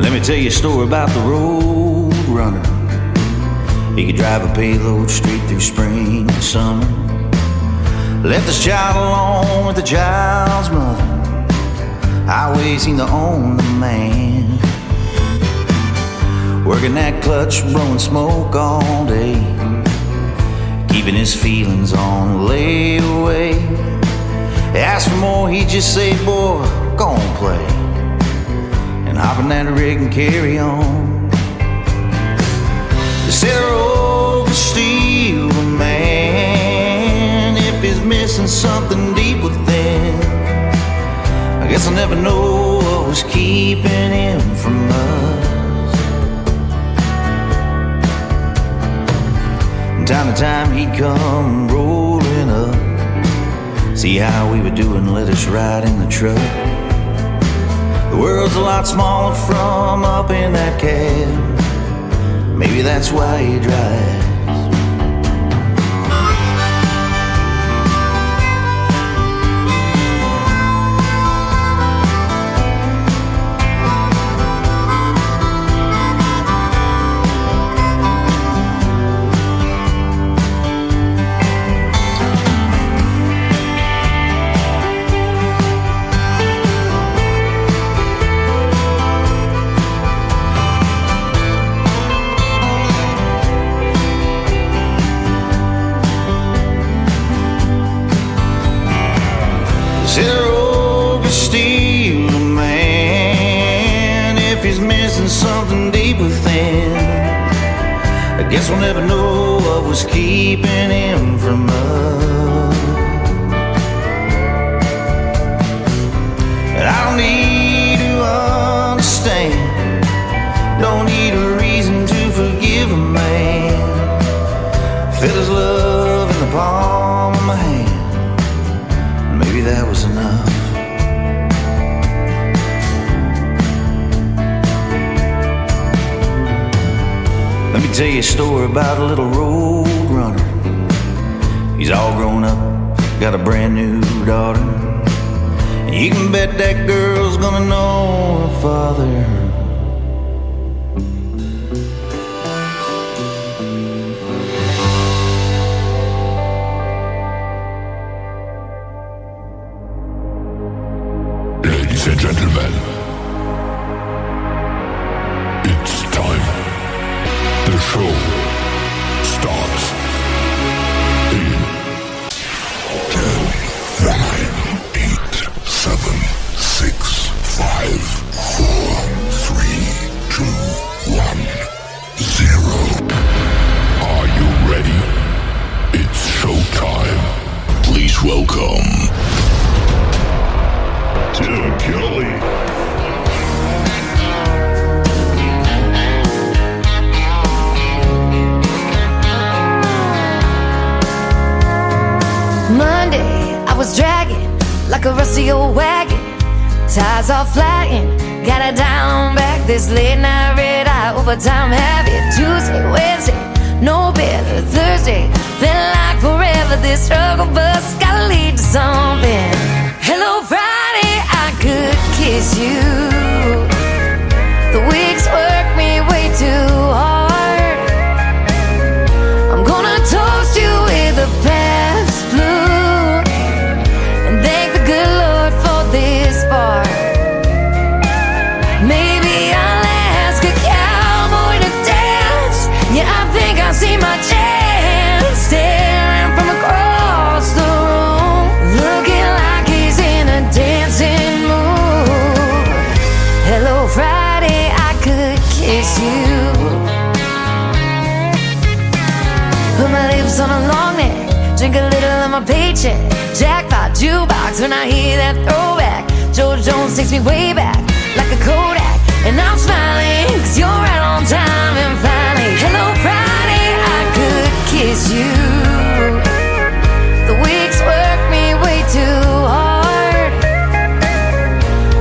Let me tell you a story about the road runner. He could drive a payload straight through spring and summer. Left his child alone with the child's mother. Highway seemed to own the man. Working that clutch, blowing smoke all day, keeping his feelings on layaway. Ask for more, he'd just say, boy, go on play, and hop in that rig and carry on. They said a road could steal a man if he's missing something deep within. I guess I'll never know what was keeping him from us. Time to time he'd come rolling up, see how we were doing, let us ride in the truck. The world's a lot smaller from up in that cab. Maybe that's why he drives. Something deep within. I guess we'll never know what was keeping him from us. And I don't need to understand, don't need a reason to forgive a man. Felt his love in the palm of my hand, maybe that was enough. Let me tell you a story about a little road runner. He's all grown up, got a brand new daughter. And you can bet that girl's gonna know her father. Ladies and gentlemen, it's time. The show starts in 10, 9, 8, 7, 6, 5, 4, 3, 2, 1, 0. Are you ready? It's showtime. Please welcome Tim Kelly. Monday, I was dragging like a rusty old wagon. Tires all flying, got it down back. This late night red eye overtime habit. Tuesday, Wednesday, no better. Thursday, felt like forever. This struggle bus gotta lead to something. Hello Friday, I could kiss you. The weeks work me way too hard. I'm gonna toast you with a past blue and thank the good Lord for this bar. Maybe I'll ask a cowboy to dance. Yeah, I think I see my chance. Staring from across the room, looking like he's in a dancing mood. Hello Friday, I could kiss you. Put my lips on a long neck, drink a little of my paycheck. Jackpot jukebox when I hear that throwback. George Jones takes me way back like a Kodak, and I'm smiling 'cause you're right on time. And finally, hello Friday, I could kiss you. The weeks work me way too hard.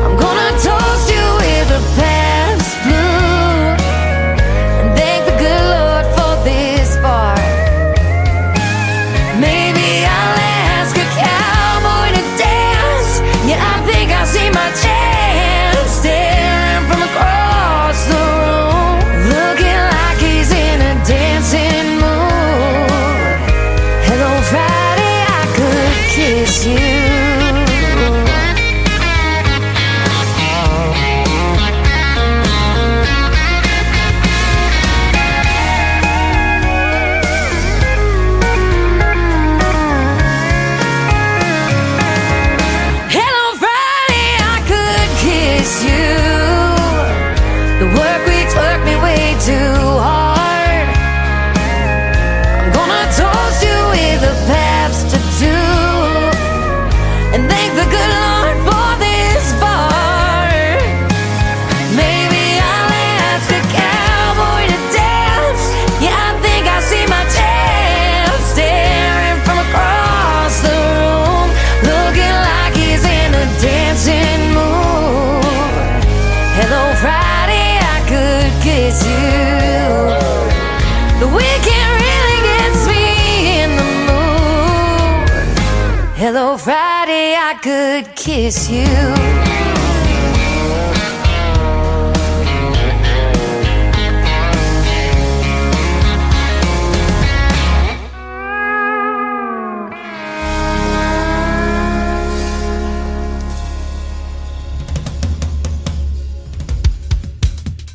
I'm gonna toast you with a past blue and thank the good Lord for this bar. Maybe I'll ask a cowboy to dance. Yeah, I think I see my chance. Staring from across kiss you. Hello, Friday, I could kiss you.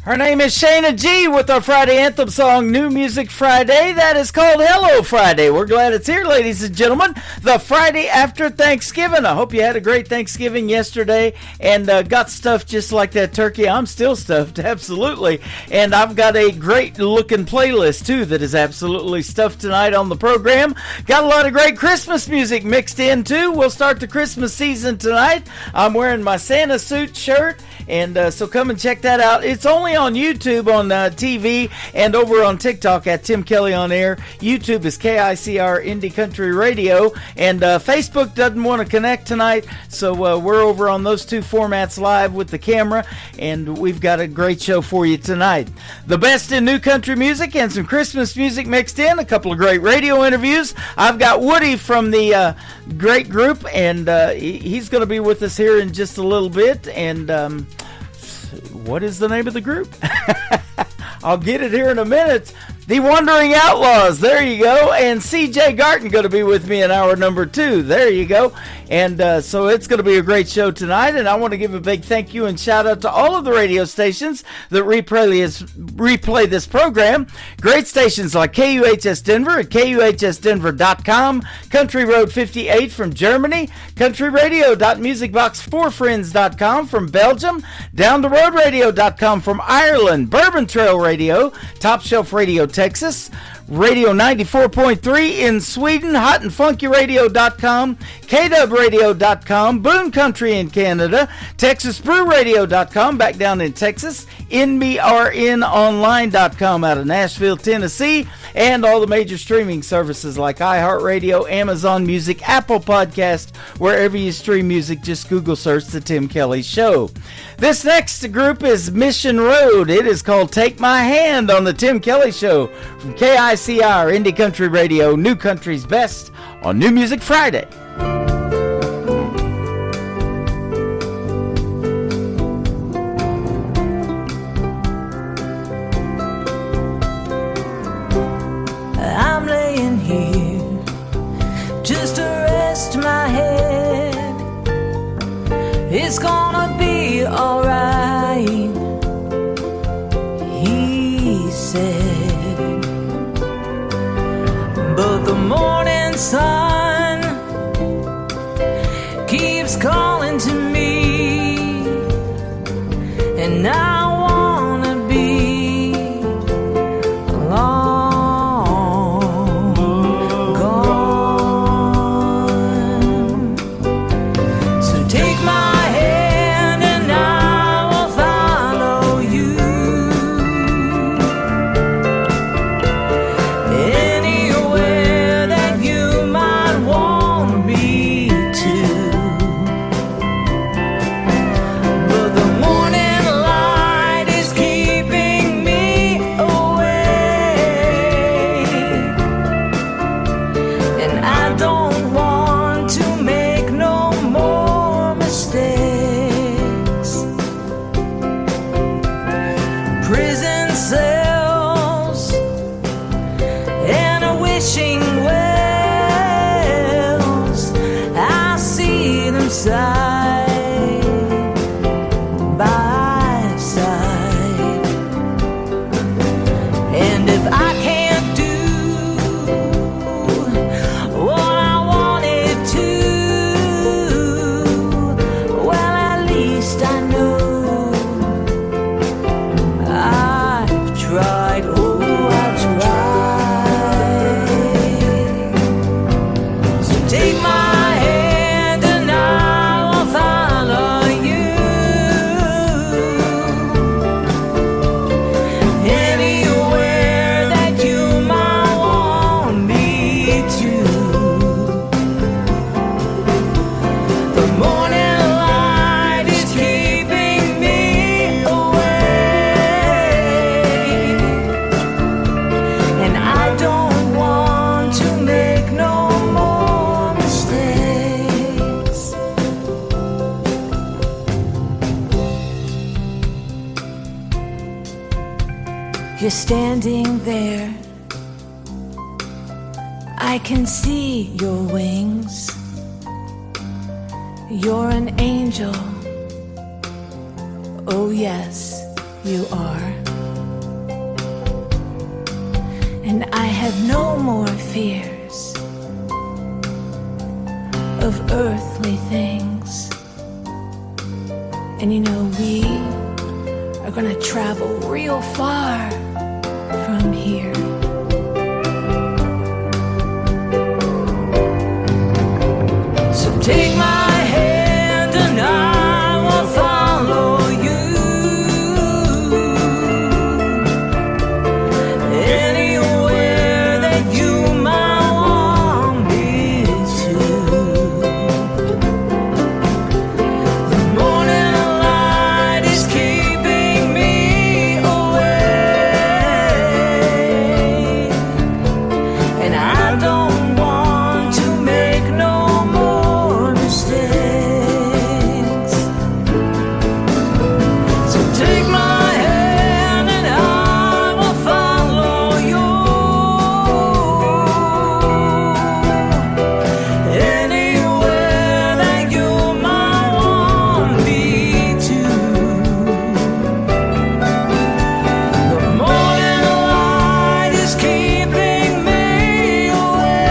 Her name is Shayna G with our Friday anthem song, New Music Friday. That is called Hello Friday. We're glad it's here, ladies and gentlemen. The Friday after Thanksgiving. I hope you had a great Thanksgiving yesterday and got stuffed just like that turkey. I'm still stuffed, absolutely. And I've got a great looking playlist, too, that is absolutely stuffed tonight on the program. Got a lot of great Christmas music mixed in, too. We'll start the Christmas season tonight. I'm wearing my Santa suit shirt. And so come and check that out. It's only on YouTube, on TV, and over on TikTok at Tim Kelly On Air. YouTube is KICR Indie Country Radio. And Facebook doesn't want to connect tonight, so we're over on those two formats live with the camera. And we've got a great show for you tonight. The best in new country music and some Christmas music mixed in. A couple of great radio interviews. I've got Woody from the great group, and he's going to be with us here in just a little bit. And what is the name of the group? I'll get it here in a minute. The Wandering Outlaws. There you go. And CJ Garton going to be with me in hour number 2. There you go. And so it's going to be a great show tonight. And I want to give a big thank you and shout out to all of the radio stations that replay this program. Great stations like KUHS Denver at KUHSdenver.com, Country Road 58 from Germany, countryradio.musicbox4friends.com from Belgium, downtheroadradio.com from Ireland, Bourbon Trail Radio, Top Shelf Radio Texas, Radio 94.3 in Sweden, hotandfunkyradio.com, kwradio.com, Boone Country in Canada, texasbrewradio.com back down in Texas, nbrnonline.com out of Nashville, Tennessee, and all the major streaming services like iHeartRadio, Amazon Music, Apple Podcast, wherever you stream music, just Google search The Tim Kelly Show. This next group is Mission Road. It is called Take My Hand on The Tim Kelly Show from KICR Indie Country Radio, New Country's Best on New Music Friday. I'm laying here just to rest my head. It's gonna be alright, he said. But the morning sun keeps calling to me, and I wanna be long gone. So take my hand and I will follow you anywhere that you might want me to. side by side. And if I can't do what I wanted to, well, at least I know I've tried. Oh, I've tried. So take my hand and I will follow you anywhere that you might want me to. The morning light is keeping me awake, and I don't want to make no more mistakes. You're standing there, I can see your wings. You're an angel, oh yes, you are. And I have no more fears of earthly things. And you know, we are gonna travel real far from here. So take my hand and I will follow you anywhere that you might want me to. The morning light is keeping me awake, and I don't want to make no more mistakes. So take my hand and I will follow you anywhere that you might want me to. The morning light is keeping me awake.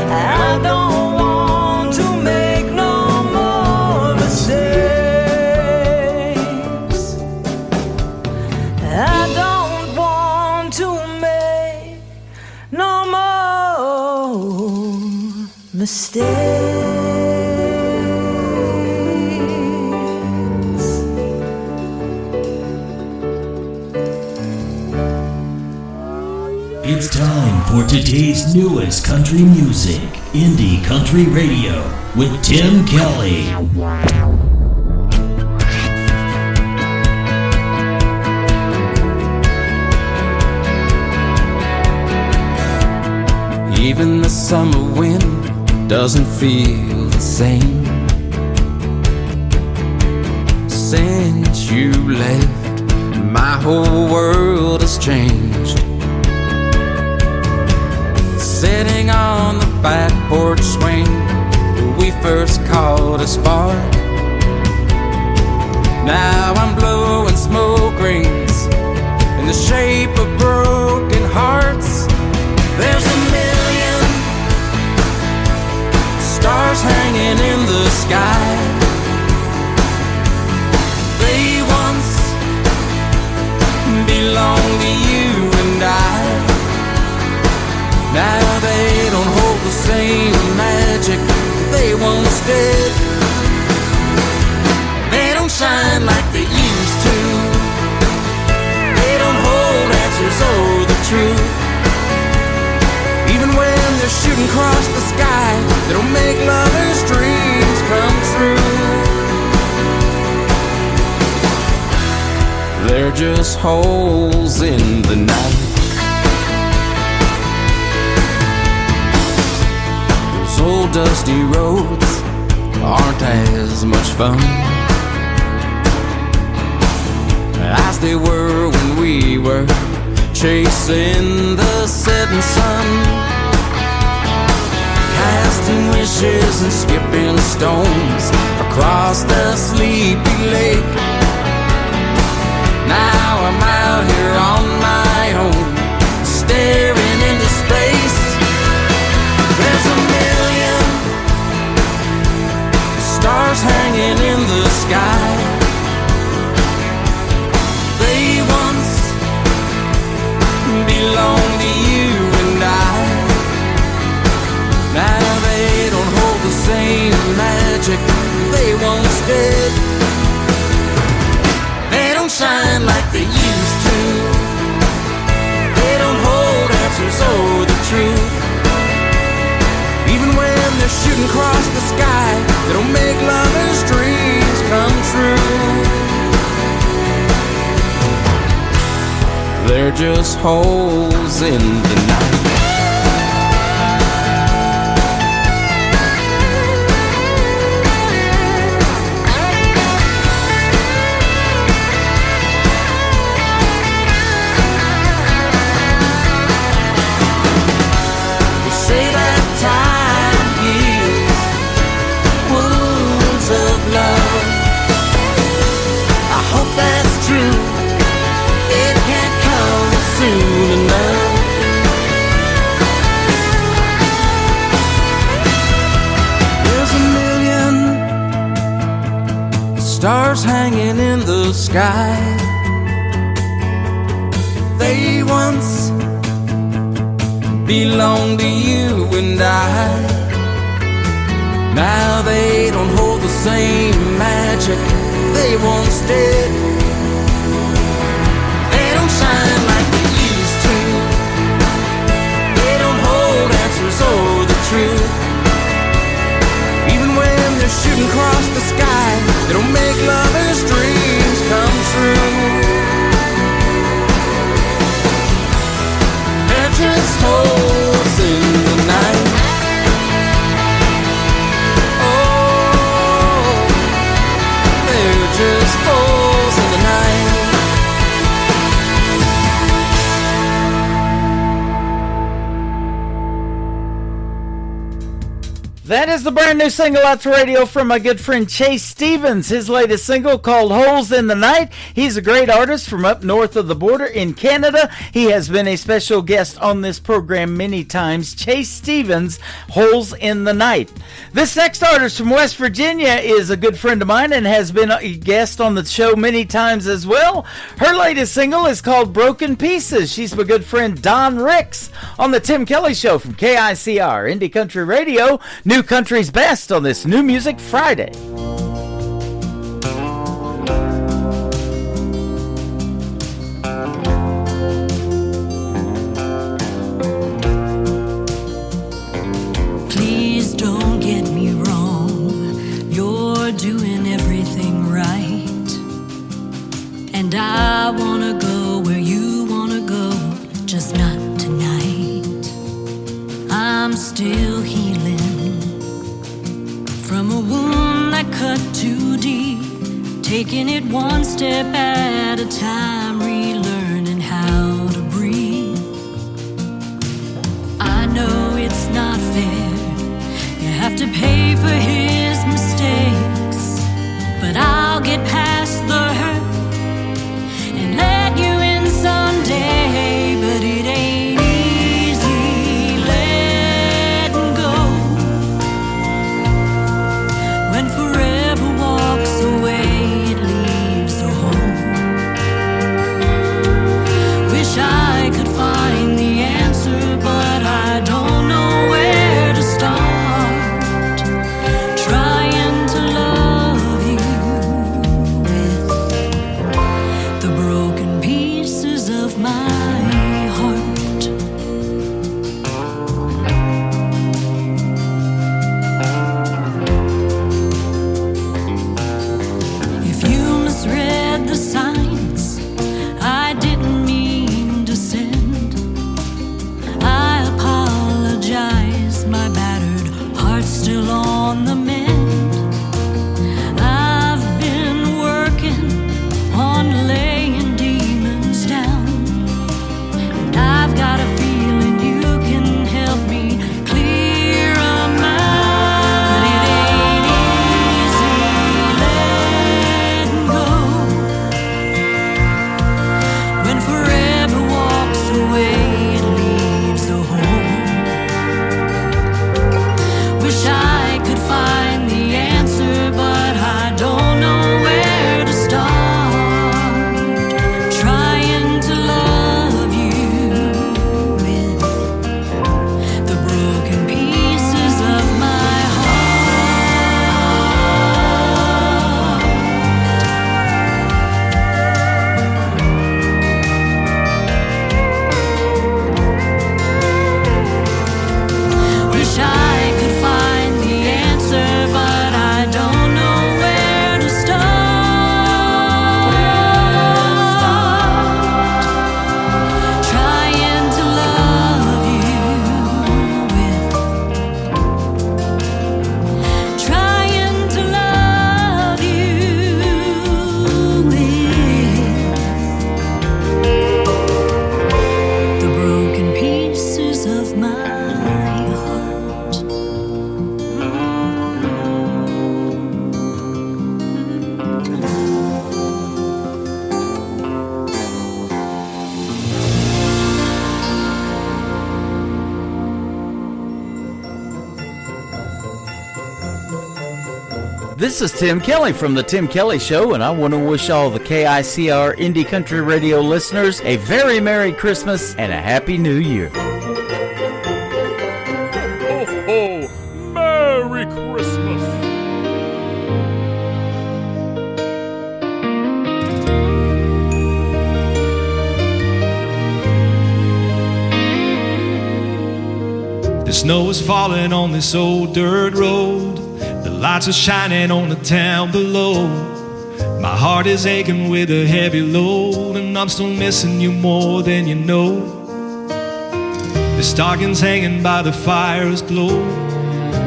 I don't want to make no more mistakes. I don't want to make no more mistakes. It's time for today's newest country music, Indie Country Radio, with Tim Kelly. Even the summer wind doesn't feel the same. Since you left, my whole world has changed. Sitting on the back porch swing where we first caught a spark. Now I'm blowing smoke rings in the shape of broken hearts. There's a million stars hanging in the sky. They once belonged to you and I. Now they don't hold the same magic they once did. They don't shine like they used to. They don't hold answers or the truth. Even when they're shooting across the sky, they don't make lovers' dreams come true. They're just holes in the night. Those old dusty roads aren't as much fun as they were when we were chasing the setting sun. wishes and skipping stones across the sleepy lake. Now I'm out here on my own, staring into space. There's a million stars hanging in the sky. They once belonged to you and I. Now they don't hold the same magic they once did. They don't shine like they used to. They don't hold answers or the truth. Even when they're shooting across the sky, they don't make lovers' dreams come true. They're just holes in the night. Stars hanging in the sky. They once belonged to you and I. Now they don't hold the same magic they once did. They don't shine like they used to. They don't hold answers or the truth. Even when they're shooting across the sky, they don't make lovers' dreams come true. They're just holes in the night. Oh, they're just holes in the night. That is the brand new single out to radio from my good friend Chase Stevens. His latest single called Holes in the Night. He's a great artist from up north of the border in Canada. He has been a special guest on this program many times. Chase Stevens, Holes in the Night. This next artist from West Virginia is a good friend of mine and has been a guest on the show many times as well. Her latest single is called Broken Pieces. She's my good friend Don Ricks on the Tim Kelly Show from KICR, Indie Country Radio. New Country's Best on this New Music Friday. Please don't get me wrong, you're doing everything right. And I wanna go where you wanna go, just not tonight. I'm still healing from a wound that cut too deep, taking it one step at a time, relearning how to breathe. I know it's not fair, you have to pay for his mistakes, but I'll get past the hurt and let you in someday. But it ain't easy letting go when forever walks away, it leaves a hole. Wish I could find the answer, but I don't know where to start. Wish I could find the answer, but I don't know where to start. Trying to love you with the broken pieces of my heart. Wish I could find the answer, but I don't know where to start. Trying to love you with, trying to love you with the broken pieces of my heart. This is Tim Kelly from The Tim Kelly Show, and I want to wish all the KICR Indie Country Radio listeners a very Merry Christmas and a Happy New Year. Ho, ho! Merry Christmas! The snow is falling on this old dirt road. The lights are shining on the town below. My heart is aching with a heavy load, and I'm still missing you more than you know. The stockings hanging by the fire's glow.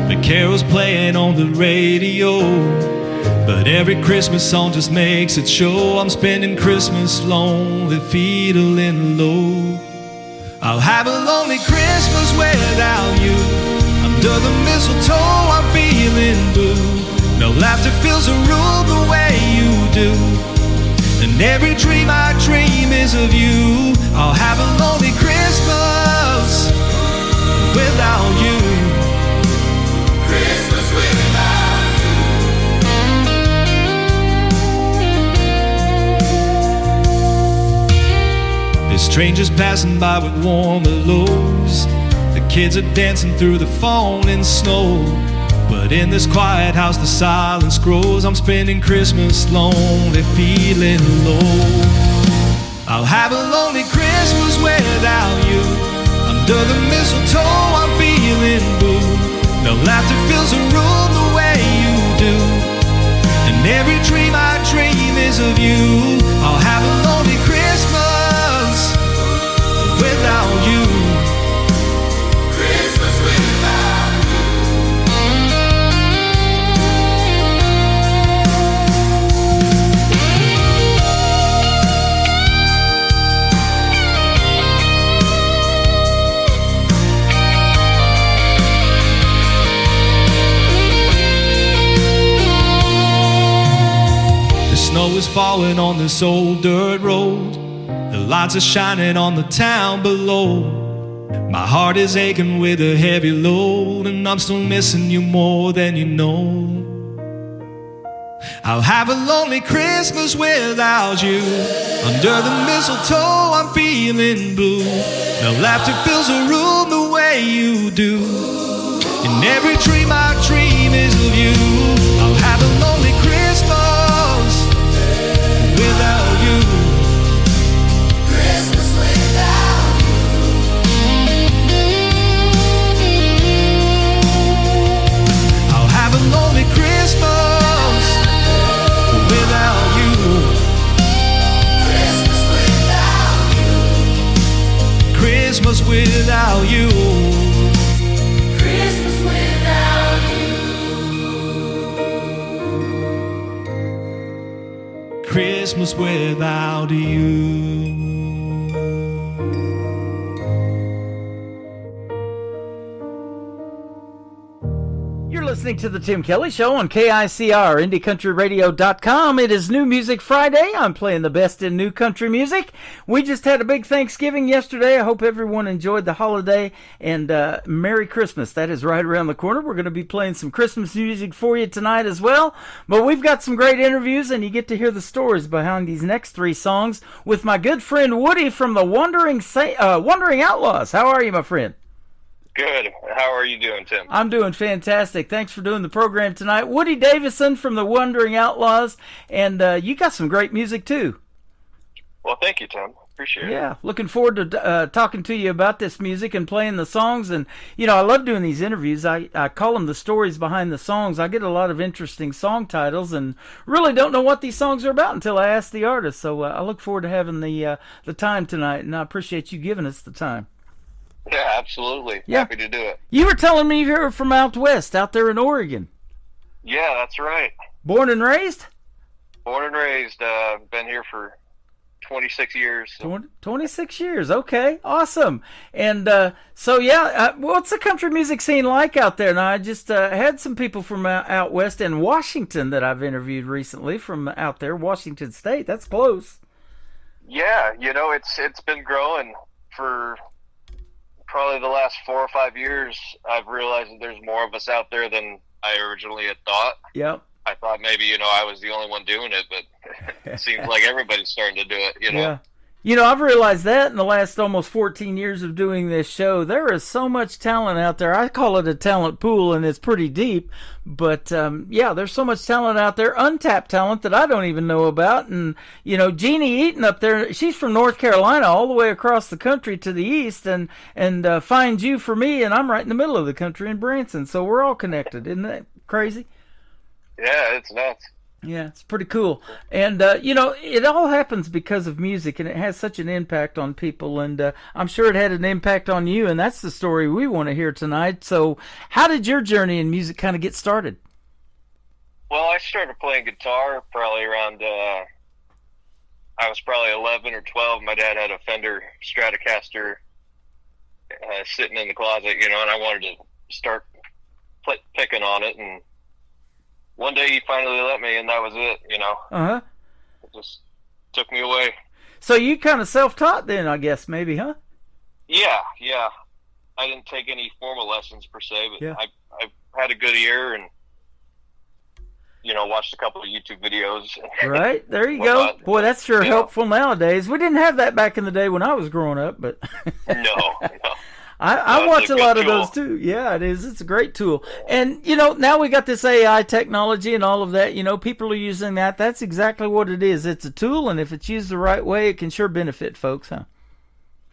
The carols playing on the radio. But every Christmas song just makes it show I'm spending Christmas lonely, feeling low. I'll have a lonely Christmas without you. Under the mistletoe I'm feeling blue. No laughter fills the room the way you do. And every dream I dream is of you. I'll have a lonely Christmas without you. Christmas without you. There's strangers passing by with warm hellos. The kids are dancing through the falling snow. But in this quiet house the silence grows. I'm spending Christmas lonely, feeling low. I'll have a lonely Christmas without you. Under the mistletoe I'm feeling blue. No laughter fills the room the way you do. And every dream I dream is of you. I'll have a lonely Christmas without you. Christmas without you. The snow is falling on this old dirt road. The lights are shining on the town below. My heart is aching with a heavy load, and I'm still missing you more than you know. I'll have a lonely Christmas without you. Under the mistletoe I'm feeling blue. No laughter fills the room the way you do. And every dream I dream is of you. I'll have a lonely Christmas without you. Christmas without you. I'll have a lonely Christmas without you. Christmas without you. Christmas without you. Christmas without you. Christmas without you. You're listening to the Tim Kelly Show on KICR, IndieCountryRadio.com. It is New Music Friday. I'm playing the best in new country music. We just had a big Thanksgiving yesterday. I hope everyone enjoyed the holiday, and Merry Christmas. That is right around the corner. We're going to be playing some Christmas music for you tonight as well. But we've got some great interviews, and you get to hear the stories behind these next three songs with my good friend Woody from the Wandering Outlaws. How are you, my friend? Good. How are you doing, Tim? I'm doing fantastic. Thanks for doing the program tonight. Woody Davison from the Wandering Outlaws, and you got some great music too. Well, thank you, Tim. Appreciate it. Yeah, looking forward to talking to you about this music and playing the songs. And, you know, I love doing these interviews. I call them the stories behind the songs. I get a lot of interesting song titles and really don't know what these songs are about until I ask the artist. So I look forward to having the time tonight, and I appreciate you giving us the time. Yeah, absolutely. Yeah. Happy to do it. You were telling me you're from out west, out there in Oregon. Yeah, that's right. Born and raised? Born and raised. Been here for 26 years. So. 26 years. Okay, awesome. And what's the country music scene like out there? Now, I just had some people from out west in Washington that I've interviewed recently from out there, Washington State. That's close. Yeah, you know, it's been growing for probably the last 4 or 5 years. I've realized that there's more of us out there than I originally had thought. Yep. I thought maybe, you know, I was the only one doing it, but it seems like everybody's starting to do it, you know. Yeah. You know, I've realized that in the last almost 14 years of doing this show, there is so much talent out there. I call it a talent pool, and it's pretty deep. But, there's so much talent out there, untapped talent that I don't even know about. And, you know, Jeannie Eaton up there, she's from North Carolina all the way across the country to the east and finds you for me, and I'm right in the middle of the country in Branson. So we're all connected. Isn't that crazy? Yeah, it's nuts. Yeah, it's pretty cool. And, it all happens because of music, and it has such an impact on people. And I'm sure it had an impact on you, and that's the story we want to hear tonight. So how did your journey in music kind of get started? Well, I started playing guitar probably around, I was probably 11 or 12. My dad had a Fender Stratocaster sitting in the closet, you know, and I wanted to start picking on it, and one day he finally let me, and that was it, you know. Uh-huh. It just took me away. So you kind of self-taught then, I guess, maybe, huh? Yeah. I didn't take any formal lessons per se, but yeah. I had a good ear and, you know, watched a couple of YouTube videos. Right, there you go. Boy, that's sure helpful nowadays. We didn't have that back in the day when I was growing up, but... No. I watch a lot of those too. Yeah, it is. It's a great tool. And, you know, now we got this AI technology and all of that. You know, people are using that. That's exactly what it is. It's a tool, and if it's used the right way, it can sure benefit folks, huh?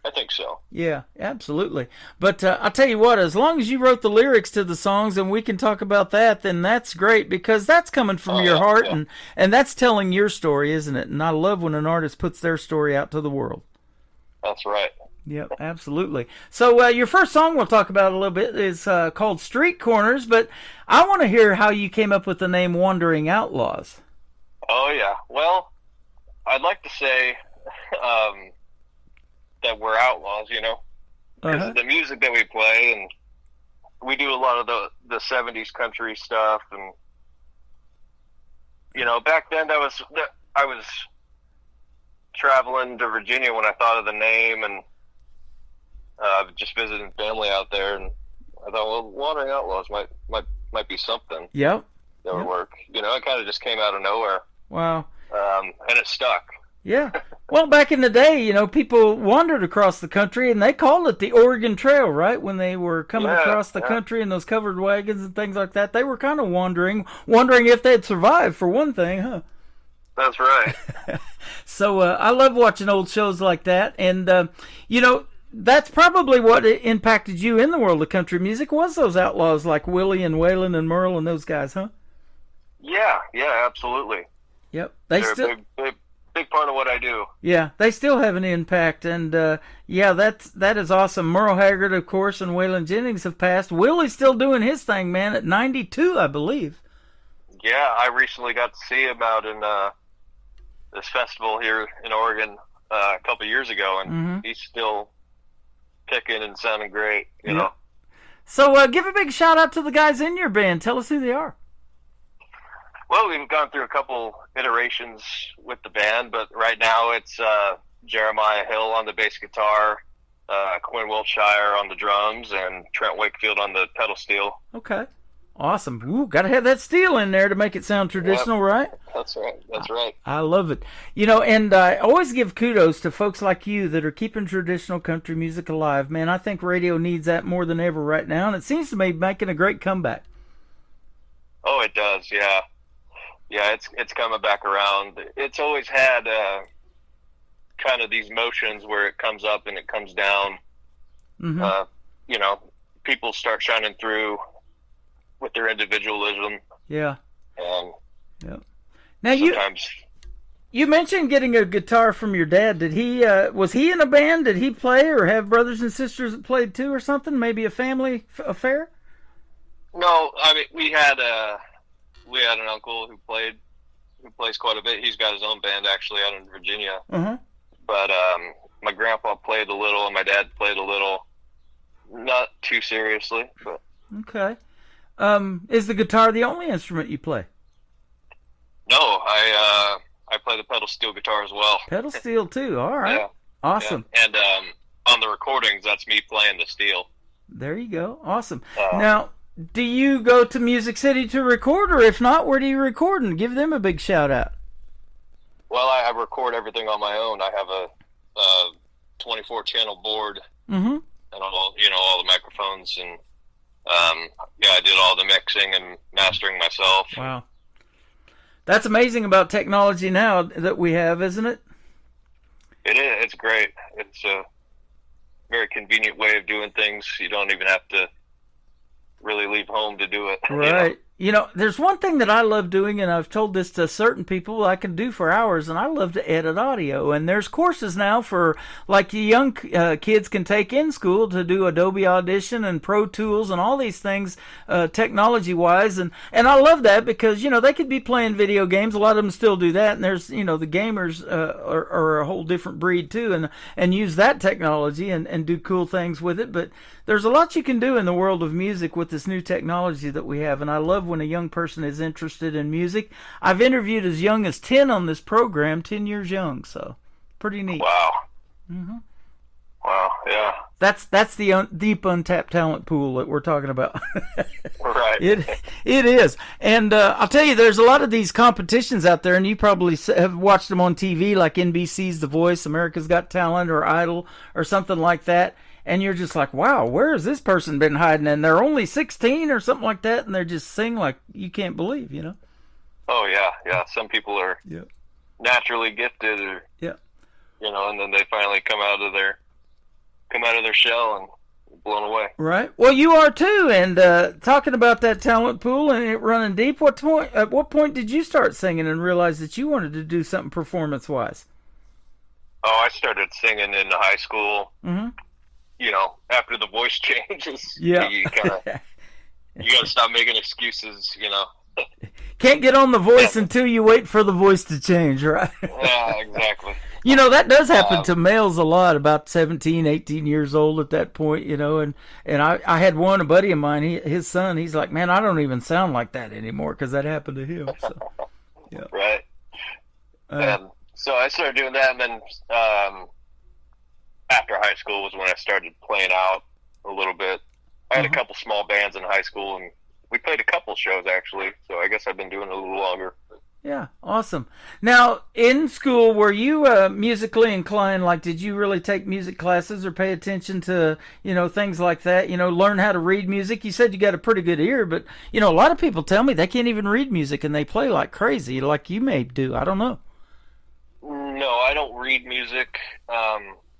I think so. Yeah, absolutely. But I'll tell you what, as long as you wrote the lyrics to the songs and we can talk about that, then that's great, because that's coming from your heart, and that's telling your story, isn't it? And I love when an artist puts their story out to the world. That's right. Yep, absolutely. So your first song we'll talk about a little bit is called Street Corners, but I want to hear how you came up with the name Wandering Outlaws. Oh, yeah. Well, I'd like to say that we're outlaws, you know, because the music that we play, and we do a lot of the 70s country stuff, and, you know, back then I was traveling to Virginia when I thought of the name, and just visiting family out there, and I thought, well, Wandering Outlaws might be something. Yep. That would work. You know, it kind of just came out of nowhere. Wow. And it stuck. Yeah. Well, back in the day, you know, people wandered across the country, and they called it the Oregon Trail, right? When they were coming across the country in those covered wagons and things like that, they were kind of wondering if they'd survive, for one thing, huh? That's right. So I love watching old shows like that, and, you know, that's probably what impacted you in the world of country music, was those outlaws like Willie and Waylon and Merle and those guys, huh? Yeah, absolutely. Yep. They're a big part of what I do. Yeah, they still have an impact, and that is awesome. Merle Haggard, of course, and Waylon Jennings have passed. Willie's still doing his thing, man, at 92, I believe. Yeah, I recently got to see him out in this festival here in Oregon a couple years ago, and he's still kicking and sounding great, you know. So give a big shout out to the guys in your band. Tell us who they are. Well, we've gone through a couple iterations with the band, but right now it's Jeremiah Hill on the bass guitar, Quinn Wiltshire on the drums, and Trent Wakefield on the pedal steel. Okay. Awesome. Ooh, got to have that steel in there to make it sound traditional, right? That's right. That's right. I love it. And I always give kudos to folks like you that are keeping traditional country music alive. Man, I think radio needs that more than ever right now, and it seems to be making a great comeback. Oh, it does, yeah. Yeah, it's coming back around. It's always had kind of these motions where it comes up and it comes down. Mm-hmm. People start shining through with their individualism. Yeah. Yeah. Now sometimes you mentioned getting a guitar from your dad. Did he was he in a band? Did he play or have brothers and sisters that played too or something? Maybe a family affair? No, I mean we had an uncle who plays quite a bit. He's got his own band actually out in Virginia. Uh-huh. But my grandpa played a little and my dad played a little. Not too seriously, but okay. Is the guitar the only instrument you play? No, I play the pedal steel guitar as well. Pedal steel too. All right. Yeah. Awesome. Yeah. And on the recordings, that's me playing the steel. There you go. Awesome. Now, do you go to Music City to record, or if not, where do you record? And give them a big shout out. Well, I record everything on my own. I have a 24 channel board, mm-hmm. and all the microphones, and I did all the mixing and mastering myself. Wow. That's amazing about technology now that we have, isn't it? It is. It's great. It's a very convenient way of doing things. You don't even have to really leave home to do it. Right. There's one thing that I love doing, and I've told this to certain people I can do for hours, and I love to edit audio. And there's courses now for, like, the young kids can take in school to do Adobe Audition and Pro Tools and all these things technology-wise. And I love that because, they could be playing video games. A lot of them still do that. And there's, the gamers are a whole different breed, too, and use that technology and do cool things with it. But there's a lot you can do in the world of music with this new technology that we have, and I love when a young person is interested in music. I've interviewed as young as 10 on this program, 10 years young, so pretty neat. Wow. Mm-hmm. Wow, yeah. That's the deep untapped talent pool that we're talking about. Right. It is. And I'll tell you, there's a lot of these competitions out there, and you probably have watched them on TV, like NBC's The Voice, America's Got Talent, or Idol, or something like that. And you're just like, wow, where has this person been hiding? And they're only 16 or something like that, and they're just sing like you can't believe, Oh, yeah. Some people are naturally gifted, or, and then they finally come out of their shell and blown away. Right. Well, you are too. And talking about that talent pool and it running deep, at what point did you start singing and realize that you wanted to do something performance-wise? Oh, I started singing in high school. Mm-hmm. After the voice changes, yeah. you got to stop making excuses, Can't get on The Voice until you wait for the voice to change, right? Yeah, exactly. That does happen to males a lot, about 17, 18 years old at that point, and I had a buddy of mine, his son, he's like, man, I don't even sound like that anymore because that happened to him. So, yeah. Right. And so I started doing that, and then after high school was when I started playing out a little bit. I had a couple small bands in high school, and we played a couple shows, actually, so I guess I've been doing it a little longer. Yeah, awesome. Now, in school, were you musically inclined? Like, did you really take music classes or pay attention to, things like that? Learn how to read music? You said you got a pretty good ear, but, a lot of people tell me they can't even read music, and they play like crazy, like you may do. I don't know. No, I don't read music.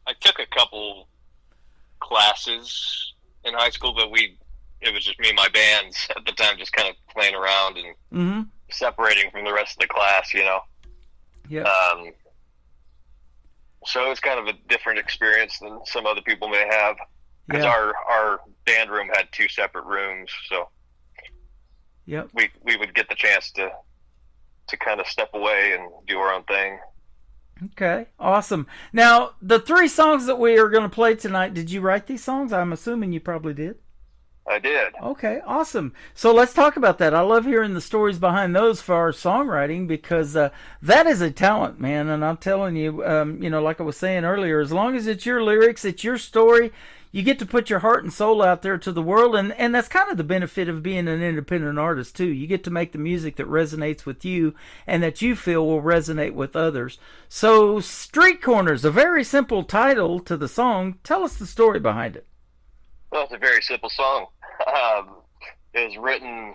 I took a couple classes in high school, but it was just me and my bands at the time, just kind of playing around and mm-hmm. separating from the rest of the class, Yeah. So it's kind of a different experience than some other people may have, because Yeah. our band room had two separate rooms, so Yep. we would get the chance to kind of step away and do our own thing. Okay, awesome. Now, the 3 songs that we are going to play tonight, did you write these songs? I'm assuming you probably did. I did. Okay, awesome. So let's talk about that. I love hearing the stories behind those for our songwriting because that is a talent, man. And I'm telling you, like I was saying earlier, as long as it's your lyrics, it's your story, you get to put your heart and soul out there to the world. And that's kind of the benefit of being an independent artist, too. You get to make the music that resonates with you and that you feel will resonate with others. So Street Corners, a very simple title to the song. Tell us the story behind it. Well, it's a very simple song. It was written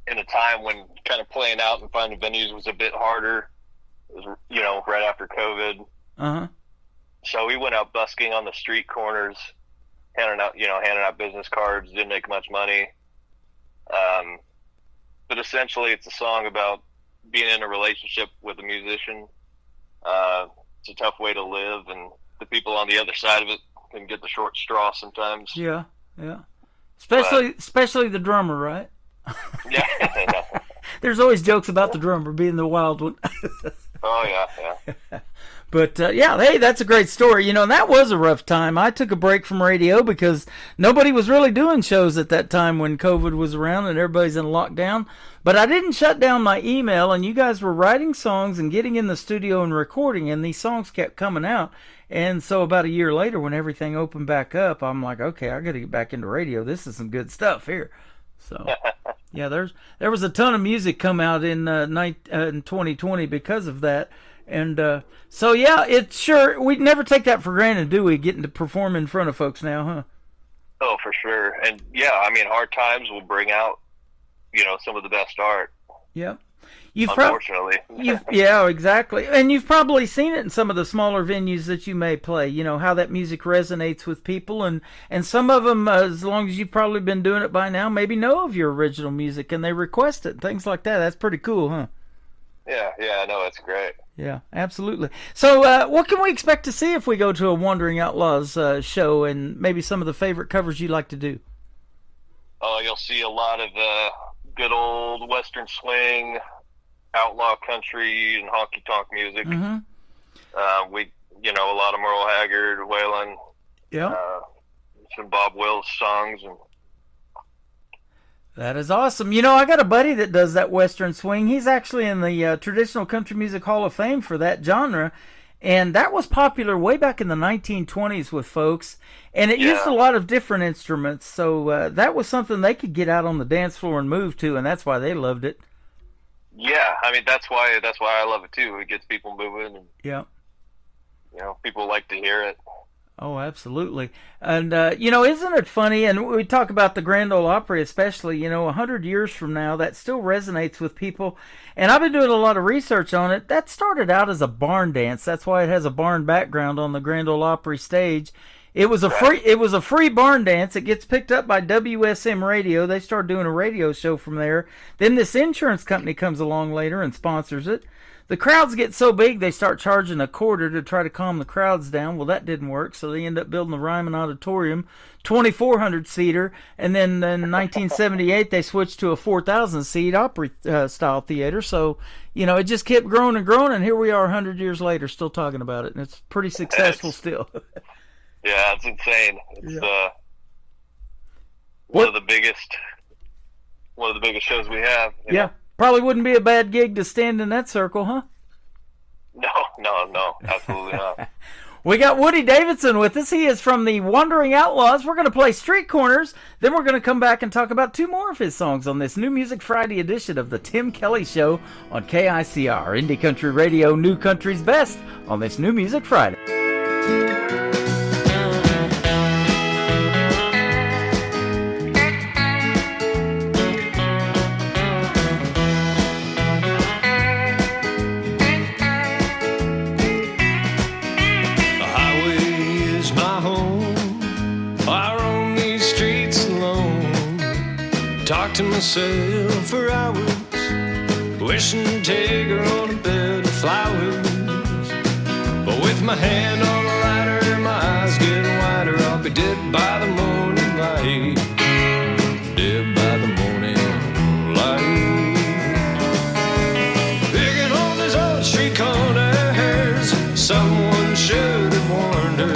in a time when kind of playing out and finding venues was a bit harder. It was, right after COVID. Uh-huh. So we went out busking on the street corners, handing out business cards, didn't make much money. But essentially it's a song about being in a relationship with a musician. It's a tough way to live, and the people on the other side of it can get the short straw sometimes. Yeah. Especially the drummer, right? Yeah. There's always jokes about the drummer being the wild one. Oh, yeah. But, hey, that's a great story. That was a rough time. I took a break from radio because nobody was really doing shows at that time when COVID was around and everybody's in lockdown. But I didn't shut down my email, and you guys were writing songs and getting in the studio and recording, and these songs kept coming out. And so about a year later, when everything opened back up, I'm like, okay, I got to get back into radio. This is some good stuff here. So, yeah, there was a ton of music come out in 2020 because of that. And so, yeah, it's sure, we never take that for granted, do we, getting to perform in front of folks now, huh? Oh, for sure. And, yeah, hard times will bring out, some of the best art. Yeah. Unfortunately. Yeah, exactly. And you've probably seen it in some of the smaller venues that you may play, how that music resonates with people. And some of them, as long as you've probably been doing it by now, maybe know of your original music and they request it, things like that. That's pretty cool, huh? Yeah, I know. It's great. Yeah, absolutely. So what can we expect to see if we go to a Wandering Outlaws show, and maybe some of the favorite covers you like to do? Oh, you'll see a lot of good old Western swing, outlaw country, and honky-tonk music. Mm-hmm. A lot of Merle Haggard, Waylon. Yeah. Some Bob Wills songs. And that is awesome. I got a buddy that does that Western swing. He's actually in the Traditional Country Music Hall of Fame for that genre. And that was popular way back in the 1920s with folks. And it used a lot of different instruments. So that was something they could get out on the dance floor and move to, and that's why they loved it. Yeah, that's why I love it too. It gets people moving, and people like to hear it. Oh, absolutely. And isn't it funny? And we talk about the Grand Ole Opry, especially. 100 years from now, that still resonates with people. And I've been doing a lot of research on it. That started out as a barn dance. That's why it has a barn background on the Grand Ole Opry stage. It was a free barn dance. It gets picked up by WSM Radio. They start doing a radio show from there. Then this insurance company comes along later and sponsors it. The crowds get so big they start charging $0.25 to try to calm the crowds down. Well, that didn't work, so they end up building the Ryman Auditorium, 2,400-seater, and then in 1978 they switched to a 4,000-seat Opry-style theater. So, it just kept growing and growing, and here we are 100 years later still talking about it, and it's pretty successful still. Yeah, it's insane. It's one of the biggest shows we have. You know? Probably wouldn't be a bad gig to stand in that circle, huh? No, absolutely not. We got Woody Davidson with us. He is from the Wandering Outlaws. We're going to play Street Corners. Then we're going to come back and talk about two more of his songs on this New Music Friday edition of the Tim Kelly Show on KICR, Indie Country Radio, New Country's Best, on this New Music Friday. Talk to myself for hours, wishing to take her on a bed of flowers. But with my hand on the lighter and my eyes getting wider, I'll be dead by the morning light. Dead by the morning light. Picking on these old street corners, someone should have warned her.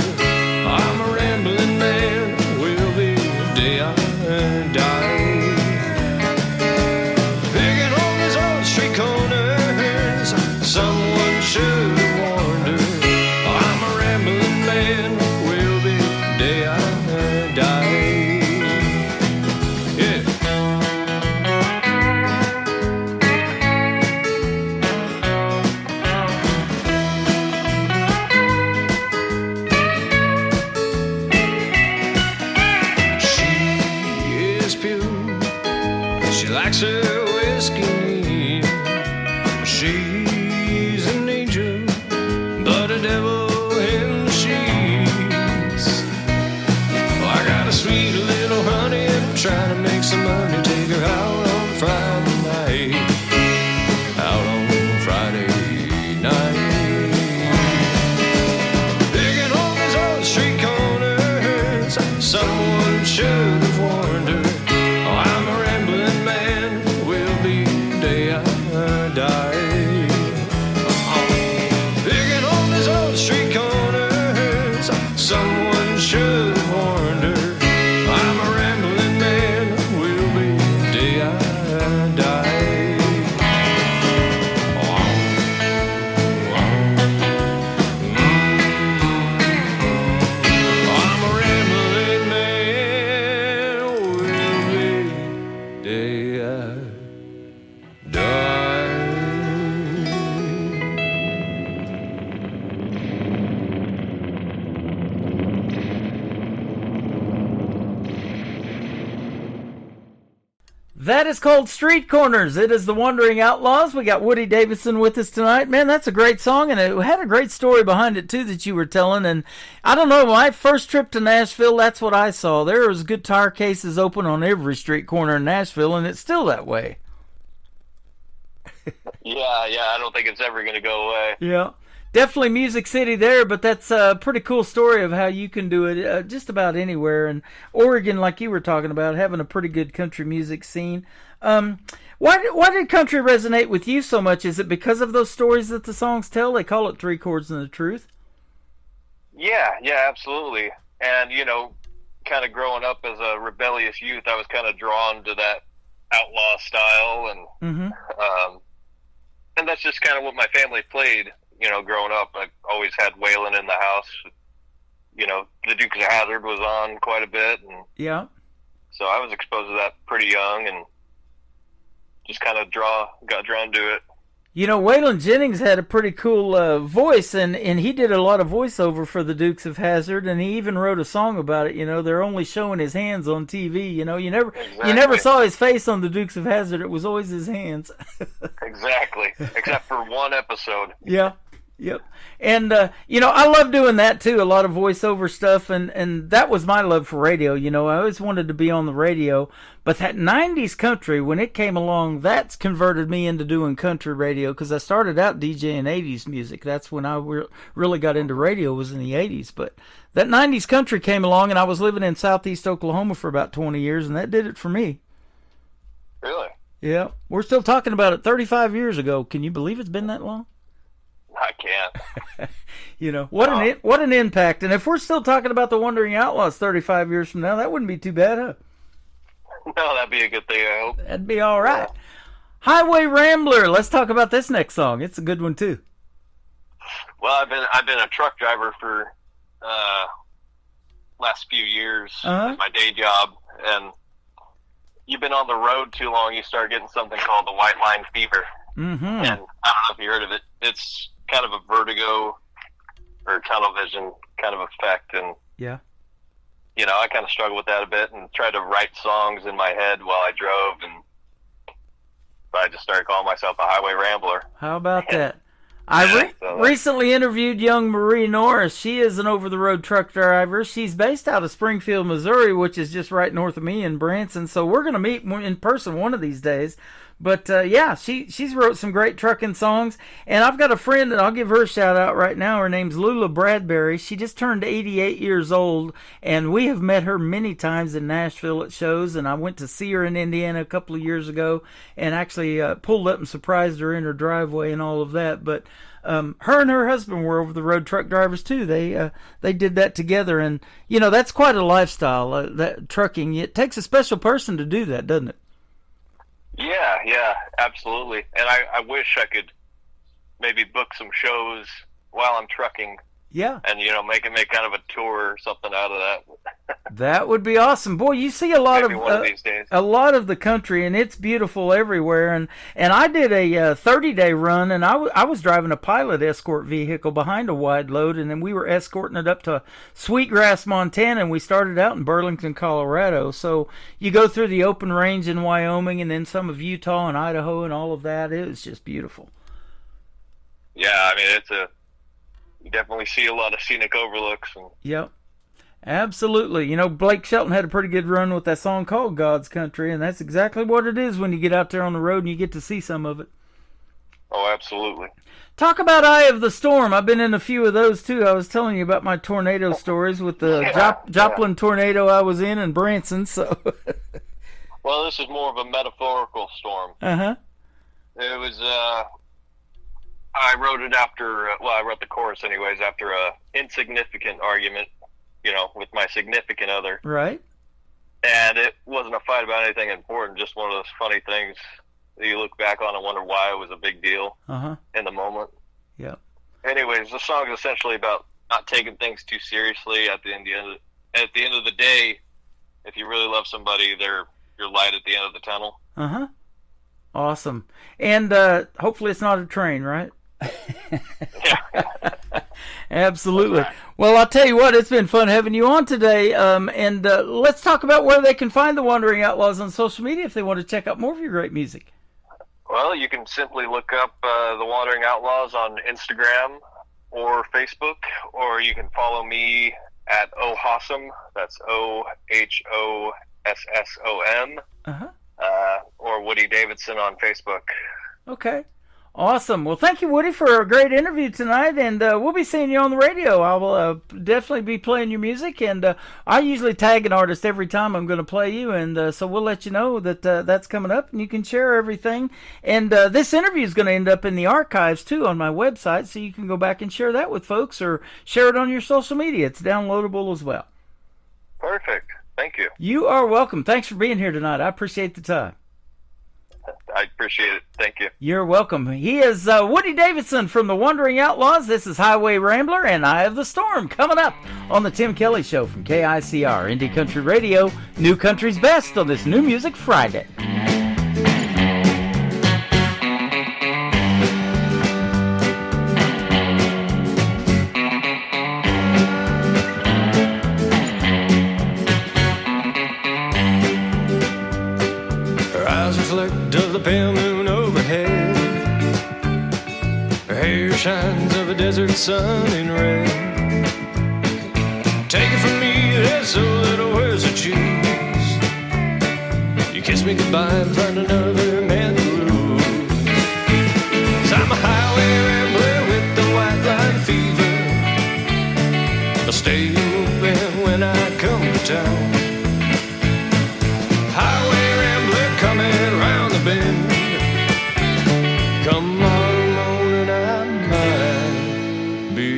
I'm a rambling man, will be the day I She likes her whiskey neat. She's an angel, but a devil in the sheets. Oh, I got a sweet little honey, and I'm trying to make some money. Take her out on Friday night. Out on Friday night. Digging on these old street corners, someone should have warned her. Oh, I'm a rambling man, will be the day I die. Digging on these old street corners, someone should have warned her. I'm a rambling man, will be the day I die. I'm a rambling man, will be the day I die. That is called Street Corners. It is the Wandering Outlaws. We got Woody Davidson with us tonight. Man, that's a great song, and it had a great story behind it, too, that you were telling. And I don't know, my first trip to Nashville, that's what I saw. There was guitar cases open on every street corner in Nashville, and it's still that way. Yeah, I don't think it's ever going to go away. Yeah. Definitely Music City there, but that's a pretty cool story of how you can do it just about anywhere. And Oregon, like you were talking about, having a pretty good country music scene. Why did country resonate with you so much? Is it because of those stories that the songs tell? They call it Three Chords and the Truth. Yeah, absolutely. And, kind of growing up as a rebellious youth, I was kind of drawn to that outlaw style. And and that's just kind of what my family played. Growing up, I always had Waylon in the house. The Dukes of Hazzard was on quite a bit, and yeah, so I was exposed to that pretty young, and just kind of got drawn to it. Waylon Jennings had a pretty cool voice, and he did a lot of voiceover for the Dukes of Hazzard, and he even wrote a song about it. They're only showing his hands on TV. You never saw his face on the Dukes of Hazzard. It was always his hands. Exactly, except for one episode. Yeah. Yep. And, I love doing that too, a lot of voiceover stuff, and that was my love for radio. I always wanted to be on the radio, but that 90s country, when it came along, that's converted me into doing country radio, because I started out DJing 80s music. That's when I really got into radio, was in the 80s, but that 90s country came along, and I was living in southeast Oklahoma for about 20 years, and that did it for me. Really? Yeah. We're still talking about it 35 years ago. Can you believe it's been that long? I can't. What an impact. And if we're still talking about the Wandering Outlaws 35 years from now, that wouldn't be too bad, huh? No, that'd be a good thing, I hope. That'd be all right. Yeah. Highway Rambler. Let's talk about this next song. It's a good one too. Well, I've been a truck driver for last few years, my day job, and you've been on the road too long, you start getting something called the white line fever. Mm-hmm. And I don't know if you heard of it. It's kind of a vertigo or tunnel vision kind of effect, and yeah, I kind of struggled with that a bit and tried to write songs in my head while I drove, and I just started calling myself a highway rambler. How about that? I recently interviewed young Marie Norris. She is an over-the-road truck driver. She's based out of Springfield, Missouri, which is just right north of me in Branson. So we're going to meet in person one of these days. But, she's wrote some great trucking songs. And I've got a friend, and I'll give her a shout-out right now. Her name's Lula Bradbury. She just turned 88 years old, and we have met her many times in Nashville at shows. And I went to see her in Indiana a couple of years ago and actually pulled up and surprised her in her driveway and all of that. But her and her husband were over-the-road truck drivers, too. They did that together. And, that's quite a lifestyle, that trucking. It takes a special person to do that, doesn't it? Yeah, absolutely. And I wish I could maybe book some shows while I'm trucking Yeah. And, make kind of a tour or something out of that. That would be awesome. Boy, you see a lot Maybe one of these days. a lot of the country, and it's beautiful everywhere. And I did a 30-day run, and I was driving a pilot escort vehicle behind a wide load, and then we were escorting it up to Sweetgrass, Montana, and we started out in Burlington, Colorado. So you go through the open range in Wyoming, and then some of Utah and Idaho and all of that. It was just beautiful. Yeah, I mean, you definitely see a lot of scenic overlooks. Yep. Absolutely. Blake Shelton had a pretty good run with that song called God's Country, and that's exactly what it is when you get out there on the road and you get to see some of it. Oh, absolutely. Talk about Eye of the Storm. I've been in a few of those, too. I was telling you about my tornado stories with the Joplin tornado I was in Branson. So. Well, this is more of a metaphorical storm. Uh-huh. It was, I wrote it after, I wrote the chorus anyways, after a insignificant argument, with my significant other. Right. And it wasn't a fight about anything important, just one of those funny things that you look back on and wonder why it was a big deal in the moment. Yep. Anyways, the song is essentially about not taking things too seriously. At the end of the day, if you really love somebody, they're your light at the end of the tunnel. Uh-huh. Awesome. And hopefully it's not a train, right? Absolutely. Well, I'll tell you what, it's been fun having you on today. And let's talk about where they can find the Wandering Outlaws on social media if they want to check out more of your great music. Well, you can simply look up the Wandering Outlaws on Instagram or Facebook, or you can follow me at Ohossom. That's OHOSSOM. Or Woody Davidson on Facebook. Okay. Awesome. Well, thank you, Woody, for a great interview tonight, and we'll be seeing you on the radio. I will definitely be playing your music, and I usually tag an artist every time I'm going to play you, and so we'll let you know that that's coming up, and you can share everything. And this interview is going to end up in the archives, too, on my website, so you can go back and share that with folks or share it on your social media. It's downloadable as well. Perfect. Thank you. You are welcome. Thanks for being here tonight. I appreciate the time. I appreciate it. Thank you. You're welcome. He is Woody Davidson from the Wandering Outlaws. This is Highway Rambler and Eye of the Storm coming up on the Tim Kelly Show from KICR, Indie Country Radio, New Country's Best on this New Music Friday. Of the pale moon overhead, her hair shines of a desert sun in red. Take it from me, there's so little words to choose. You kiss me goodbye and find another man to lose. 'Cause I'm a highway rambler with the white line fever. I'll stay moving when I come to town. Highway rambler coming round the bend. Come on, morning, I might be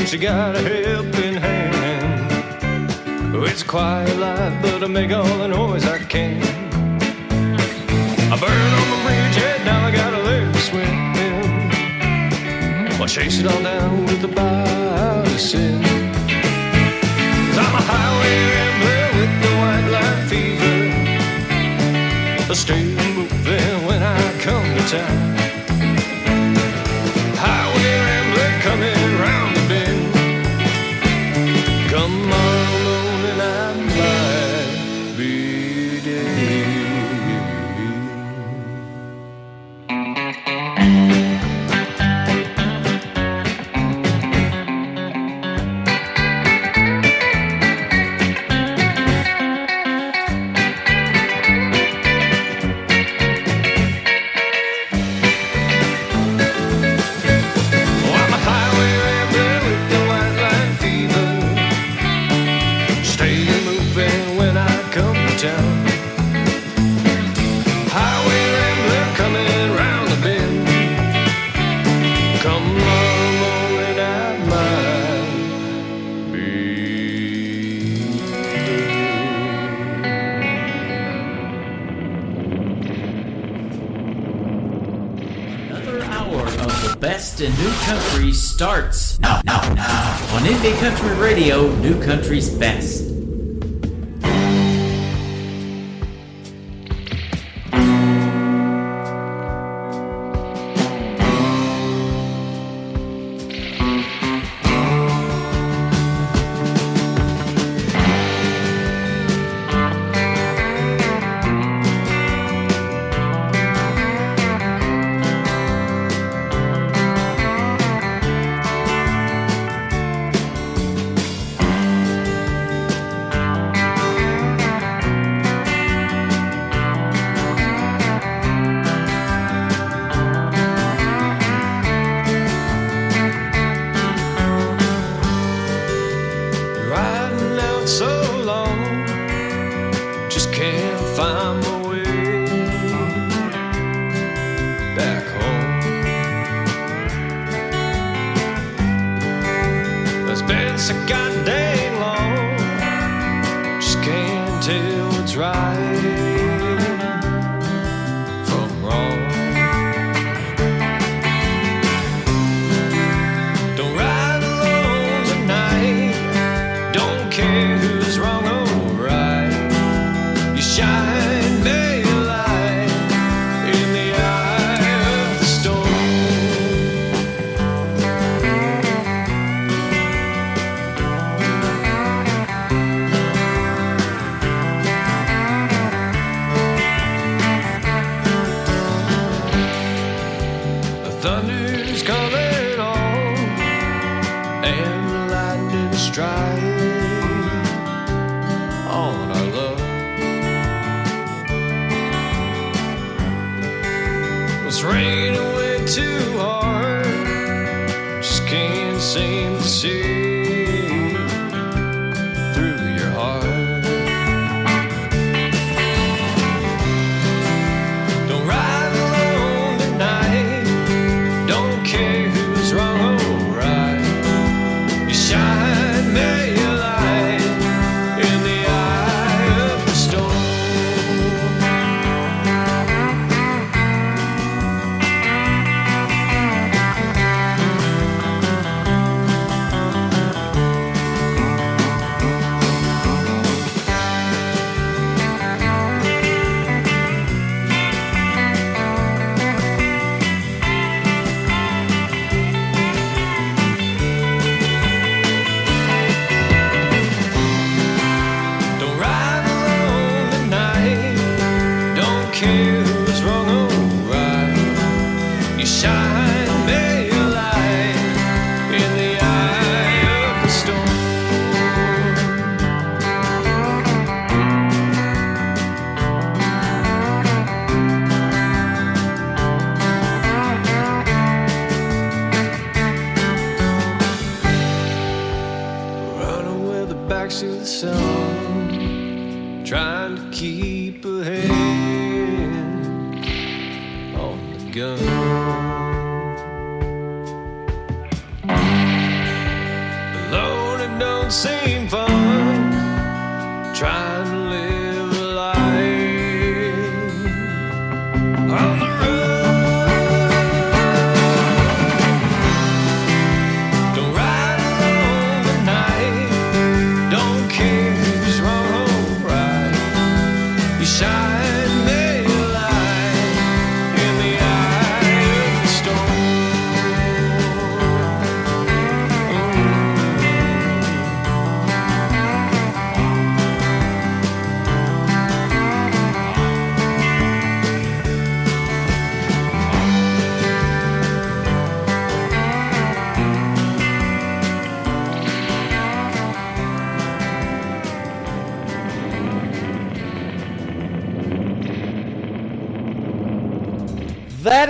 she got a helping hand. Oh, it's a quiet life, but I make all the noise I can. I burn on the bridge, head now I got a leg to swim. I'll chase it all down with the bow to sin. 'Cause I'm a highway rambler with the white line fever. I'll stay moving when I come to town. Highway rambler coming round the bend. Come on, alone and I might be dead. best in new country starts now. On Indie Country Radio, New Country's Best.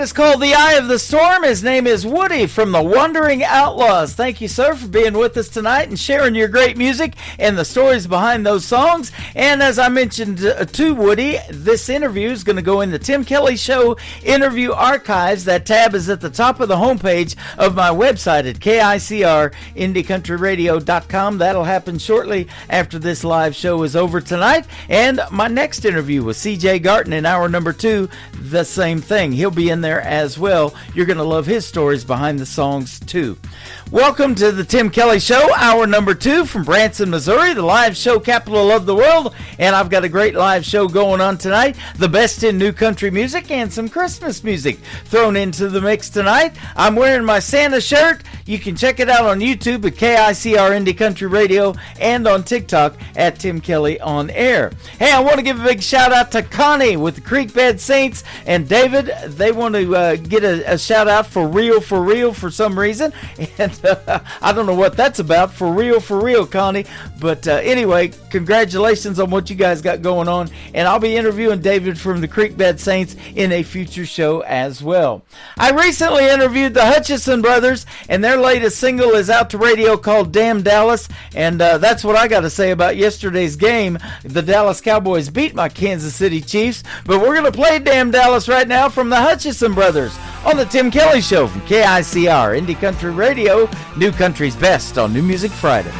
That is called The Eye of the Storm. His name is Woody from the Wandering Outlaws. Thank you, sir, for being with us tonight and sharing your great music and the stories behind those songs. And as I mentioned to Woody, this interview is going to go in the Tim Kelly Show interview archives. That tab is at the top of the homepage of my website at KICRIndieCountryRadio.com. That'll happen shortly after this live show is over tonight. And my next interview with CJ Garton in hour number 2, the same thing. He'll be be in there as well. You're going to love his stories behind the songs too. Welcome to the Tim Kelly Show, hour number 2 from Branson, Missouri, the live show capital of the world. And I've got a great live show going on tonight. The best in new country music and some Christmas music thrown into the mix tonight. I'm wearing my Santa shirt. You can check it out on YouTube at KICR Indie Country Radio and on TikTok at Tim Kelly On Air. Hey, I want to give a big shout out to Connie with the Creekbed Saints and David. They want to get a shout out for real for some reason. And I don't know what that's about. For real, Connie. But anyway, congratulations on what you guys got going on. And I'll be interviewing David from the Creekbed Saints in a future show as well. I recently interviewed the Hutchison Brothers, and their latest single is out to radio called Damn Dallas. And that's what I got to say about yesterday's game. The Dallas Cowboys beat my Kansas City Chiefs. But we're going to play Damn Dallas right now from the Hutchison Brothers on the Tim Kelly Show from KICR Indie Country Radio, New Country's best on New Music Friday.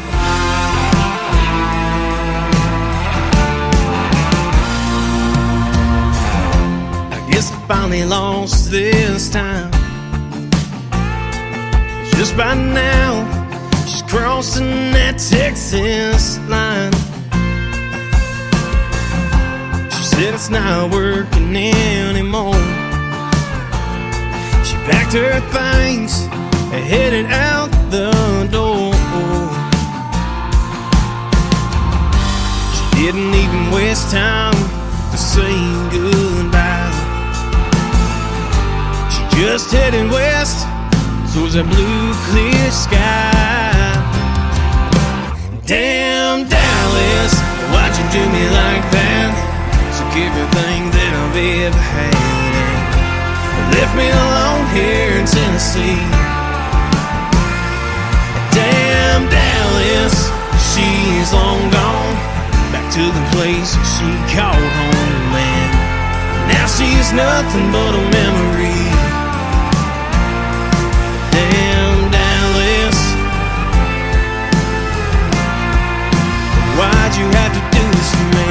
I guess I finally lost this time. Just by now, she's crossing that Texas line. She said it's not working anymore. She packed her things and headed out the door. She didn't even waste time to say goodbye. She just headed west towards that blue clear sky. Damn Dallas, why'd you do me like that? Took everything that I've ever had and left me alone here in Tennessee. Damn Dallas, she's long gone back to the place she called home, man. Now she's nothing but a memory. Damn Dallas, why'd you have to do this to me?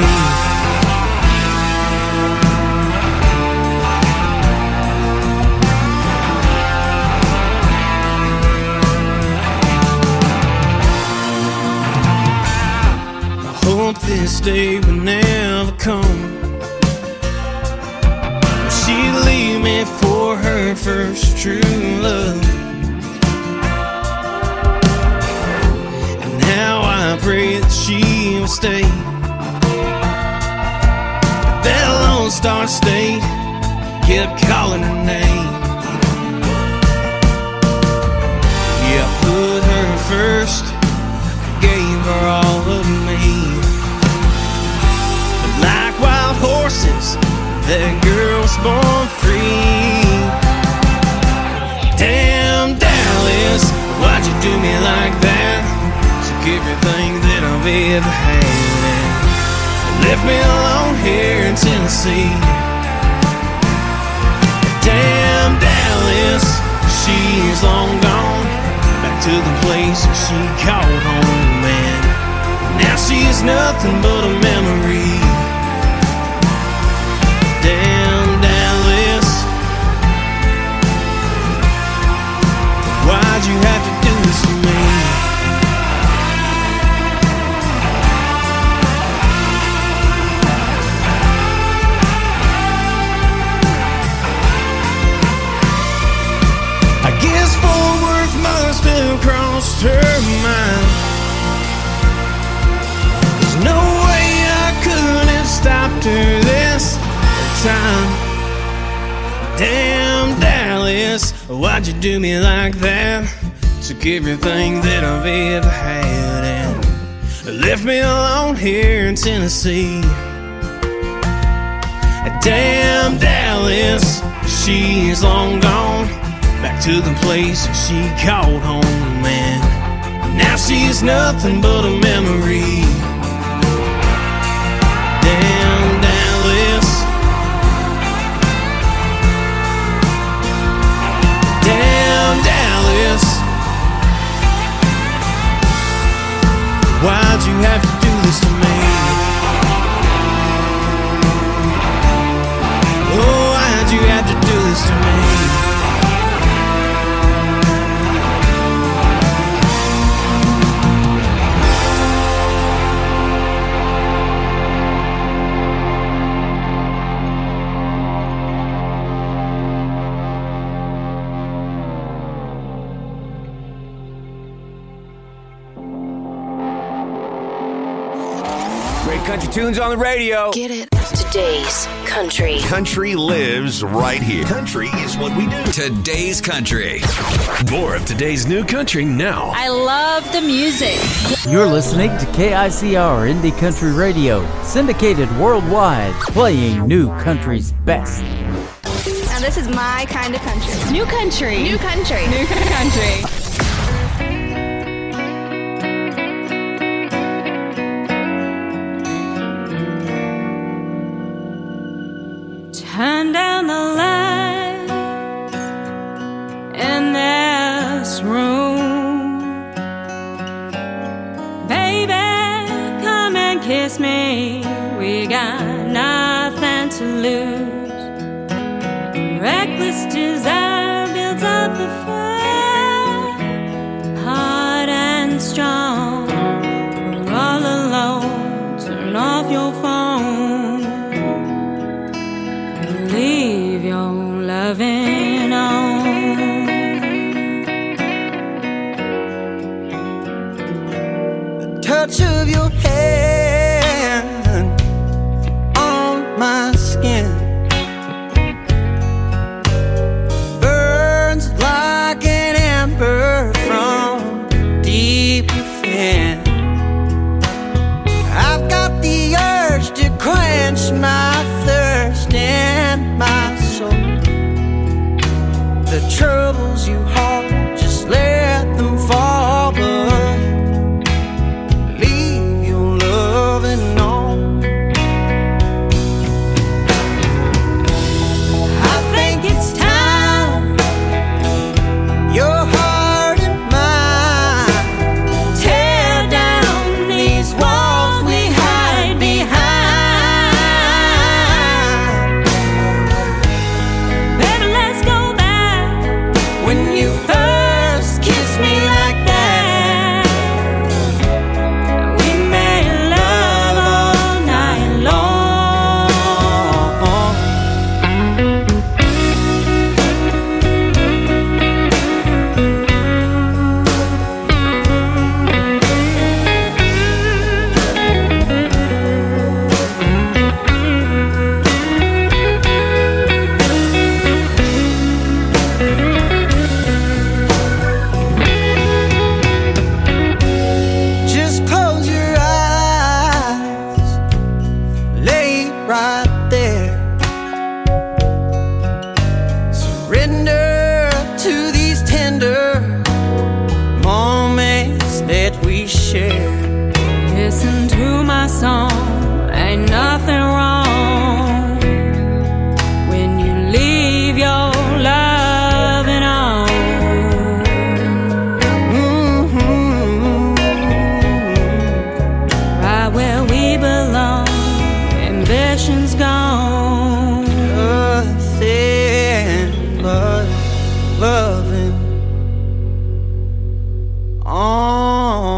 Hope this day will never come. She'd leave me for her first true love. And now I pray that she will stay. But that Lone Star State kept calling her name. Yeah, I put her first, gave her all of me. Like wild horses, that girl's born free. Damn Dallas, why'd you do me like that? Took everything that I've ever had and left me alone here in Tennessee. Damn Dallas, she's long gone back to the place she called home, man. Now she's nothing but a memory. Damn Dallas, why'd you have to do this to me? I guess Fort Worth must have crossed her mind. There's no way I could have stopped her this time. Damn Dallas, why'd you do me like that? Took everything that I've ever had and left me alone here in Tennessee. Damn Dallas, she's long gone back to the place she called home, man. Now she's nothing but a memory. Damn Dallas, damn Dallas, why'd you have to do this to me? Oh, why'd you have to do this to me? Get country tunes on the radio. Get it. Today's country. Country lives right here. Country is what we do. Today's country. More of today's new country now. I love the music. You're listening to KICR Indie Country Radio, syndicated worldwide, playing new country's best. Now this is my kind of country. New country. New country. New country. Turn down the lights in this room. Baby, come and kiss me. We got nothing to lose. Reckless desire builds up the fire, hard and strong. We're all alone. Turn off your phone. Leave your loving on. The touch of your hand on my skin burns like an ember from deep within. I've got the urge to quench my thirst and my soul. The troubles you hold, just let them fall, but leave your loving on. I think it's time your heart and mine tear down these walls we hide behind. Baby, let's go back when you first kissed me like that. We made love all night long. Just close your eyes, lay right there. Surrender to these tender moments that we share. Listen to my song, ain't nothing wrong when you leave your loving on. Right where we belong, ambition's gone. Nothing but loving on.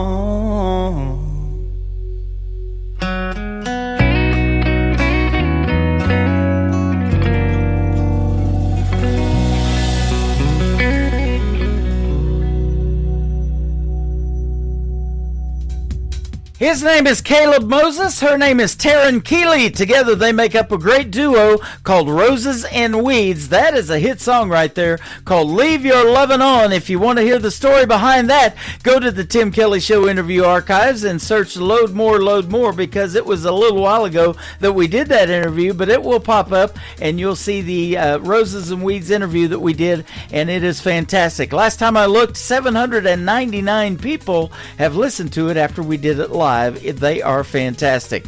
His name is Caleb Moses. Her name is Taryn Keeley. Together they make up a great duo called Roses and Weeds. That is a hit song right there called Leave Your Lovin' On. If you want to hear the story behind that, go to the Tim Kelly Show interview archives and search Load More, because it was a little while ago that we did that interview, but it will pop up and you'll see the Roses and Weeds interview that we did, and it is fantastic. Last time I looked, 799 people have listened to it after we did it live. They are fantastic.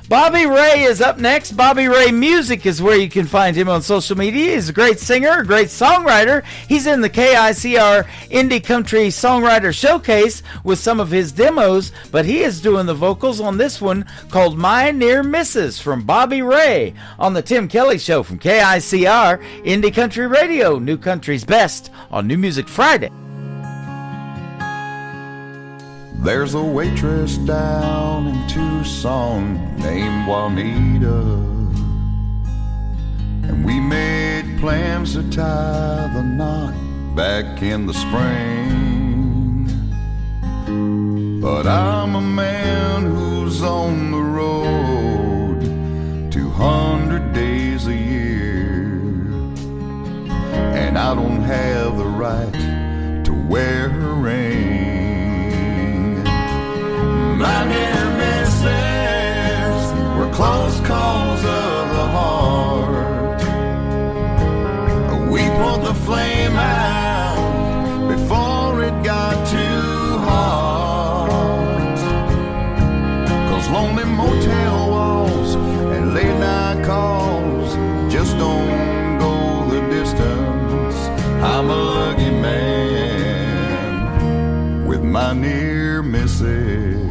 Bobby Ray is up next. Bobby Ray Music is where you can find him on social media. He's a great singer, a great songwriter. He's in the KICR Indie Country Songwriter Showcase with some of his demos, but he is doing the vocals on this one called My Near Misses from Bobby Ray on the Tim Kelly Show from KICR Indie Country Radio, New Country's Best on New Music Friday. There's a waitress down in Tucson named Juanita, and we made plans to tie the knot back in the spring. But I'm a man who's on the road I don't have the right to wear her ring. My near misses were close calls of the heart. We put the flame out before it got too hot. 'Cause lonely motel walls and late night calls just don't go the distance. I'm a lucky man with my near misses.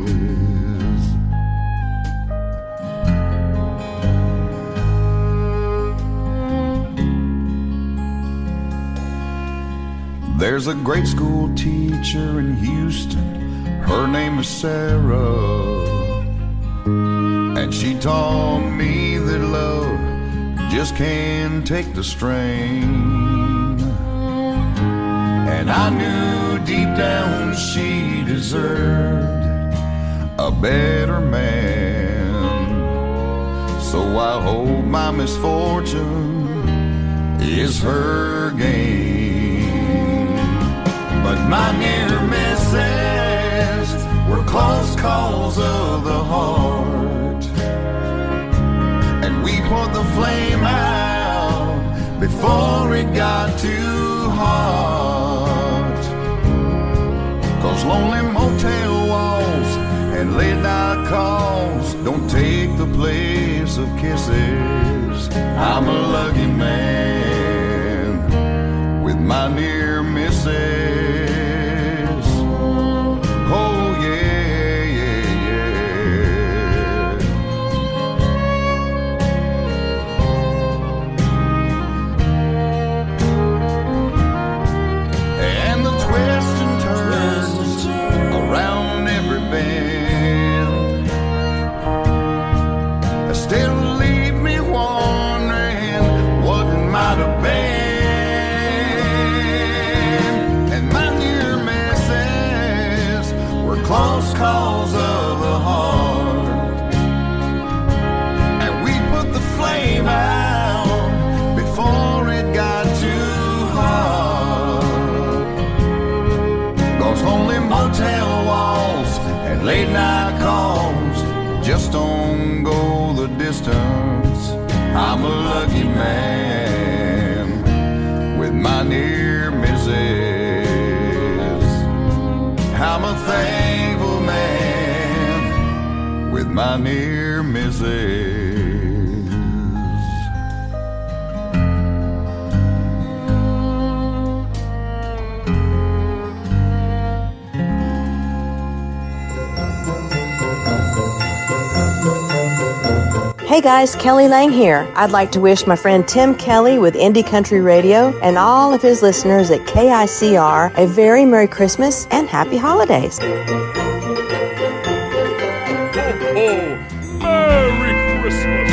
There's a grade school teacher in Houston, her name is Sarah, and she taught me that love just can't take the strain. And I knew deep down she deserved a better man. So I hope my misfortune is her gain. But my near misses were close calls of the heart, and we put the flame out before it got too hot. 'Cause lonely motel walls and late night calls don't take the place of kisses. I'm a lucky man with my near misses. Oh yeah, yeah, yeah. And the twists and turns around every bend still leave me wondering what might have been. Close calls of the heart, and we put the flame out before it got too hot. 'Cause only motel walls and late night calls just don't go the distance. I'm a lucky man with my near misses. I'm a thankful man with my near misses. Hey guys, Kelly Lang here. I'd like to wish my friend Tim Kelly with Indie Country Radio and all of his listeners at KICR a very Merry Christmas and Happy Holidays. Ho, ho! Merry Christmas!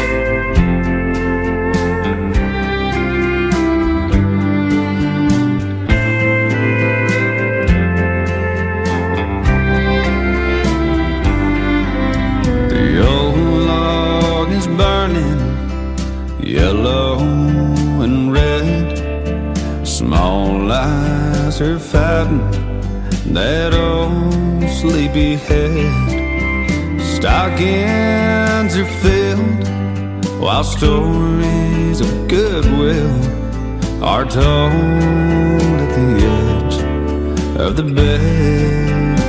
The old log is burning, yellow and red. Small eyes are fighting that old sleepy head. Stockings are filled while stories of goodwill are told at the edge of the bed.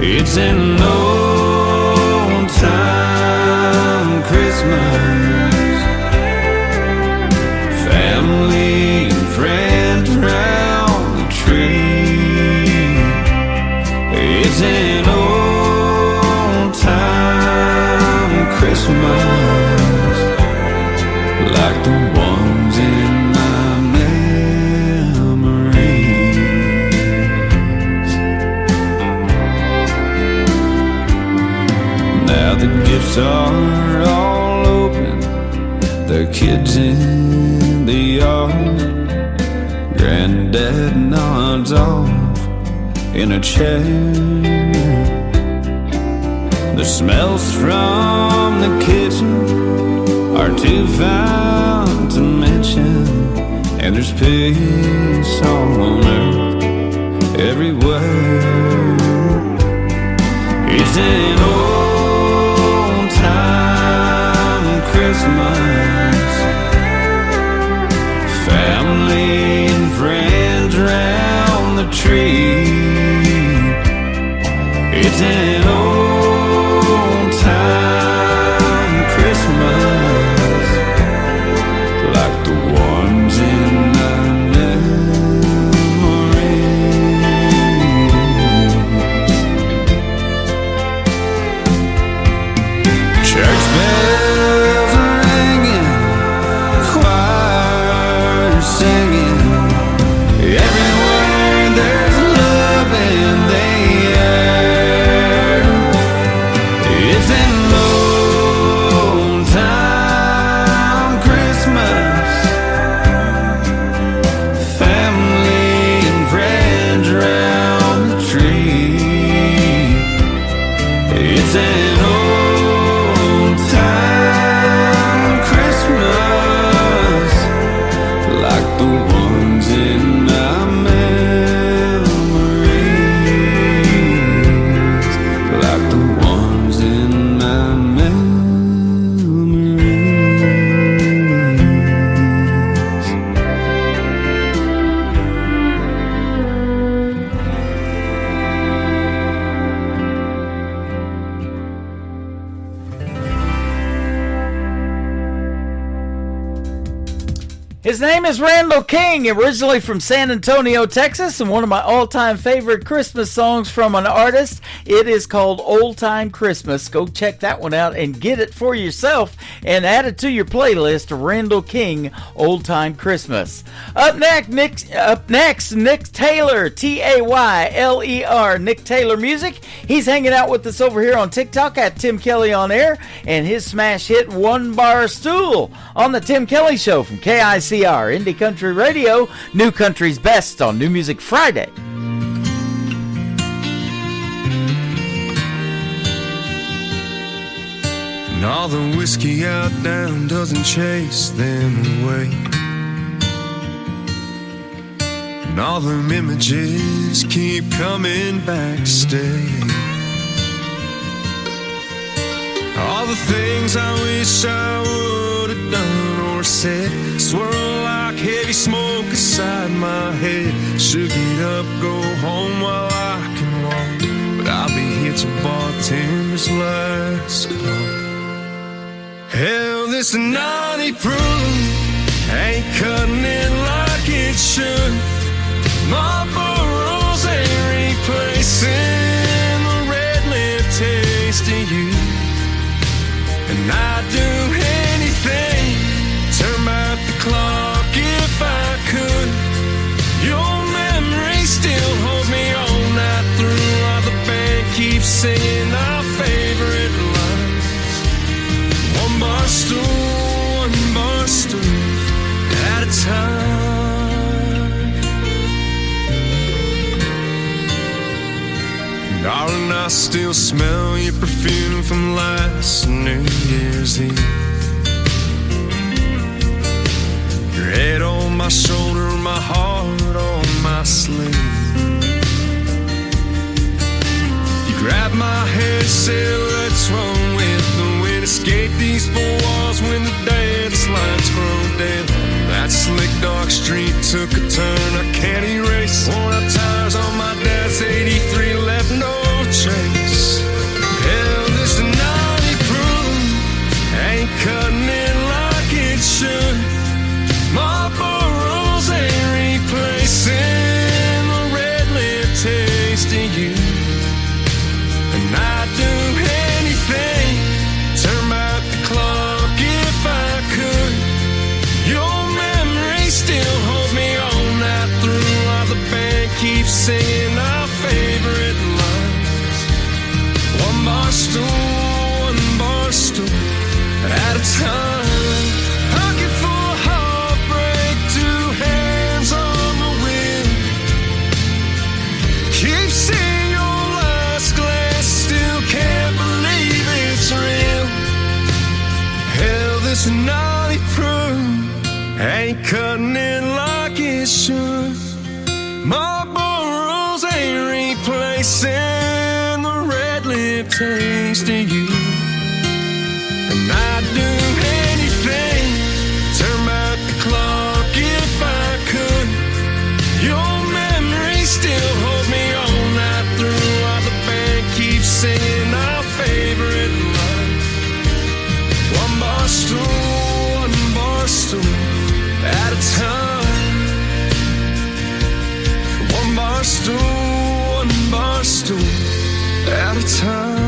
It's an old time Christmas, family and friends round the tree. It's an old time Christmas like the ones in my memories. Now the gifts are all open, the kids in the yard. Granddad nods off in a chair. The smells from the kitchen are too fine to mention, and there's peace all on earth everywhere. It's an old time Christmas, family and friends round the tree. It's an old time Christmas, like the ones in my memories. Church bells are ringing, choir singing. Everywhere there's love in the air. It's an old time Christmas, family and friends round the tree. It's an old time Christmas, like the ones in our memories, like the ones in my memories. His name is Randall King, originally from San Antonio, Texas, and one of my all-time favorite Christmas songs from an artist. It is called Old Time Christmas. Go check that one out and get it for yourself and add it to your playlist, Randall King, Old Time Christmas. Up next, Nick Taylor, Tayler, Nick Taylor Music. He's hanging out with us over here on TikTok at Tim Kelly On Air, and his smash hit One Bar Stool on the Tim Kelly Show from KICR, Indie Country Radio, New Country's Best on New Music Friday. And all the whiskey out down doesn't chase them away, and all them images keep coming back to stay. All the things I wish I would have done or said swirl like heavy smoke inside my head. Should get up, go home while I can walk, but I'll be here till bartender's last call. Hell, this naughty proof ain't cutting it like it should. Marlboro's ain't replacing the red lip taste of you. And I'd do anything, turn back the clock if I could. Your memory still holds me all night through, while the band keeps singing our favorite lines. One bar stool at a time. Darling, I still smell your perfume from last New Year's Eve. Your head on my shoulder, my heart on my sleeve. You grabbed my hand, said, what's wrong with the wind? Escape these four walls when the dance lights grow dim. That slick dark street took a turn I can't erase. Worn out tires on my dad's 83 left no trace. Hell, this naughty proof ain't cutting it like it should. Marlboro's ain't replacing the red lip taste of you. And I'd do anything, turn back the clock if I could. Your memory still holds me all night through, while the band keeps singing our favorite lines. One bar stool at a time. Pocket full of heartbreak, two hands on the wheel. Keep seeing your last glass, still can't believe it's real. Hell, this naughty proof ain't cutting it like Marlboro's ain't replacing the red lip taste of you. And I'd do anything, turn back the clock if I could. Your memory still holds me all night through, while the band keeps singing our favorite line. One bar stool at a time. One bar stool at a time.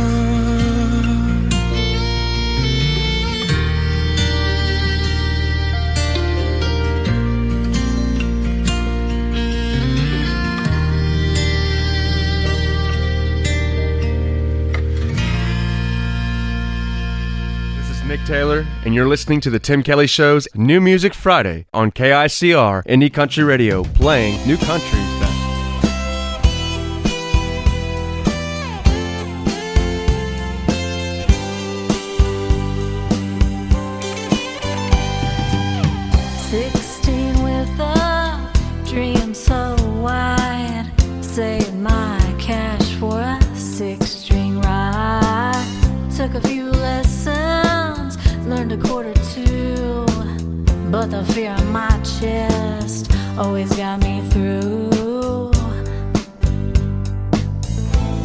Nick Taylor, and you're listening to the Tim Kelly Show's New Music Friday on KICR Indie Country Radio, playing new country best. With a dream so wide, saved my cash for a 6-string ride. Took a few lessons, learned a chord or two, but the fear in my chest always got me through.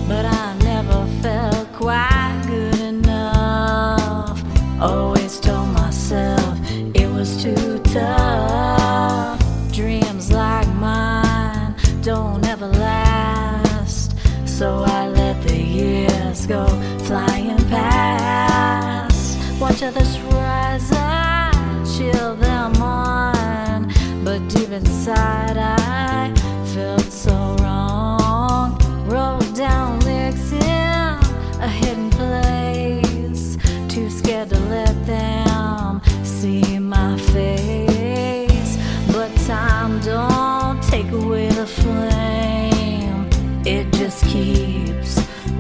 But I never felt quite good enough. Always told myself it was too tough. Dreams like mine don't ever last, so I let the years go flying past. Watch others rise, I chill them on, but deep inside I felt so wrong. Wrote down lyrics in a hidden place, too scared to let them see my face. But time don't take away the flame, it just keeps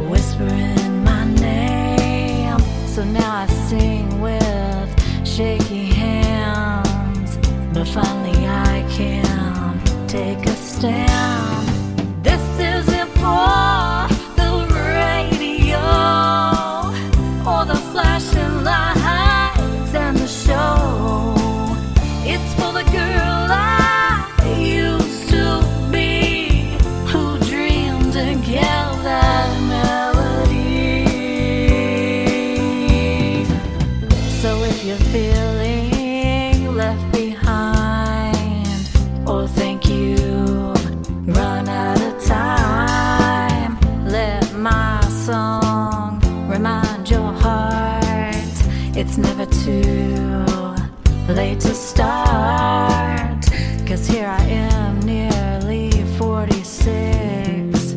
whispering my name. So now I sing with shaky hands, but finally I can take a stand. This isn't for the radio or the flashing lights and the show. It's for the girl I used to be, who dreamed to get that melody. So if you're feeling left behind, or think you've run out of time, let my song remind your heart it's never too late to start. 'Cause here I am, nearly 46,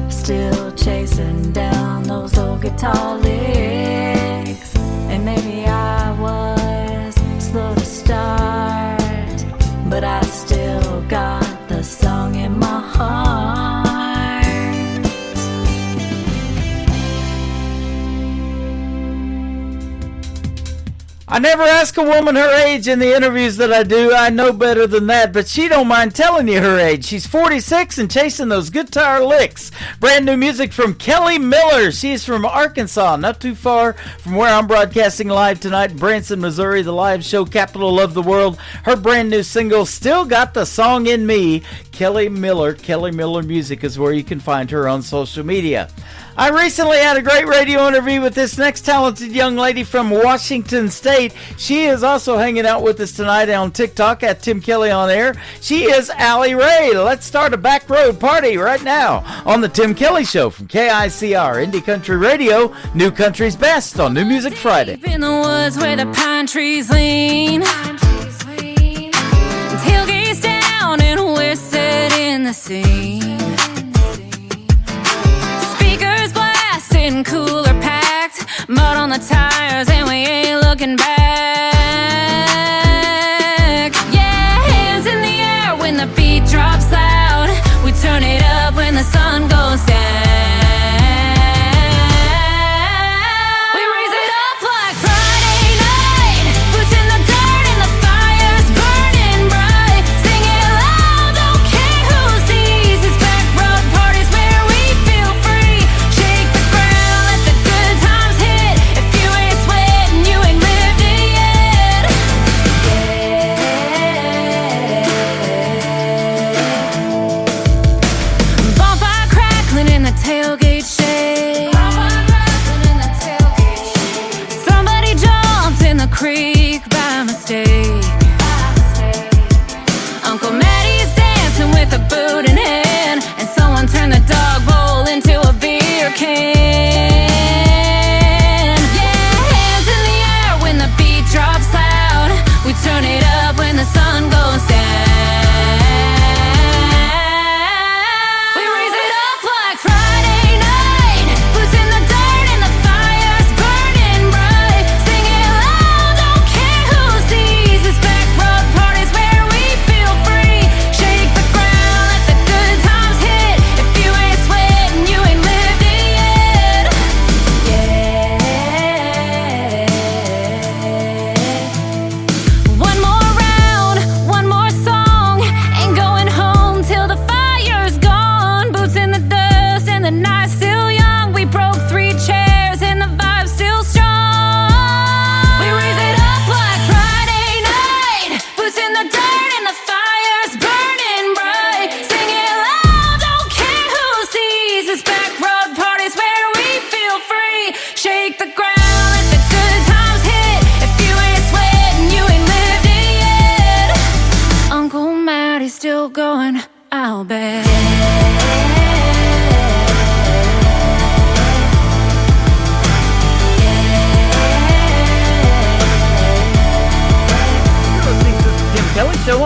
still chasing down those old guitar licks. And maybe I was slow to start, but I still got the song in my heart. I never ask a woman her age in the interviews that I do. I know better than that, but she don't mind telling you her age. She's 46 and chasing those guitar licks. Brand new music from Kelly Miller. She's from Arkansas, not too far from where I'm broadcasting live tonight in Branson, Missouri, the live show capital of the world. Her brand new single, Still Got the Song in Me. Kelly Miller Music is where you can find her on social media. I recently had a great radio interview with this next talented young lady from Washington State. She is also hanging out with us tonight on TikTok at Tim Kelly On Air. She is Allie Ray. Let's start a back road party right now on the Tim Kelly Show from KICR Indie Country Radio, New Country's Best on New Music Friday. Deep in the woods where the pine trees lean, tailgates down and we're set in the scene. Cooler packed, mud on the tires, and we ain't looking back. Yeah, hands in the air when the beat drops loud. We turn it up when the sun goes down. We raise it up like Friday night. Boots in the dirt and the fire's burning bright. Sing it loud, don't care who sees.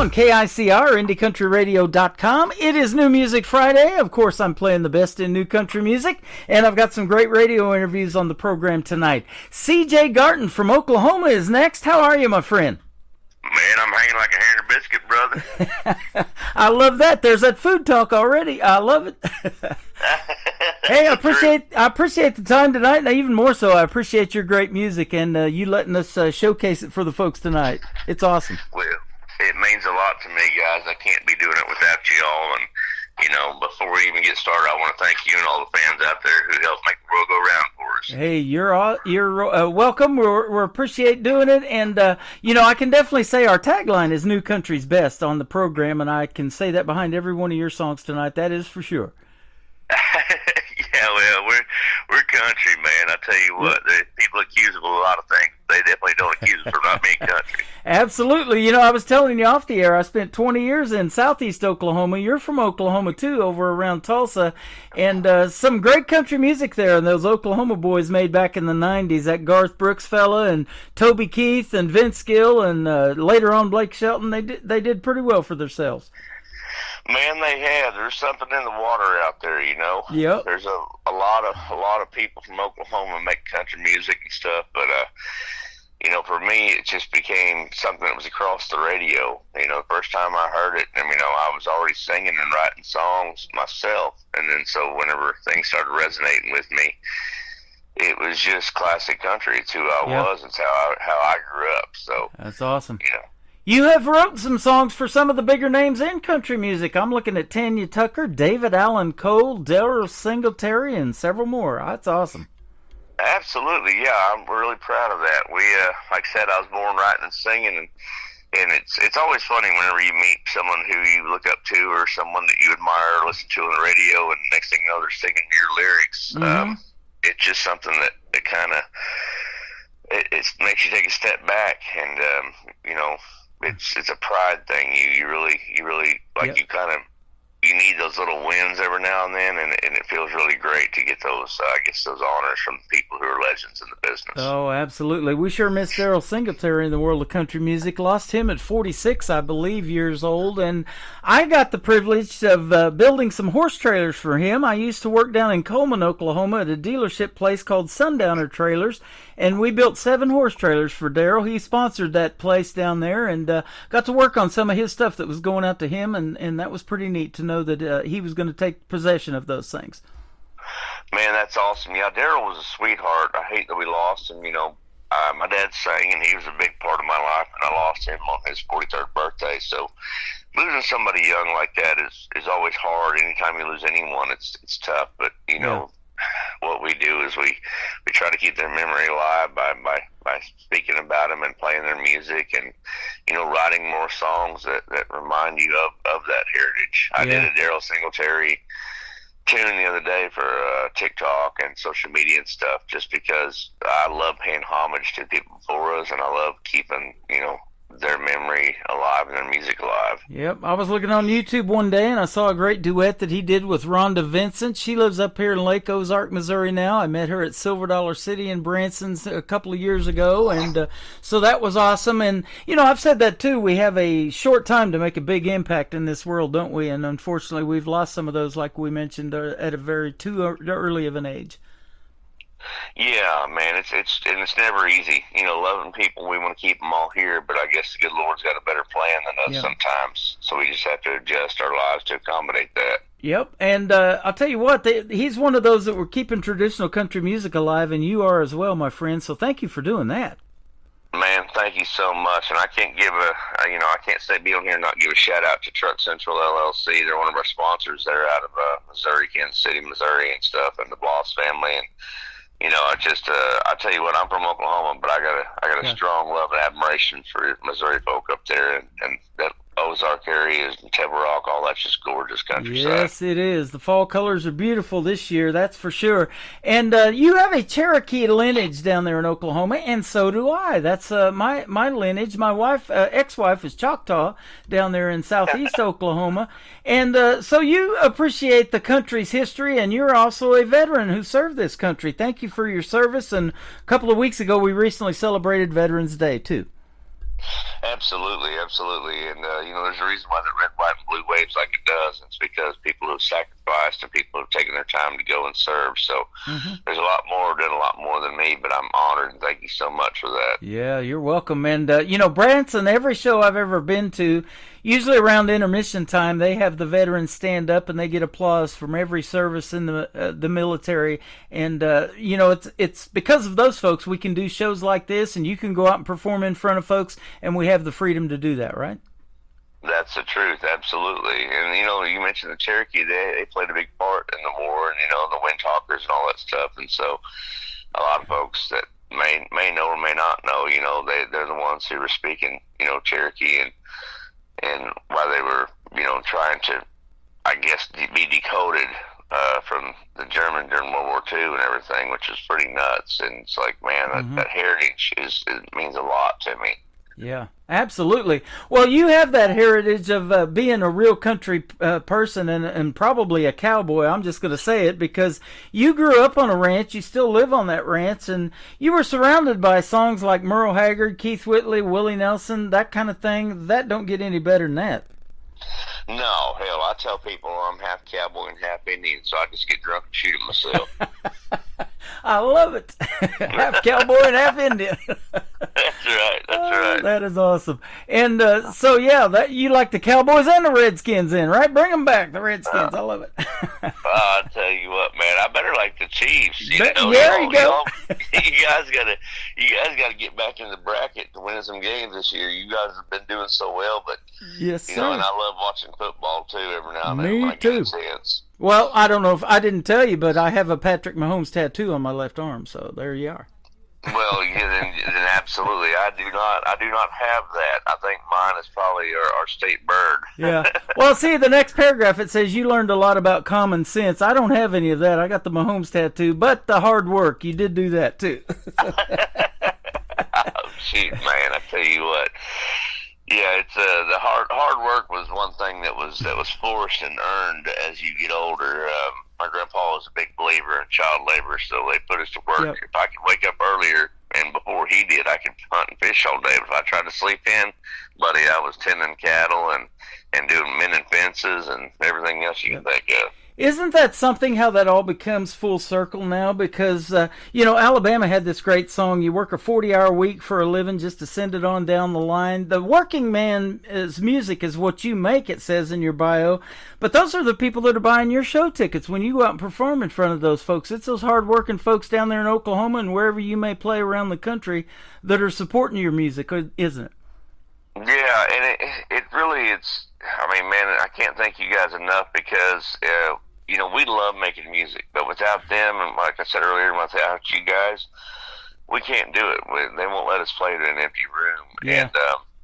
on KICR, IndieCountryRadio.com. It is New Music Friday. Of course, I'm playing the best in new country music, and I've got some great radio interviews on the program tonight. C.J. Garton from Oklahoma is next. How are you, my friend? Man, I'm hanging like a hanger biscuit, brother. I love that. There's that food talk already. I love it. Hey, I appreciate the time tonight, and even more so, I appreciate your great music and you letting us showcase it for the folks tonight. It's awesome. Well, it means a lot to me, guys. I can't be doing it without you all. And, you know, before we even get started, I want to thank you and all the fans out there who helped make the world go round for us. Hey, you're welcome. We appreciate doing it. And, you know, I can definitely say our tagline is New Country's Best on the program, and I can say that behind every one of your songs tonight. That is for sure. Yeah, well, we're country, man. I tell you what, people accuse us of a lot of things. They definitely don't accuse us for not being country. Absolutely. You know, I was telling you off the air, I spent 20 years in southeast Oklahoma. You're from Oklahoma, too, over around Tulsa. And some great country music there. And those Oklahoma boys made back in the 90s. That Garth Brooks fella and Toby Keith and Vince Gill and later on Blake Shelton, they did pretty well for themselves. Man, they have. There's something in the water out there, you know. Yep. There's a lot of people from Oklahoma make country music and stuff, but you know, for me, it just became something that was across the radio. You know, the first time I heard it, and you know, I was already singing and writing songs myself, and then so whenever things started resonating with me, it was just classic country. It's who I was. It's how I grew up. So that's awesome. You know. You have wrote some songs for some of the bigger names in country music. I'm looking at Tanya Tucker, David Allan Coe, Darrell Singletary, and several more. That's awesome. Absolutely, yeah. I'm really proud of that. We, like I said, I was born writing and singing, and it's always funny whenever you meet someone who you look up to or someone that you admire or listen to on the radio, and next thing you know, they're singing your lyrics. Mm-hmm. It's just something that kind of it makes you take a step back, and you know. It's a pride thing. You really like you kind of you need those little wins every now and then, and it feels really great to get those those honors from people who are legends in the business. Oh, absolutely. We sure miss Darrell Singletary in the world of country music. Lost him at 46, I believe, years old, and I got the privilege of building some horse trailers for him. I used to work down in Coleman, Oklahoma at a dealership place called Sundowner Trailers, and we built 7 horse trailers for Darrell. He sponsored that place down there, and got to work on some of his stuff that was going out to him, and that was pretty neat to know that he was going to take possession of those things. Man, that's awesome. Yeah, Darrell was a sweetheart. I hate that we lost him. You know, my dad sang, and he was a big part of my life, and I lost him on his 43rd birthday. So losing somebody young like that is always hard. Anytime you lose anyone, it's tough. But, you know, what we do is we try to keep their memory alive by speaking about them and playing their music and, you know, writing more songs that remind you of that heritage. I did a Darrell Singletary tune the other day for TikTok and social media and stuff, just because I love paying homage to people before us, and I love keeping, you know, their memory alive and their music alive. Yep, I was looking on YouTube one day and I saw a great duet that he did with Rhonda Vincent. She lives up here in Lake Ozark, Missouri now. I met her at Silver Dollar City in Branson a couple of years ago, and so that was awesome. And, you know, I've said that too. We have a short time to make a big impact in this world, don't we? And unfortunately, we've lost some of those, like we mentioned, at a very too early of an age. Yeah, man, it's never easy. You know, loving people, we want to keep them all here, but I guess the good Lord's got a better plan than us sometimes. So we just have to adjust our lives to accommodate that. Yep, and I'll tell you what, he's one of those that were keeping traditional country music alive, and you are as well, my friend. So thank you for doing that. Man, thank you so much. And I can't I can't be on here and not give a shout out to Truck Central LLC. They're one of our sponsors. They're out of Missouri, Kansas City, Missouri, and stuff, and the Bloss family. And you know, I tell you what, I'm from Oklahoma, but I got a strong love and admiration for Missouri folk up there, and that Ozark areas and Table Rock, all that's just gorgeous countryside. Yes, it is. The fall colors are beautiful this year, that's for sure. And you have a Cherokee lineage down there in Oklahoma, and so do I. That's my lineage. My wife, ex-wife, is Choctaw down there in southeast Oklahoma. And so you appreciate the country's history, and you're also a veteran who served this country. Thank you for your service. And a couple of weeks ago, we recently celebrated Veterans Day, too. Absolutely, absolutely. And, there's a reason why the red, white, and blue waves like it does. It's because people have sacrificed and people have taken their time to go and serve. So there's a lot more, done a lot more than me, but I'm honored, and thank you so much for that. Yeah, you're welcome. And, Branson, every show I've ever been to, usually around intermission time, they have the veterans stand up and they get applause from every service in the military. And, it's because of those folks we can do shows like this, and you can go out and perform in front of folks, and we have the freedom to do that, right? That's the truth, absolutely. And, you mentioned the Cherokee. They played a big part in the war, and, the Windtalkers and all that stuff. And so a lot of folks that may know or may not know, they're the ones who were speaking, Cherokee, and while they were, trying to, I guess, be decoded from the German during World War II and everything, which is pretty nuts. And it's like, man, that heritage it means a lot to me. Yeah, absolutely. Well, you have that heritage of being a real country person and probably a cowboy. I'm just going to say it because you grew up on a ranch. You still live on that ranch, and you were surrounded by songs like Merle Haggard, Keith Whitley, Willie Nelson, that kind of thing. That don't get any better than that. No, hell, I tell people I'm half cowboy and half Indian, so I just get drunk and shoot 'em myself. I love it. Half cowboy and half Indian. That's right. That is awesome. And so, that you like the Cowboys and the Redskins in, right? Bring them back, the Redskins. I love it. I'll tell you what, man. I better like the Chiefs. There you go. You guys gotta get back in the bracket to win some games this year. You guys have been doing so well, but yes, sir. And I love watching football too every now and then. Me too. Well, I don't know if I didn't tell you, but I have a Patrick Mahomes tattoo on my left arm, so there you are. Well, then absolutely, I do not have that. I think mine is probably our state bird. Yeah. Well, see, the next paragraph, it says you learned a lot about common sense. I don't have any of that. I got the Mahomes tattoo, but the hard work, you did do that too. Oh, shoot, man! I tell you what. Yeah, it's the hard work was one thing that was forced and earned as you get older. My grandpa was a big believer in child labor, so they put us to work. Yep. If I could wake up earlier and before he did, I could hunt and fish all day. But if I tried to sleep in, buddy, I was tending cattle and doing mending fences and everything else you can think of. Isn't that something, how that all becomes full circle now? Because, Alabama had this great song, you work a 40-hour week for a living just to send it on down the line. The working man's music is what you make, it says in your bio. But those are the people that are buying your show tickets when you go out and perform in front of those folks. It's those hard-working folks down there in Oklahoma and wherever you may play around the country that are supporting your music, isn't it? Yeah, and it really, I mean, man, I can't thank you guys enough because, we love making music, but without them, and like I said earlier, without you guys, we can't do it. They won't let us play in an empty room. Yeah.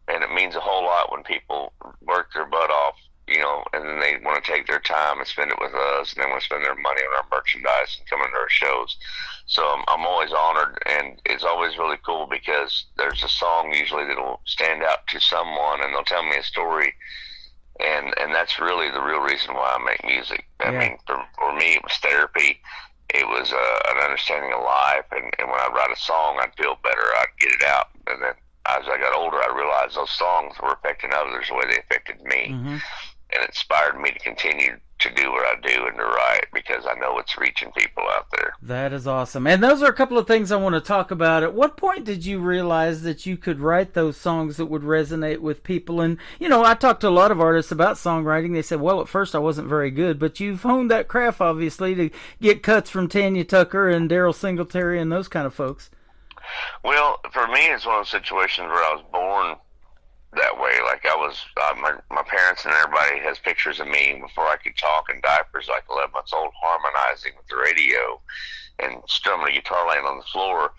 And it means a whole lot when people work their butt off, and then they want to take their time and spend it with us, and they want to spend their money on our merchandise and come into our shows. So I'm always honored, and it's always really cool because there's a song usually that will stand out to someone, and they'll tell me a story, and that's really the real reason why I make music. I mean, for me, it was therapy. It was an understanding of life, and when I'd write a song, I'd feel better. I'd get it out, and then as I got older, I realized those songs were affecting others the way they affected me. Mm-hmm. And it inspired me to continue to do what I do and to write because I know it's reaching people out there. That is awesome. And those are a couple of things I want to talk about. At what point did you realize that you could write those songs that would resonate with people? And, I talked to a lot of artists about songwriting. They said, well, at first I wasn't very good, but you've honed that craft, obviously, to get cuts from Tanya Tucker and Daryl Singletary and those kind of folks. Well, for me, it's one of those situations where I was born that way. Like I was, my parents and everybody has pictures of me before I could talk in diapers, like 11 months old, harmonizing with the radio and strumming a guitar laying on the floor.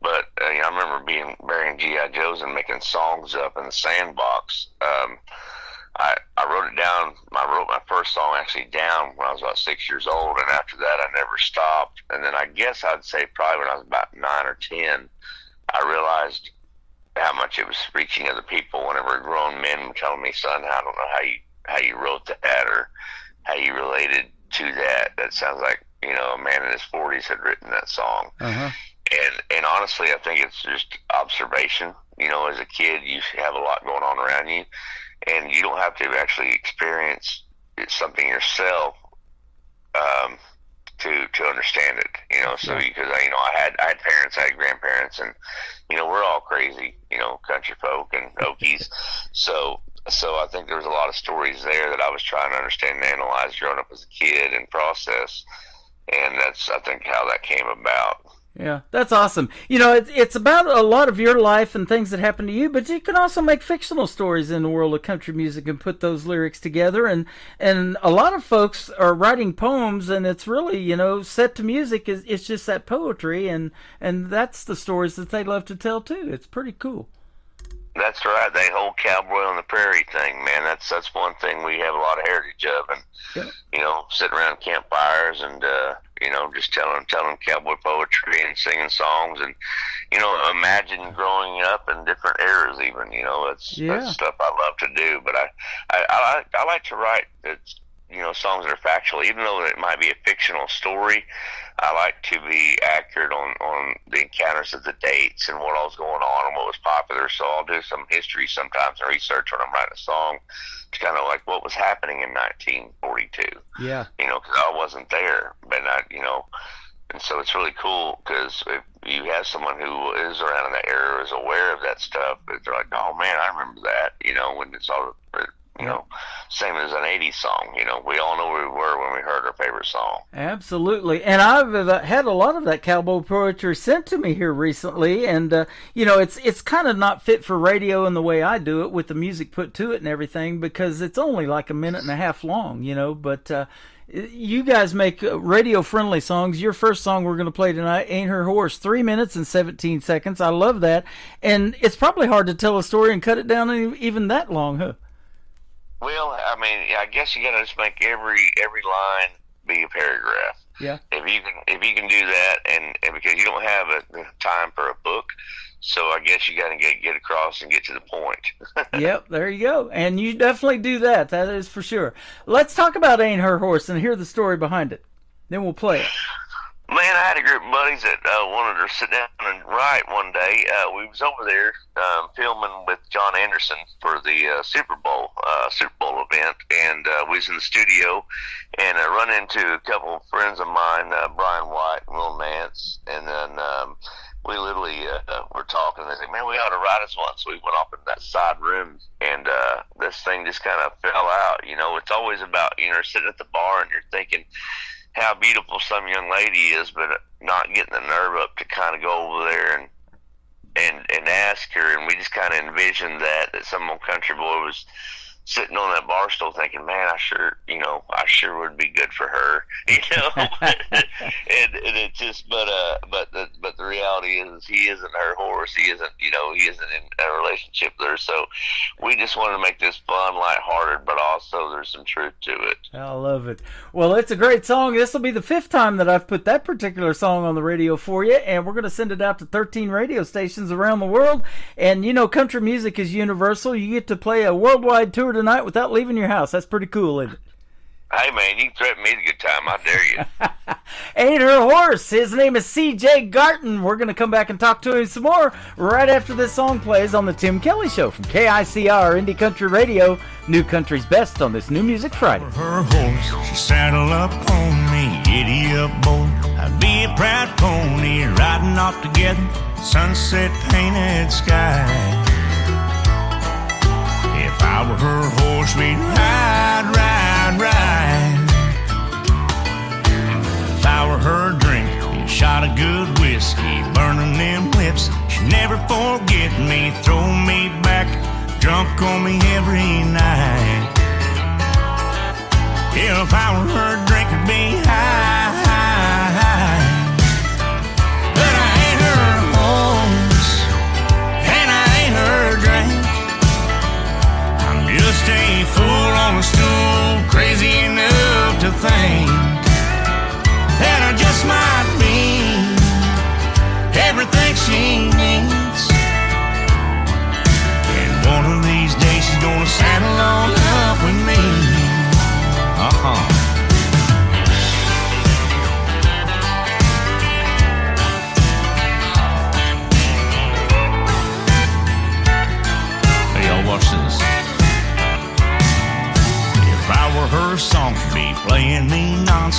But I remember burying G.I. Joes and making songs up in the sandbox. I wrote it down. I wrote my first song actually down when I was about 6 years old, and after that I never stopped. And then I guess I'd say probably when I was about 9 or 10, I realized how much it was reaching other people. Whenever grown men were telling me, son, I don't know how you wrote that or how you related to that. That sounds like, a man in his 40s had written that song. Uh-huh. And honestly, I think it's just observation. you know, as a kid, you have a lot going on around you, and you don't have to actually experience something yourself to understand it, you know. So because I had parents, I had grandparents, and you know, we're all crazy, you know, country folk and Okies. So I think there was a lot of stories there that I was trying to understand and analyze growing up as a kid and process, and that's, I think, how that came about. Yeah, that's awesome. You know, it's about a lot of your life and things that happen to you, but you can also make fictional stories in the world of country music and put those lyrics together. And a lot of folks are writing poems, and it's really, you know, set to music. It's just that poetry, and that's the stories that they love to tell too. It's pretty cool. That's right. That whole cowboy on the prairie thing, man. That's one thing we have a lot of heritage of, and you know, sitting around campfires and you know, just telling cowboy poetry and singing songs, and you know, imagine growing up in different eras. Even, you know, that's stuff I love to do. But I like to write you know, songs that are factual, even though it might be a fictional story. I like to be accurate on the encounters of the dates and what all was going on and what was popular. So I'll do some history sometimes and research when I'm writing a song to kind of like what was happening in 1942. Yeah. You know, because I wasn't there, but you know, and so it's really cool because if you have someone who is around in that era, is aware of that stuff, they're like, oh man, I remember that, you know, when it's all, you know, same as an 80s song. You know, we all know where we were when we heard our favorite song. Absolutely. And I've had a lot of that cowboy poetry sent to me here recently, and you know, it's kind of not fit for radio in the way I do it with the music put to it and everything, because it's only like a minute and a half long, you know, but you guys make radio-friendly songs. Your first song we're going to play tonight, Ain't Her Horse, 3 minutes and 17 seconds. I love that. And it's probably hard to tell a story and cut it down even that long, huh? Well, I mean, I guess you got to just make every line be a paragraph. Yeah. If you can do that, and because you don't have time for a book, so I guess you got to get across and get to the point. Yep, there you go. And you definitely do that. That is for sure. Let's talk about Ain't Her Horse and hear the story behind it. Then we'll play it. Man, I had a group of buddies that wanted to sit down and write one day. We was over there filming with John Anderson for the Super Bowl event, and we was in the studio, and I run into a couple of friends of mine, Brian White and Will Nance, and then we literally were talking, and they said, man, we ought to write us one. So we went off in that side room, and this thing just kind of fell out. You know, it's always about, you know, sitting at the bar and you're thinking how beautiful some young lady is, but not getting the nerve up to kind of go over there and ask her. And we just kind of envisioned that some old country boy was sitting on that bar stool thinking, man, I sure would be good for her, you know. and it just, but the reality is he isn't her horse. He isn't in a relationship there. So we just wanted to make this fun, lighthearted, but also there's some truth to it. I love it. Well, it's a great song. This will be the 5th time that I've put that particular song on the radio for you, and we're going to send it out to 13 radio stations around the world. And you know, country music is universal. You get to play a worldwide tour tonight without leaving your house. That's pretty cool, isn't it? Hey, man, you can threaten me a good time. I dare you. Ain't Her Horse. His name is C.J. Garton. We're going to come back and talk to him some more right after this song plays on the Tim Kelly Show from KICR Indie Country Radio. New country's best on this New Music Friday. Her horse, she saddled up on me, giddy up, boy. I'd be a proud pony riding off together, sunset painted sky. If I were her horse, we'd ride, ride, ride. If I were her drink, be a shot of good whiskey, burning them lips. She'd never forget me, throw me back, drunk on me every night. If I were her drink, it'd be high, high, high. But I ain't her horse, and I ain't her drink. Just a fool on a stool, crazy enough to think that I just might be everything she needs. And one of these days she's gonna saddle on up with me.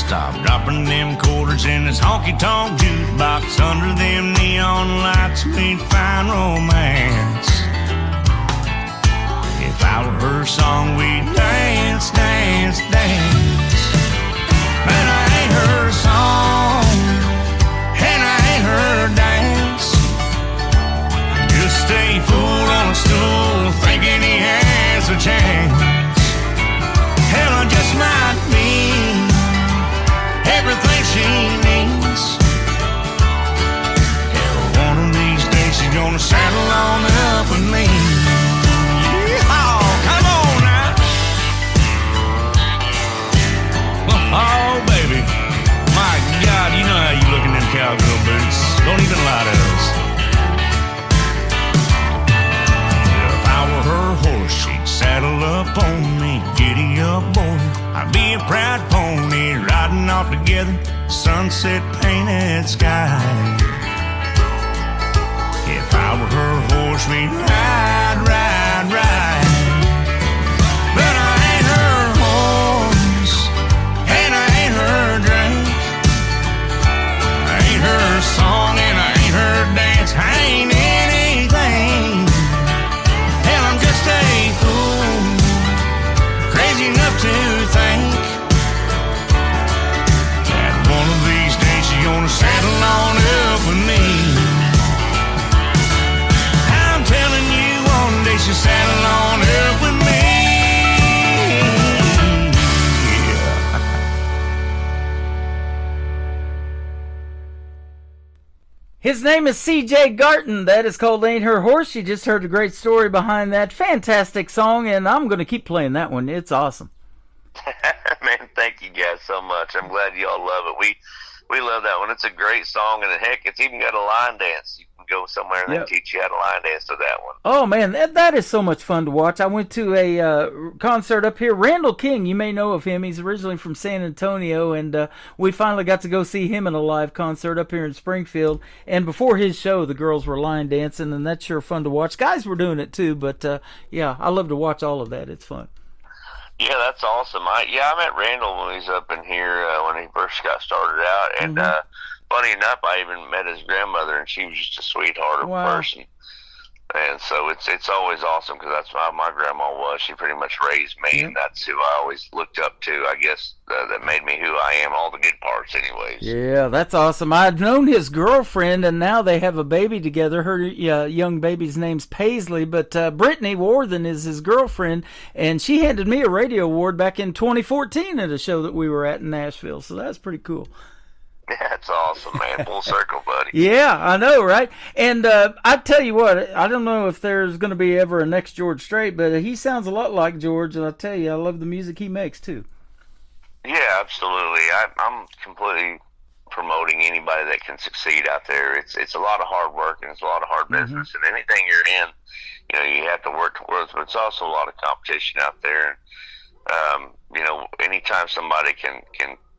Stop dropping them quarters in this honky-tonk jukebox. Under them neon lights we'd find romance. If I were her song, we'd dance, dance, dance. And I ain't her song, and I ain't her dance. I just stay fooled on a stool, thinking he has a chance. Hell, I just might be everything she needs. Hell, one of these days she's gonna saddle on up with me. Oh, come on now. Oh, baby. My God, you know how you look in them cowgirl boots. Don't even lie to us. If I were her horse, she'd saddle up on me. Giddy up, boy. I'd be a proud pony riding off together, sunset painted sky. If I were her horse, we'd ride, ride, ride. But I ain't her horse, and I ain't her drink. I ain't her song, and I ain't her dance. I ain't anything. Hell, I'm just a fool, crazy enough to think that one of these days she's gonna saddle on up with me. I'm telling you, one day she'll saddle on up with me. His name is C.J. Garton. That is called Ain't Her Horse. You just heard a great story behind that fantastic song, and I'm going to keep playing that one. It's awesome. Man, thank you guys so much. I'm glad y'all love it. We love that one. It's a great song, and heck, it's even got a line dance. You can go somewhere and they teach you how to line dance to that one. Oh, man, that is so much fun to watch. I went to a concert up here. Randall King, you may know of him. He's originally from San Antonio, and we finally got to go see him in a live concert up here in Springfield. And before his show, the girls were line dancing, and that's sure fun to watch. Guys were doing it too, but yeah, I love to watch all of that. It's fun. Yeah, that's awesome. I met Randall when he was up in here when he first got started out, and funny enough, I even met his grandmother, and she was just a sweetheart of a person. And so it's always awesome because that's how my grandma was. She pretty much raised me, and that's who I always looked up to. I guess that made me who I am, all the good parts anyways. Yeah, that's awesome. I'd known his girlfriend, and now they have a baby together. Her young baby's name's Paisley, but Brittany Worthen is his girlfriend, and she handed me a radio award back in 2014 at a show that we were at in Nashville, so that's pretty cool. That's awesome, man. Full circle, buddy. Yeah, I know, right? And I tell you what, I don't know if there's going to be ever a next George Strait, but he sounds a lot like George, and I tell you, I love the music he makes, too. Yeah, absolutely. I'm completely promoting anybody that can succeed out there. It's a lot of hard work, and it's a lot of hard business, and anything you're in, you know, you have to work towards, but it's also a lot of competition out there. And, you know, anytime somebody can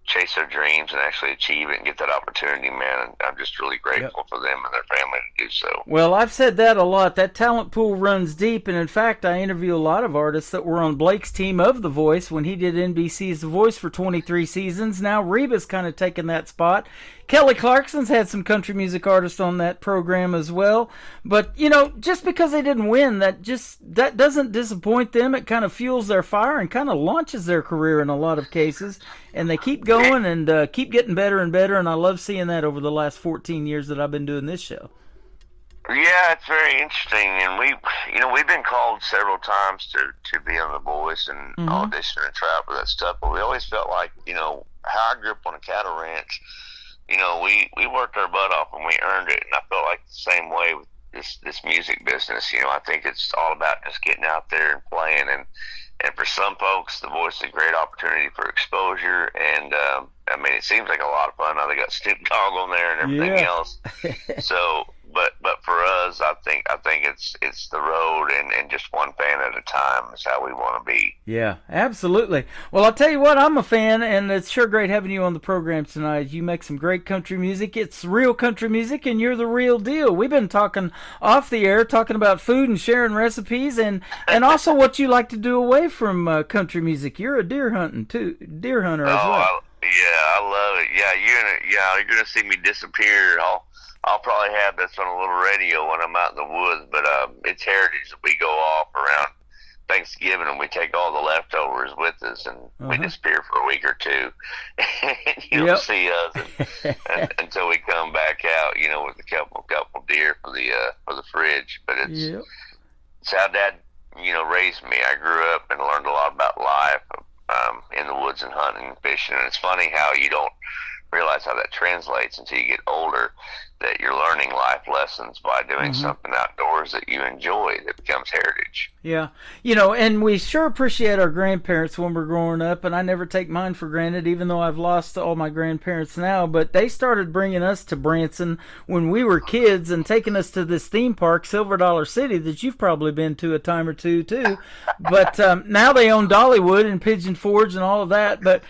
chase their dreams and actually achieve it and get that opportunity, man, I'm just really grateful for them and their family to do so. Well, I've said that a lot. That talent pool runs deep, and in fact, I interview a lot of artists that were on Blake's team of The Voice when he did NBC's The Voice for 23 seasons. Now Reba's kind of taken that spot. Kelly Clarkson's had some country music artists on that program as well. But, you know, just because they didn't win, that doesn't disappoint them. It kind of fuels their fire and kind of launches their career in a lot of cases. And they keep going and keep getting better and better. And I love seeing that over the last 14 years that I've been doing this show. Yeah, it's very interesting. And we've been called several times to be on The Voice and audition and try out for that stuff. But we always felt like, you know, how I grew up on a cattle ranch, you know, we worked our butt off and we earned it. And I felt like the same way with this music business. You know, I think it's all about just getting out there and playing. And for some folks, The Voice is a great opportunity for exposure. And, I mean, it seems like a lot of fun. Now they got Snoop Dogg on there and everything else. So, but for us, I think it's the road and just one fan at a time is how we want to be. Yeah, absolutely. Well, I'll tell you what, I'm a fan, and it's sure great having you on the program tonight. You make some great country music. It's real country music, and you're the real deal. We've been talking off the air, talking about food and sharing recipes, and also what you like to do away from country music. You're a deer hunter as well. Yeah, I love it. Yeah, you're gonna see me disappear. I'll probably have this on a little radio when I'm out in the woods, but it's heritage that we go off around Thanksgiving, and we take all the leftovers with us, and we disappear for a week or two. You don't see us until we come back out, with a couple deer for the fridge. But it's how Dad, raised me. I grew up and learned a lot about life in the woods and hunting and fishing. And it's funny how you don't realize how that translates until you get older, that you're learning life lessons by doing something outdoors that you enjoy that becomes heritage. Yeah. And we sure appreciate our grandparents when we're growing up, and I never take mine for granted, even though I've lost all my grandparents now. But they started bringing us to Branson when we were kids and taking us to this theme park, Silver Dollar City, that you've probably been to a time or two, too. But now they own Dollywood and Pigeon Forge and all of that. But,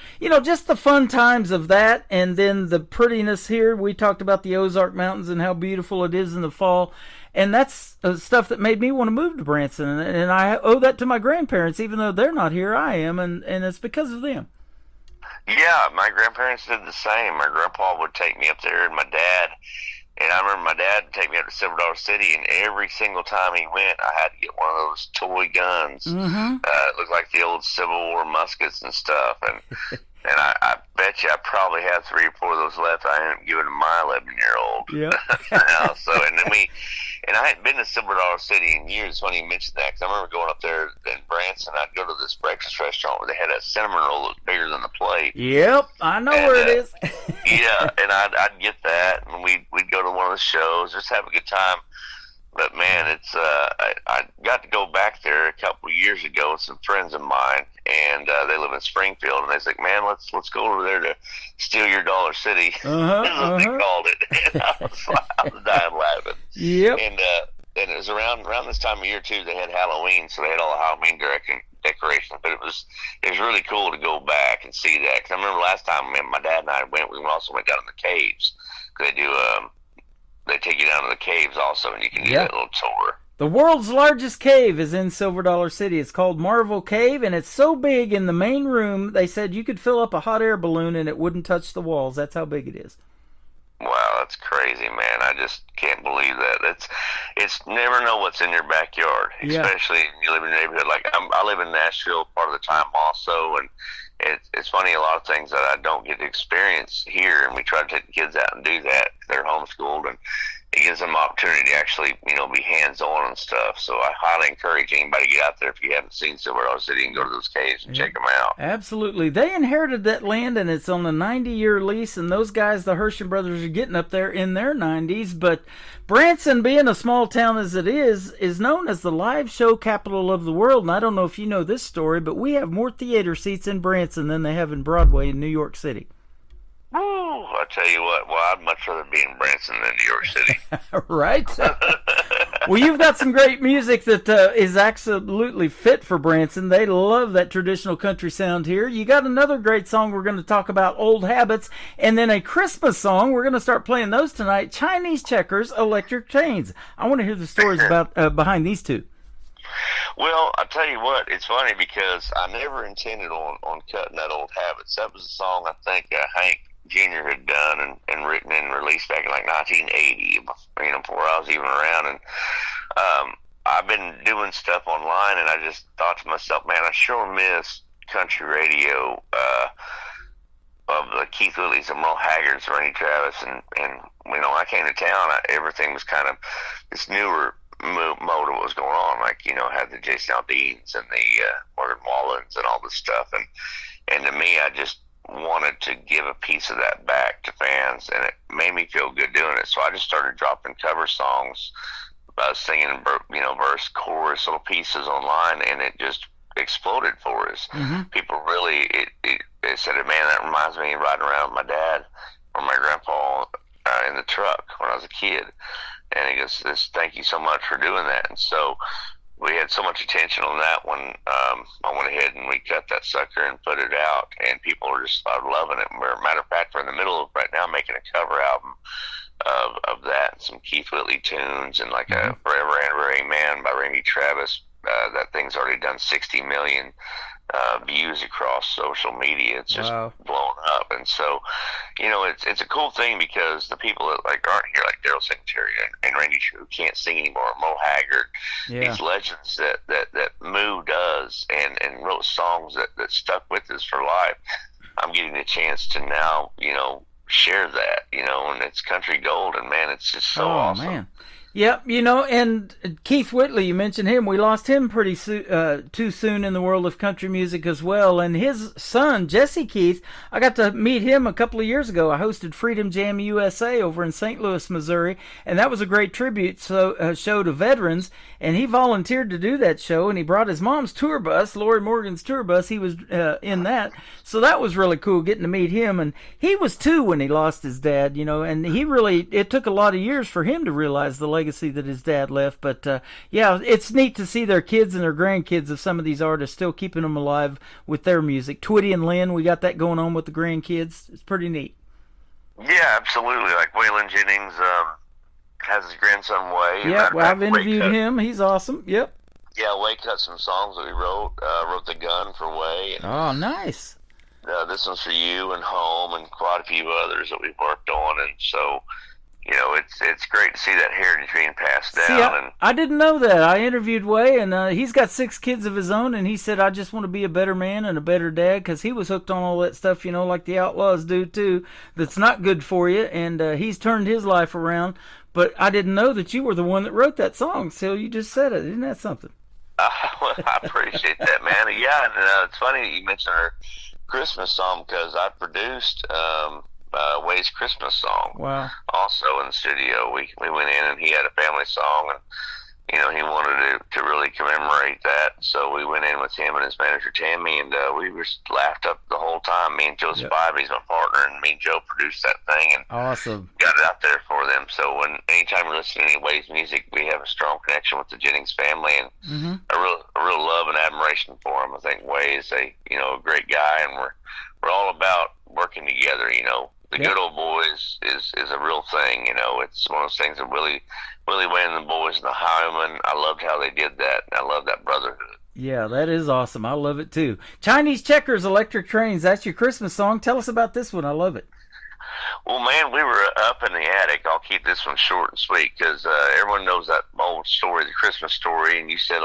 just the fun times of that, and then the prettiness here. We talked about the Ozark Mountains and how beautiful it is in the fall. And that's stuff that made me want to move to Branson. And I owe that to my grandparents. Even though they're not here, I am. And it's because of them. Yeah, my grandparents did the same. My grandpa would take me up there, and my dad. And I remember my dad would take me up to Silver Dollar City, and every single time he went, I had to get one of those toy guns. It looked like the old Civil War muskets and stuff. And I bet you I probably have 3 or 4 of those left. I ended up giving them my 11-year-old. Yeah. And I hadn't been to Silver Dollar City in years. It's funny you mentioned that, because I remember going up there in Branson. I'd go to this breakfast restaurant where they had a cinnamon roll that was bigger than the plate. Yep, I know where it is. Yeah, and I'd get that, and we'd go to one of the shows, just have a good time. But man, it's I got to go back there a couple of years ago with some friends of mine, and they live in Springfield, and they was like, "Man, let's go over there to steal your Dollar City." That's what they called it. And I was dying laughing. Yep. And it was around this time of year too. They had Halloween, so they had all the Halloween decorations. But it was really cool to go back and see that. Because I remember last time my dad and I went, we also went down in the caves. They do they take you down to the caves also, and you can do that little tour. The world's largest cave is in Silver Dollar City. It's called Marvel Cave, and it's so big in the main room, they said you could fill up a hot air balloon and it wouldn't touch the walls. That's how big it is. Wow, that's crazy, man. I just can't believe that. It's never know what's in your backyard, especially if you live in a neighborhood. Like I live in Nashville part of the time also, and it's funny, a lot of things that I don't get to experience here, and we try to take the kids out and do that. They're homeschooled, and it gives them an opportunity to actually, be hands-on and stuff. So I highly encourage anybody to get out there if you haven't seen Silver Dollar City and go to those caves and check them out. Absolutely. They inherited that land, and it's on a 90-year lease, and those guys, the Hershey brothers, are getting up there in their 90s. But Branson, being a small town as it is known as the live show capital of the world. And I don't know if you know this story, but we have more theater seats in Branson than they have in Broadway in New York City. Woo! I tell you what, I'd much rather be in Branson than New York City. Right? Well, you've got some great music that is absolutely fit for Branson. They love that traditional country sound here. You got another great song we're going to talk about, Old Habits, and then a Christmas song. We're going to start playing those tonight, Chinese Checkers, Electric Chains. I want to hear the stories about behind these two. Well, I tell you what, it's funny because I never intended on cutting that Old Habits. That was a song I think Hank Jr. had done and written and released back in like 1980, before I was even around. And I've been doing stuff online, and I just thought to myself, man, I sure miss country radio of the Keith Willys and Merle Haggards, Randy Travis, and when I came to town, everything was kind of this newer mode of what was going on. Like, had the Jason Aldeans and the Morgan Wallens and all this stuff, and to me, I just wanted to give a piece of that back to fans, and it made me feel good doing it. So I just started dropping cover songs, singing, verse, chorus, little pieces online, and it just exploded for us. People really, they said, man, that reminds me of riding around with my dad or my grandpa in the truck when I was a kid. And he goes, thank you so much for doing that. And so we had so much attention on that one. I went ahead and we cut that sucker and put it out, and people are just loving it. Matter of fact, we're in the middle of right now making a cover album of that, and some Keith Whitley tunes, and like a Forever and Amen by Randy Travis. That thing's already done 60 million views across social media. It's just blowing up. And so, you know, it's a cool thing because the people that like aren't here, like Daryl Singletary and Randy Shue, who can't sing anymore, Mo Haggard, these legends that moved us and wrote songs that stuck with us for life. I'm getting the chance to now, you know, share that, you know, and it's country gold, and man, it's just so awesome. Man. Yep, you know, and Keith Whitley, you mentioned him. We lost him pretty too soon in the world of country music as well. And his son, Jesse Keith, I got to meet him a couple of years ago. I hosted Freedom Jam USA over in St. Louis, Missouri, and that was a great tribute show to veterans. And he volunteered to do that show, and he brought his mom's tour bus, Lori Morgan's tour bus. He was in that. So that was really cool getting to meet him. And he was 2 when he lost his dad, you know, and it took a lot of years for him to realize the legacy that his dad left. But yeah, it's neat to see their kids and their grandkids of some of these artists still keeping them alive with their music. Twitty and Lynn, we got that going on with the grandkids. It's pretty neat. Yeah, absolutely. Like Waylon Jennings has his grandson Way. Yeah, well, I've interviewed him. He's awesome. Yep. Yeah, Way cut some songs that he wrote. Wrote The Gun for Way. And, oh, nice. This One's For You and Home and quite a few others that we've worked on. And so, you know, it's great to see that heritage being passed down. See, I didn't know that. I interviewed Way, and he's got 6 kids of his own, and he said, I just want to be a better man and a better dad, because he was hooked on all that stuff, you know, like the Outlaws do, too, that's not good for you, and he's turned his life around. But I didn't know that you were the one that wrote that song, so you just said it. Isn't that something? Well, I appreciate that, man. Yeah, and it's funny that you mentioned her Christmas song, because I produced Way's Christmas song. Wow. Also in the studio, we went in and he had a family song, and you know, he wanted to really commemorate that, so we went in with him and his manager Tammy, and we were laughed up the whole time. Me and Joe Spivey's my partner, and me and Joe produced that thing and awesome. Got it out there for them. So anytime we listen to any Way's music, we have a strong connection with the Jennings family, and a real love and admiration for him. I think Way is a great guy, and we're all about working together. You know, the good old boys is a real thing. You know, it's one of those things that Willie Way and the boys and the Highwaymen, I loved how they did that, and I love that brotherhood. Yeah, that is awesome. I love it too. Chinese Checkers, Electric Trains, that's your Christmas song. Tell us about this one. I love it. Well, man, we were up in the attic. I'll keep this one short and sweet, because everyone knows that old story, the Christmas story, and you said,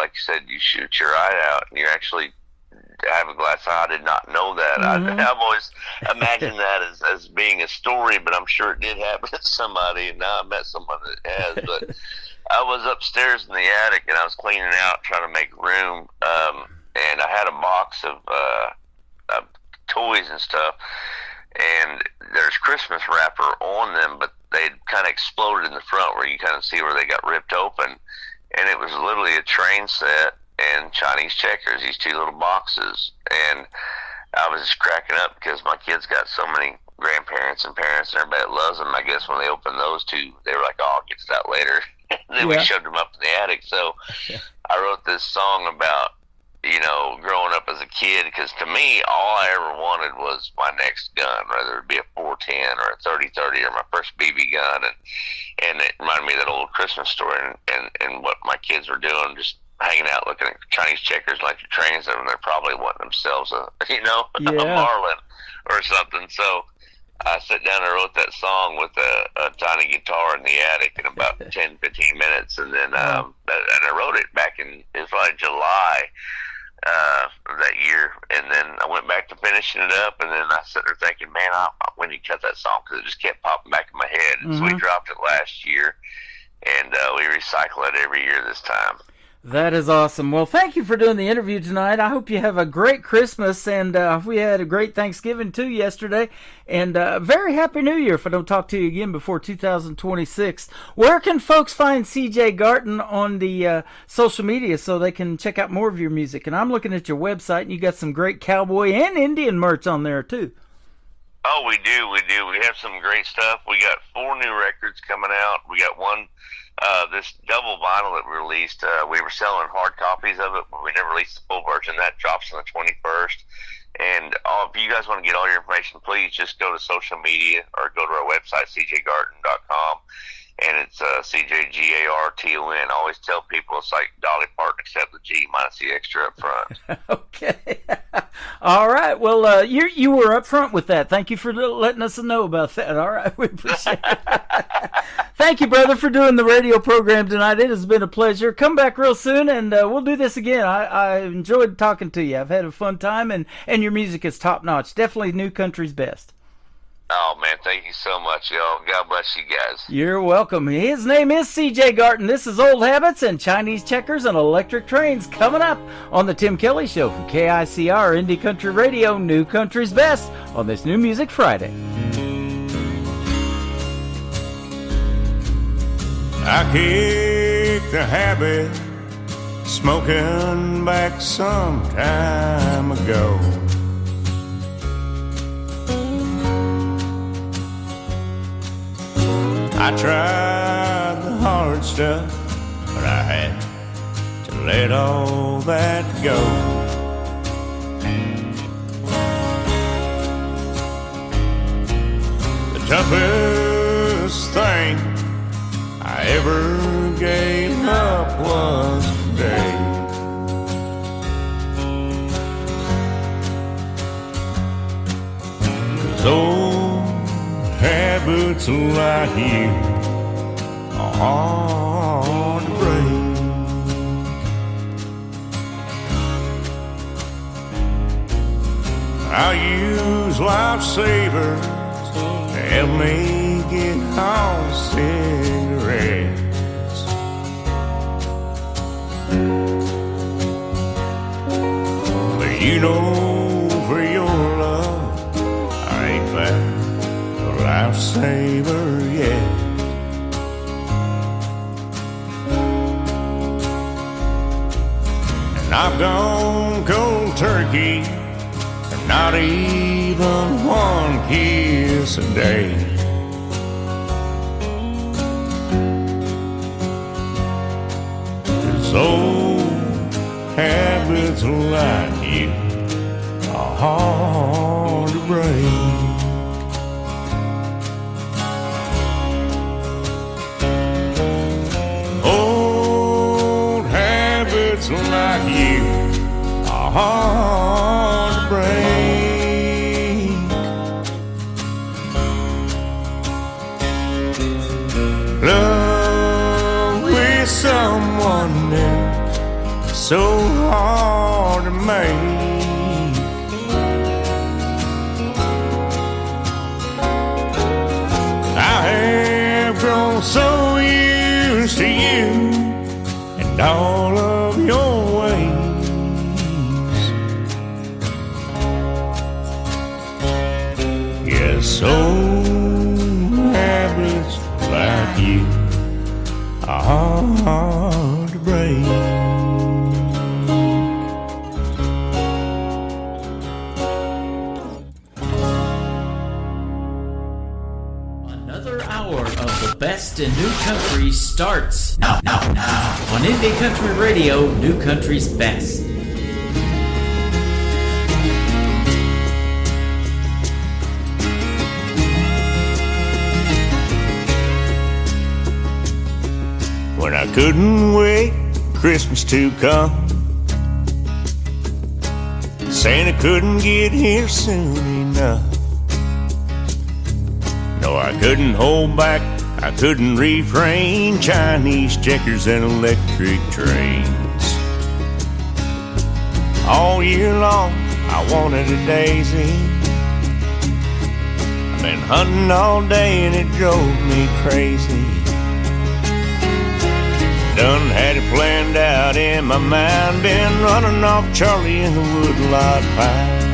you shoot your eye out, and you actually have a glass eye. I did not know that. I've always imagined that as being a story, but I'm sure it did happen to somebody, and now I met someone that has. But I was upstairs in the attic, and I was cleaning out, trying to make room, and I had a box of toys and stuff, and there's Christmas wrapper on them, but they'd kind of exploded in the front where you kind of see where they got ripped open, and it was literally a train set and Chinese Checkers, these 2 little boxes. And I was just cracking up because my kids got so many grandparents and parents and everybody that loves them. I guess when they opened those 2, they were like, oh, I'll get to that later. And then we shoved them up in the attic. So I wrote this song about, you know, growing up as a kid, because to me, all I ever wanted was my next gun, whether it be a 410 or a 30-30 or my first BB gun. And it reminded me of that old Christmas story and what my kids were doing, just hanging out looking at Chinese Checkers, Electric Trains, and they're probably wanting themselves a Marlin or something. So I sat down and wrote that song with a tiny guitar in the attic in about 10-15 minutes, and then and I wrote it back in, it was like July of that year, and then I went back to finishing it up, and then I sat there thinking, man, when you cut that song, because it just kept popping back in my head. And so we dropped it last year, and we recycle it every year this time. That is awesome. Well, thank you for doing the interview tonight. I hope you have a great Christmas, and we had a great Thanksgiving too yesterday, and very Happy New Year if I don't talk to you again before 2026. Where can folks find CJ Garton on the social media so they can check out more of your music? And I'm looking at your website, and you got some great cowboy and Indian merch on there too. Oh, we do. We have some great stuff. We got 4 new records coming out. We got one, this double vinyl that we released. We were selling hard copies of it, but we never released the full version. That drops on the 21st. And if you guys want to get all your information, please just go to social media or go to our website, cjgarton.com. and it's CJGARTON. I always tell people it's like Dolly Parton except the G minus the extra up front. Okay. All right. Well, you were up front with that. Thank you for letting us know about that. All right. We appreciate it. Thank you, brother, for doing the radio program tonight. It has been a pleasure. Come back real soon, and we'll do this again. I enjoyed talking to you. I've had a fun time, and your music is top-notch. Definitely New Country's best. Oh, man, thank you so much, y'all. God bless you guys. You're welcome. His name is CJ Garton. This is Old Habits and Chinese Checkers and Electric Trains coming up on the Tim Kelly Show from KICR Indie Country Radio, New Country's Best, on this New Music Friday. I kicked the habit smoking back some time ago. I tried the hard stuff, but I had to let all that go. The toughest thing I ever gave up was today. 'Cause old habits like you are hard to break. I'll use lifesavers to help me get on cigarettes. But you know, for your love, I ain't found a lifesaver yet. And I've gone cold turkey, not even one kiss a day. 'Cause old habits like you are hard to break. Old habits like you are hard to break. Love with someone new, so hard to make. I have grown so used to you and all of your ways. Yes, old habits like you are hard to break. Another hour of the best in New Country starts now on Indie Country Radio, New Country's Best. When I couldn't wait Christmas to come, Santa couldn't get here soon enough. No, I couldn't hold back, I couldn't refrain. Chinese checkers and electric trains. All year long I wanted a daisy. I've been hunting all day and it drove me crazy. Done had it planned out in my mind, been running off Charlie in the woodlot pines.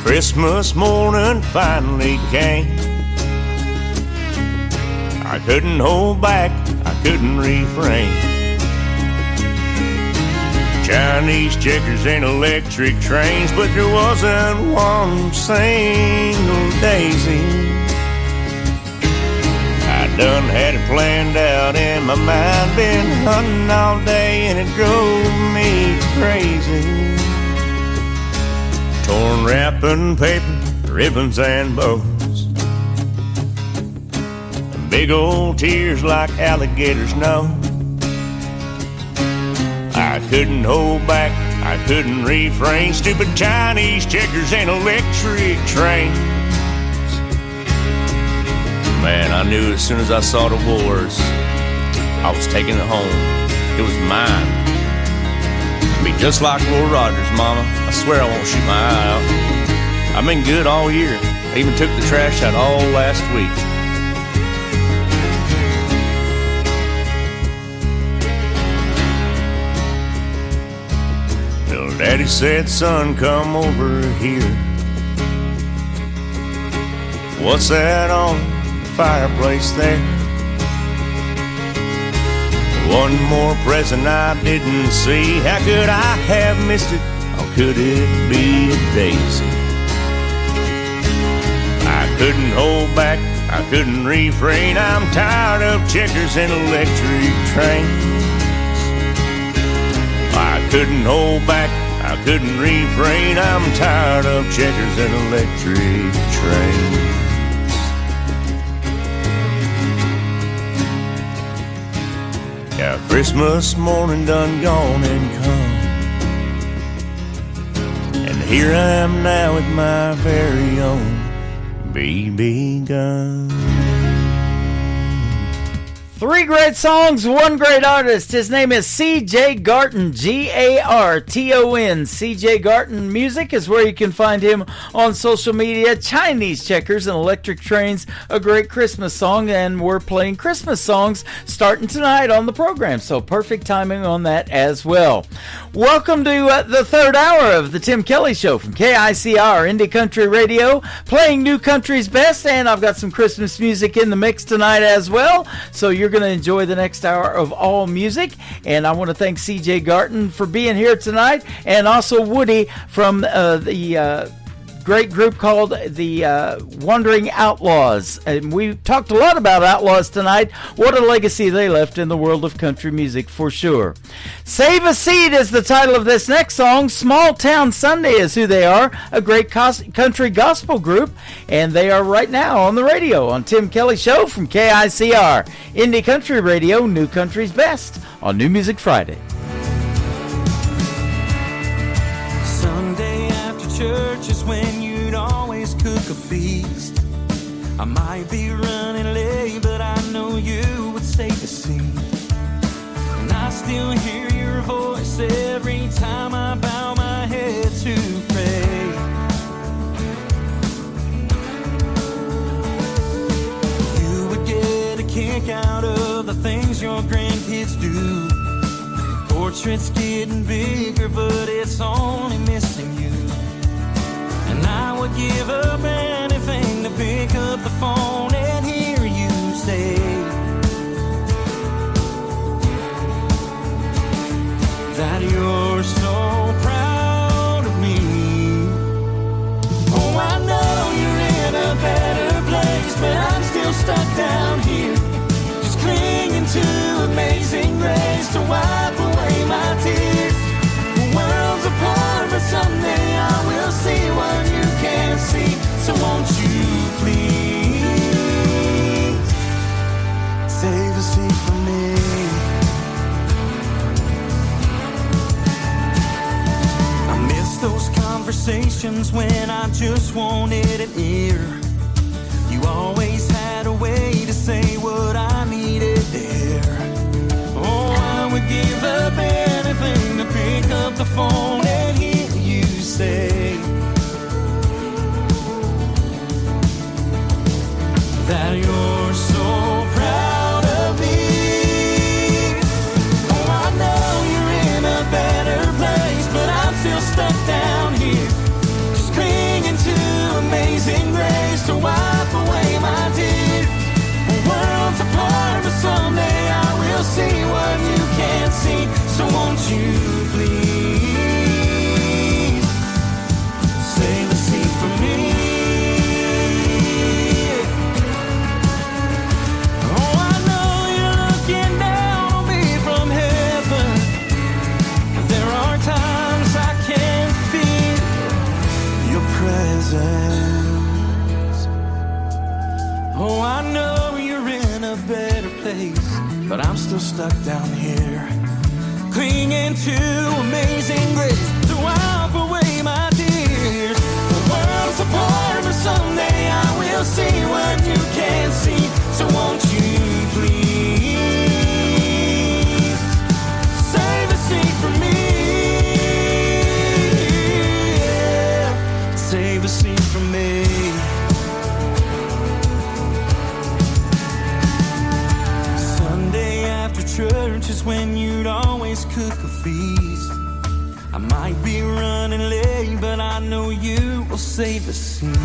Christmas morning finally came. I couldn't hold back, I couldn't refrain. Chinese checkers and electric trains, but there wasn't one single daisy. Done had it planned out in my mind, been hunting all day and it drove me crazy. Torn wrapping paper ribbons and bows. Big old tears like alligators know. I couldn't hold back, I couldn't refrain. Stupid Chinese checkers and electric trains. Man, I knew as soon as I saw the wars, I was taking it home. It was mine. Be just like Lord Rogers, Mama. I swear I won't shoot my eye out. I've been good all year. I even took the trash out all last week. Well, Daddy said, son, come over here. What's that on the fireplace there? One more present I didn't see. How could I have missed it? Or could it be a daisy? I couldn't hold back, I couldn't refrain. I'm tired of checkers and electric trains. I couldn't hold back, I couldn't refrain. I'm tired of checkers and electric trains. Yeah, Christmas morning done gone and come, and here I am now with my very own BB gun. 3 great songs, 1 great artist. His name is C.J. Garton, Garton. C.J. Garton Music is where you can find him on social media. Chinese Checkers and Electric Trains, a great Christmas song, and we're playing Christmas songs starting tonight on the program, so perfect timing on that as well. Welcome to the third hour of the Tim Kelly Show from KICR Indie Country Radio, playing new country's best, and I've got some Christmas music in the mix tonight as well, so you're going to enjoy the next hour of all music. And I want to thank CJ Garton for being here tonight, and also Woody from the great group called the Wandering Outlaws. And we talked a lot about Outlaws tonight. What a legacy they left in the world of country music for sure. Save a Seed is the title of this next song. Small Town Sunday is who they are, a great country gospel group, and they are right now on the radio on Tim Kelly Show from KICR Indie Country Radio, New Country's Best on New Music Friday. Sunday after church is when you'd always cook a feast. I might be running late, but I know you would save a seat. And I still hear your voice every time I bow my head to pray. You would get a kick out of the things your grandkids do. Portrait's getting bigger, but it's only missing you. And I would give up anything to pick up the phone and hear you say that you're so proud of me. Oh, I know you're in a better place, but I'm still stuck down here, just clinging to amazing grace to wipe away my tears. The world's apart, but someday I will see what you can't see. So won't you please save a seat for me? I miss those conversations when I just wanted an ear. You always had a way to say what I needed there. Oh, I would give up anything to pick up the phone and hear you say that you're so proud of me. Oh, I know you're in a better place, but I'm still stuck down here, just clinging to amazing grace to wipe away my tears. The world's apart, but someday I will see what you can't see. So won't you please save a seat for me? Oh, I know you're looking down on me from heaven. There are times I can feel your presence. Oh, I know you're in a better place, but I'm still stuck down here, clinging to amazing grace to wipe away my tears. The world's apart, but someday I will see what you can't see. So won't you please save a seat for me? Yeah. Save a seat for me. Sunday after church is when you'd always cook a feast. I might be running late, but I know you will save a seat.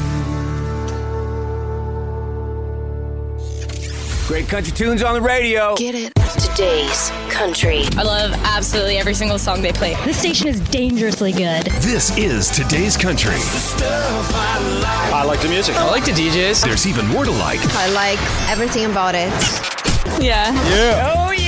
Great country tunes on the radio. Get it. Today's country. I love absolutely every single song they play. This station is dangerously good. This is Today's Country. I like the music. I like the DJs. There's even more to like. I like everything about it. Yeah. Yeah. Oh, yeah.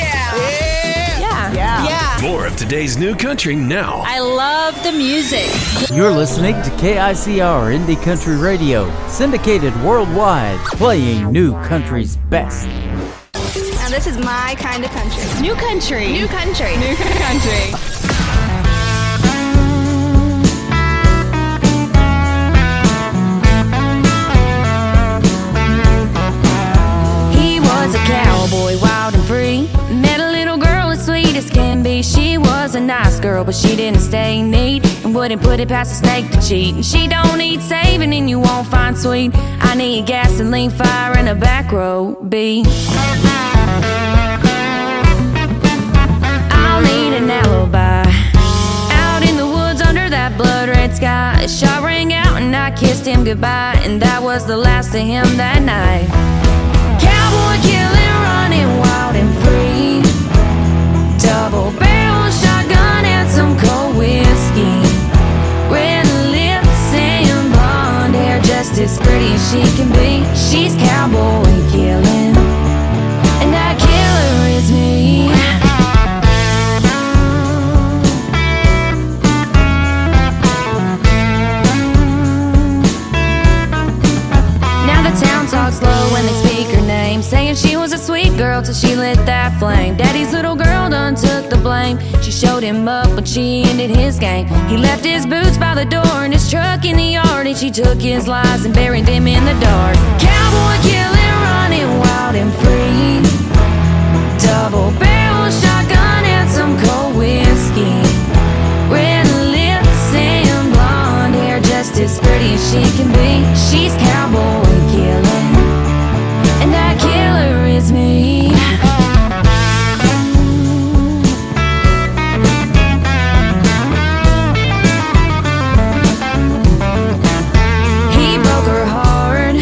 Yeah. More of today's new country now. I love the music. You're listening to KICR Indie Country Radio, syndicated worldwide, playing new country's best. And this is my kind of country. New country. New country. New country. He was a cowboy, wild and free. Met a little girl as sweet as can be. She was a nice girl, but she didn't stay neat and wouldn't put it past a snake to cheat. And she don't need saving and you won't find sweet. I need gasoline, fire, and a back row beat. I'll need an alibi. Out in the woods under that blood-red sky, a shot rang out and I kissed him goodbye. And that was the last of him that night. Cowboy killing, running wild and free. Double barrel shotgun and some cold whiskey. Red lips and blonde hair, just as pretty as she can be. She's cowboy killing, and that killer is me. Now the town talks slow when they speak her name, saying she was a sweet girl till she lit that flame. Daddy's little girl done took the blame. She showed him up when she ended his game. He left his boots by the door and his truck in the yard, and she took his lies and buried them in the dark. Cowboy killing, running wild and free. Double barrel shotgun and some cold whiskey. Red lips and blonde hair, just as pretty as she can be. She's cowboy killing, and that killer is me. He broke her heart,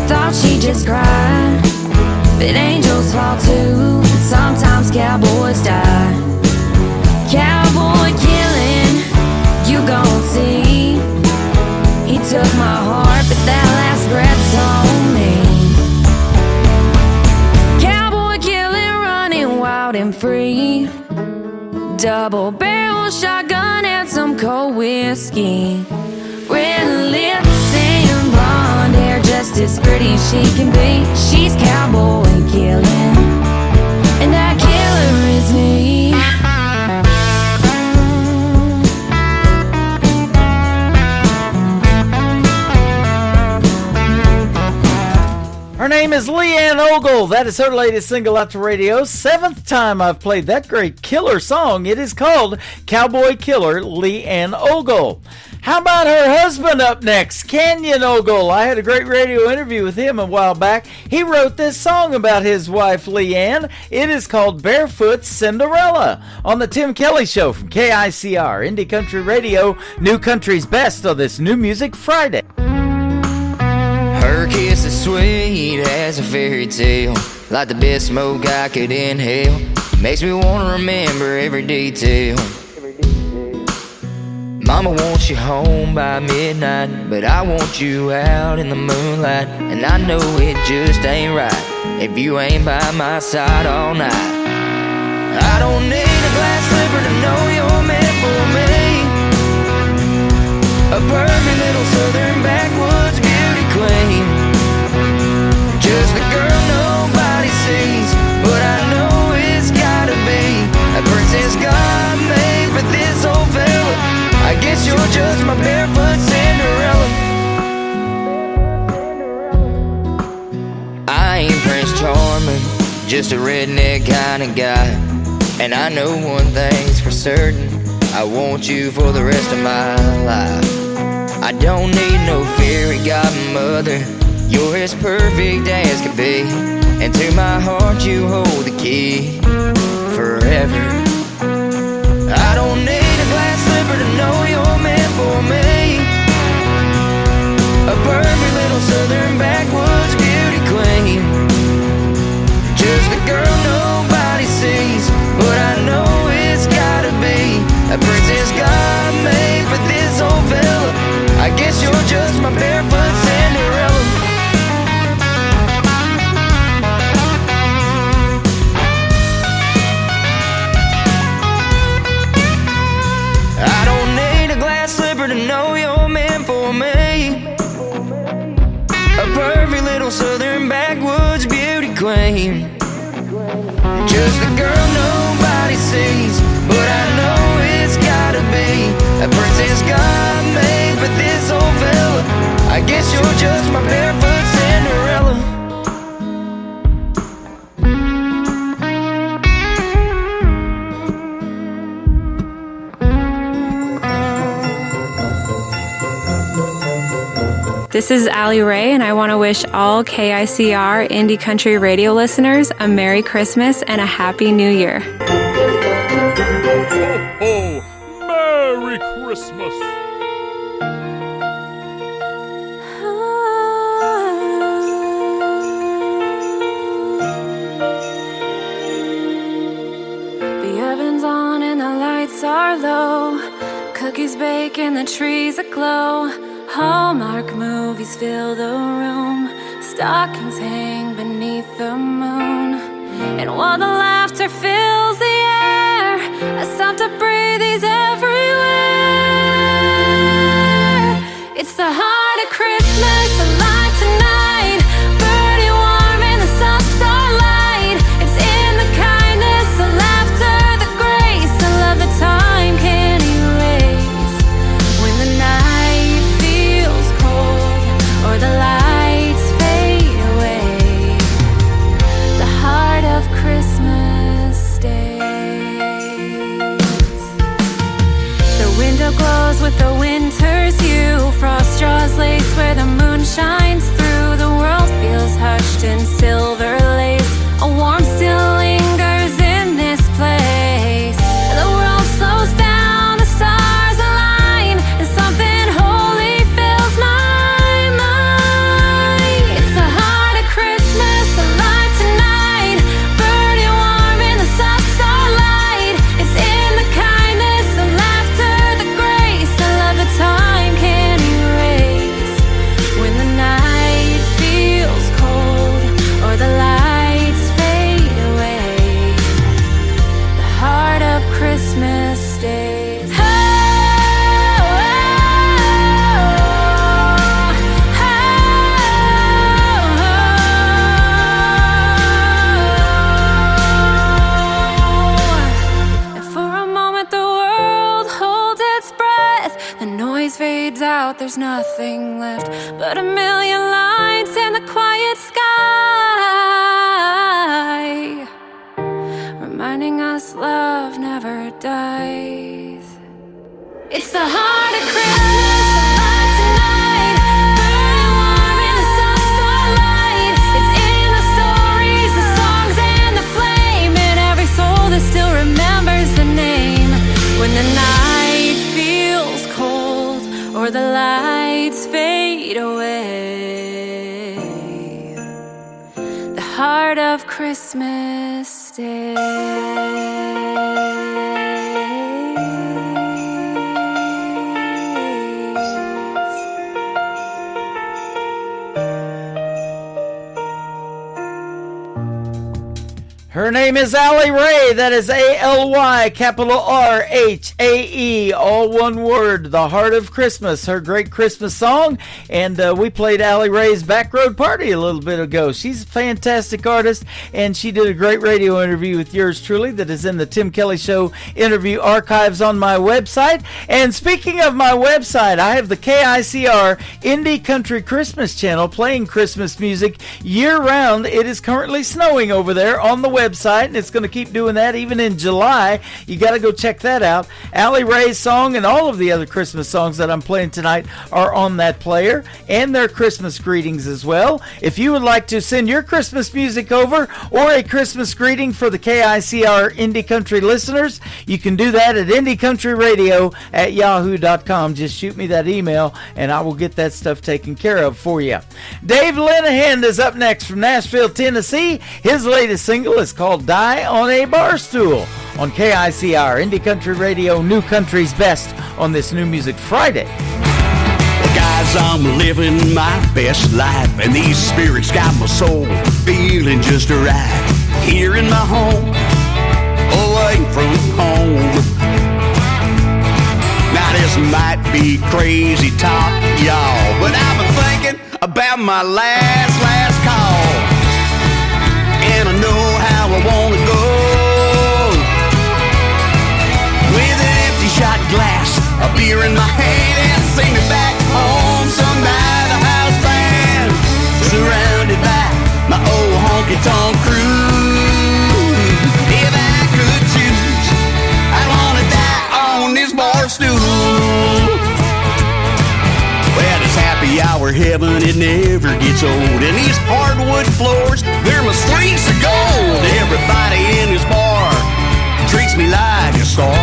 thought she just cried, but angels fall too, and sometimes cowboys die. Cowboy killing, you gon' see. He took my heart, but that last breath's on me. Cowboy killing, running wild and free. Double barrel shotgun and some cold whiskey. Red lips and blonde hair, just as pretty as she can be. She's cowboy killing, and that killer is me. Her name is Leanne Ogle. That is her latest single out to radio. 7th time I've played that great killer song. It is called Cowboy Killer, Leanne Ogle. How about her husband up next, Kenyon Ogle? I had a great radio interview with him a while back. He wrote this song about his wife, Leanne. It is called Barefoot Cinderella on the Tim Kelly Show from KICR, Indie Country Radio, New Country's Best on this New Music Friday. Her kiss is sweet as a fairy tale, like the best smoke I could inhale. Makes me wanna remember every detail. Mama wants you home by midnight, but I want you out in the moonlight. And I know it just ain't right if you ain't by my side all night. I don't need a glass slipper to know you're meant for me. A perfect little southern backwoods beauty queen. just a redneck kind of guy. And I know one thing's for certain, I want you for the rest of my life. I don't need no fairy godmother, you're as perfect as can be. And to my heart you hold the key forever. I don't need a glass slipper to know you're meant for me, a perfect little southern backwoods beauty queen, just the girl nobody sees, but I know it's gotta be a princess God made for this old fella. I guess you're just my barefoot Cinderella. I don't need a glass slipper to know you're meant for me, a perfect little southern backwoods beauty queen, just the girl nobody sees, but I know it's gotta be a princess God made for this old fella. I guess you're just my barefoot Cinderella. This is Allie Ray, and I want to wish all KICR Indie Country Radio listeners a Merry Christmas and a Happy New Year. Ho, ho! Merry Christmas! The oven's on and the lights are low, cookies bake and the trees aglow. Hallmark movies fill the room, stockings hang beneath the moon. And while the laughter fills the air, a sound to breathe is everywhere. It's the heart of Christmas alive tonight, burning warm in the soft starlight. It's in the kindness, the laughter, the grace, the love that time can't erase. When the night feels cold or the lights fade away, the heart of Christmas stays. The window glows with the winter's hue, frost draws lace where the moon shines through. The world feels hushed in silver lace, a warmth still lingers in this place. The world slows down, the stars align, and something holy fills my mind. It's the heart of Christmas alive tonight, burning warm in the soft starlight. It's in the kindness, the laughter, the grace, the love that time can't erase. When the night feels cold or the lights fade away, the heart of Christmas stays. Oh, and for a moment the world holds its breath, the noise fades out, there's nothing left but a million lights in the quiet sky, reminding us love never dies. It's the heart of Christmas alive tonight, burning warm in the soft starlight. It's in the stories, the songs, and the flame, in every soul that still remembers the name. When the night feels cold or the lights fade away, the heart of Christmas stays. Her name is Allie Ray. That is A-L-Y, capital R-H-A-E, all one word. The Heart of Christmas, her great Christmas song. And we played Allie Ray's Back Road Party a little bit ago. She's a fantastic artist, and she did a great radio interview with yours truly that is in the Tim Kelly Show interview archives on my website. And speaking of my website, I have the KICR Indie Country Christmas channel playing Christmas music year-round. It is currently snowing over there on the website, and it's going to keep doing that even in July. You got to go check that out. Allie Ray's song and all of the other Christmas songs that I'm playing tonight are on that player, and their Christmas greetings as well. If you would like to send your Christmas music over or a Christmas greeting for the KICR Indie Country listeners, you can do that at indiecountryradio@yahoo.com. Just shoot me that email, and I will get that stuff taken care of for you. Dave Linehan is up next from Nashville, Tennessee. His latest single is called Die on a Bar Stool on KICR Indie Country Radio, New Country's Best on this New Music Friday. Well, guys, I'm living my best life, and these spirits got my soul feeling just right. Here in my home, away from home. Now this might be crazy talk, y'all, but I've been thinking about my last call, and I know how I wanna go. With an empty shot glass, a beer in my hand, and sing me back home, sung by the house band, surrounded by my old honky-tonk crew. If I could choose, I'd wanna die on this bar stool. Well, this happy hour heaven, it never gets old, and these hardwood floors, they're my streets of gold. Everybody in this bar treats me like a star.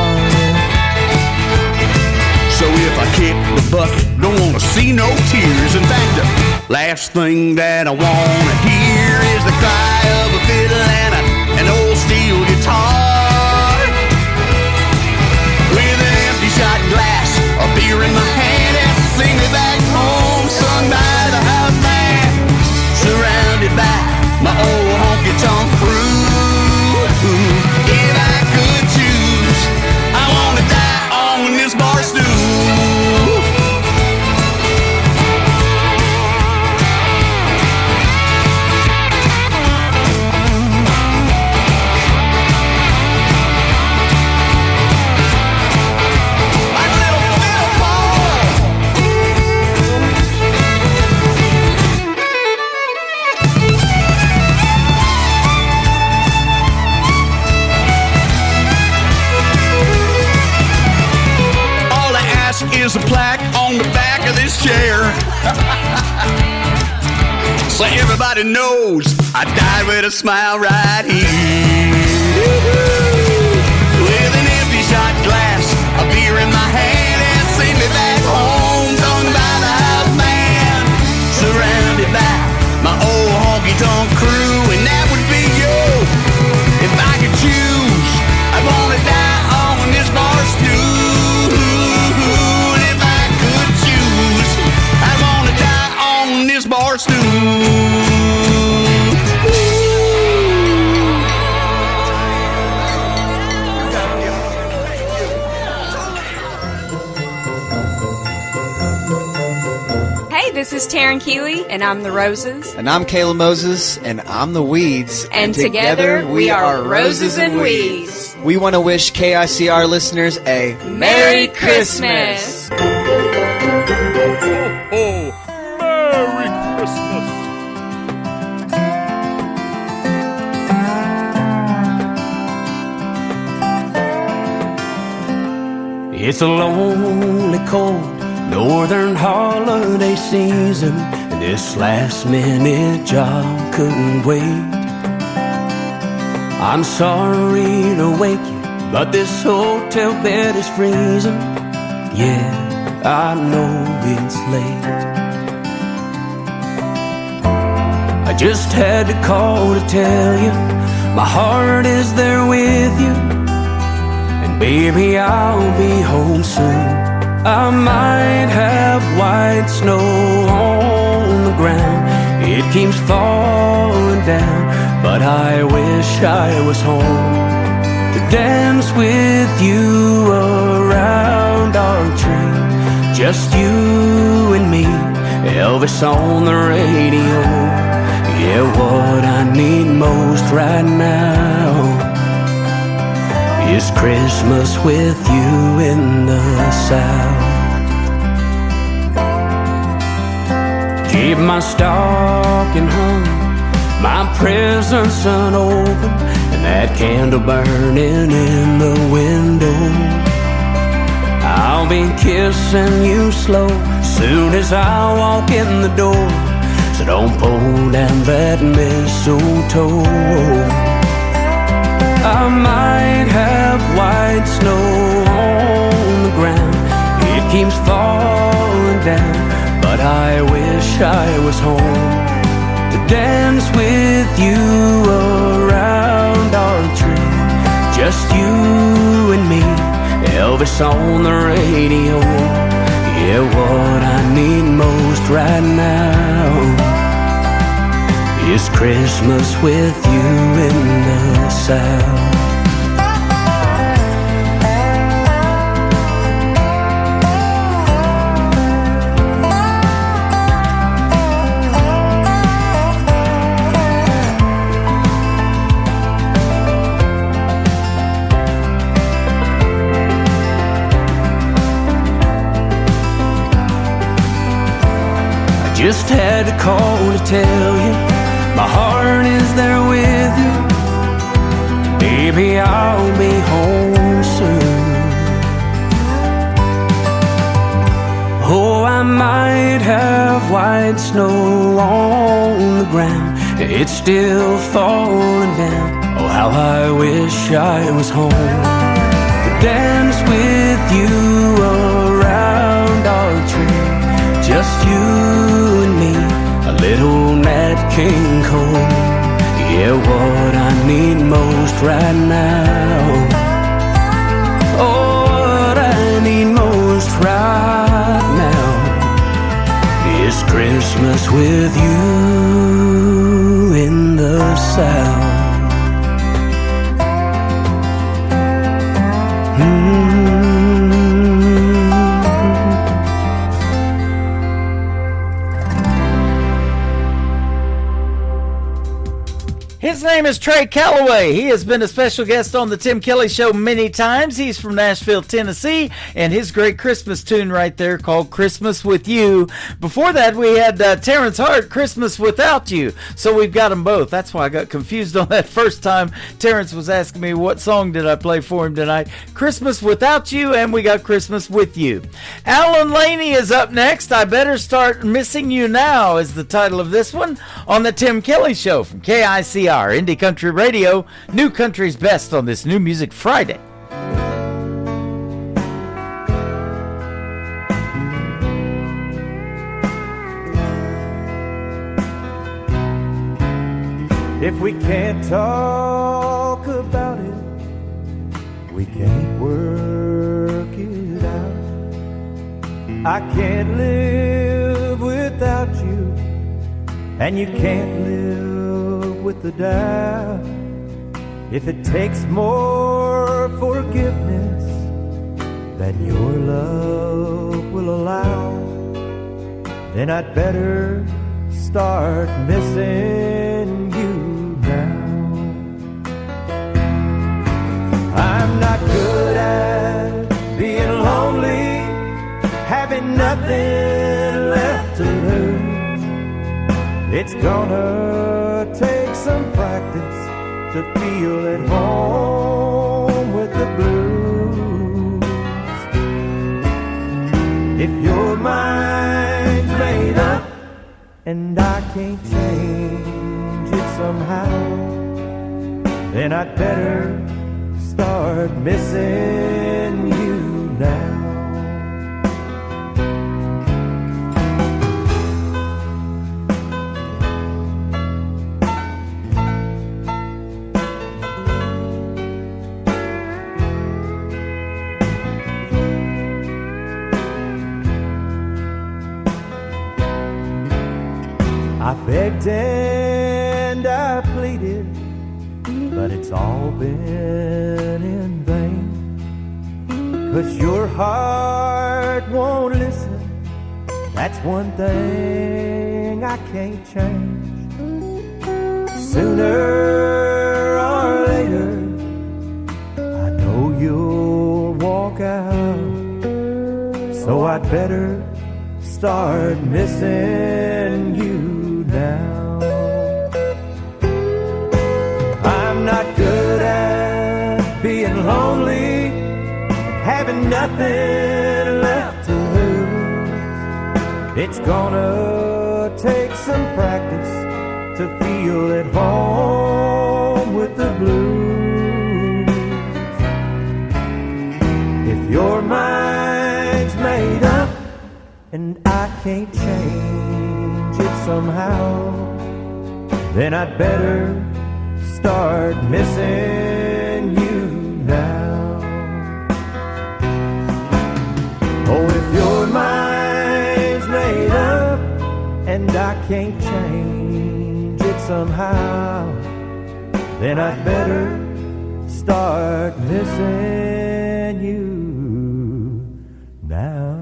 So if I kick the bucket, don't wanna see no tears. In fact, the last thing that I wanna hear is the cry of a fiddle and an old steel guitar. With an empty shot glass, a beer in my hand, and sing me back home, sung by the house band, surrounded by my old honky-tonk crew. If I could choose, I wanna die on this bar stool. Is a plaque on the back of this chair, so everybody knows I died with a smile right here. With an empty shot glass, a beer in my hand, and sing me back home, sung by the house band, surrounded by my old honky-tonk crew, and that would be you. If I could choose, I wanna die on this bar stool. This bar stool. Hey, this is Taryn Keeley, and I'm the Roses. And I'm Kayla Moses, and I'm the Weeds. And together we are Roses and Weeds. We want to wish KICR listeners a Merry Christmas. Merry Christmas! It's a lonely, cold, northern holiday season, and this last-minute job couldn't wait. I'm sorry to wake you, but this hotel bed is freezing. Yeah, I know it's late. I just had to call to tell you my heart is there with you, and baby, I'll be home soon. I might have white snow on the ground, it keeps falling down, but I wish I was home to dance with you around our tree. Just you and me, Elvis on the radio. Yeah, what I need most right now is Christmas with you in the South. Keep my stocking hung, my presents unopened, and that candle burning in the window. I'll be kissing you slow soon as I walk in the door, so don't pull down that mistletoe. I might have white snow on the ground, it keeps falling down, but I wish I was home to dance with you around our tree. Just you and me, Elvis on the radio. Yeah, what I need most right now is Christmas with you in the South. Just had to call to tell you my heart is there with you. Baby, I'll be home soon. Oh, I might have white snow on the ground, it's still falling down. Oh, how I wish I was home to dance with you around our tree. Just you and me, a little Nat King Cole. Yeah, what I need most right now. Oh, what I need most right now is Christmas with you in the South. His name is Trey Calloway. He has been a special guest on the Tim Kelly Show many times. He's from Nashville, Tennessee, and his great Christmas tune right there called Christmas With You. Before that, we had Terrence Hart, Christmas Without You. So we've got them both. That's why I got confused on that first time. Terrence was asking me what song did I play for him tonight. Christmas Without You, and we got Christmas With You. Alan Laney is up next. I Better Start Missing You Now is the title of this one on the Tim Kelly Show from KICR. Indie Country Radio, New Country's Best on this New Music Friday. If we can't talk about it, we can't work it out. I can't live without you, and you can't live with the doubt. If it takes more forgiveness than your love will allow, then I'd better start missing you now. I'm not good at being lonely, having nothing left to lose. It's gonna take some practice to feel at home with the blues. If your mind's made up and I can't change it somehow, then I'd better start missing you now. I begged and and I pleaded, but it's all been in vain. 'Cause your heart won't listen, that's one thing I can't change. Sooner or later, I know you'll walk out, so I'd better start missing you now. I'm not good at being lonely, having nothing left to lose. It's gonna take some practice to feel at home with the blues. If your mind's made up and I can't change it somehow, then I'd better start missing you now. Oh, if your mind's made up and I can't change it somehow, then I'd better start missing you now.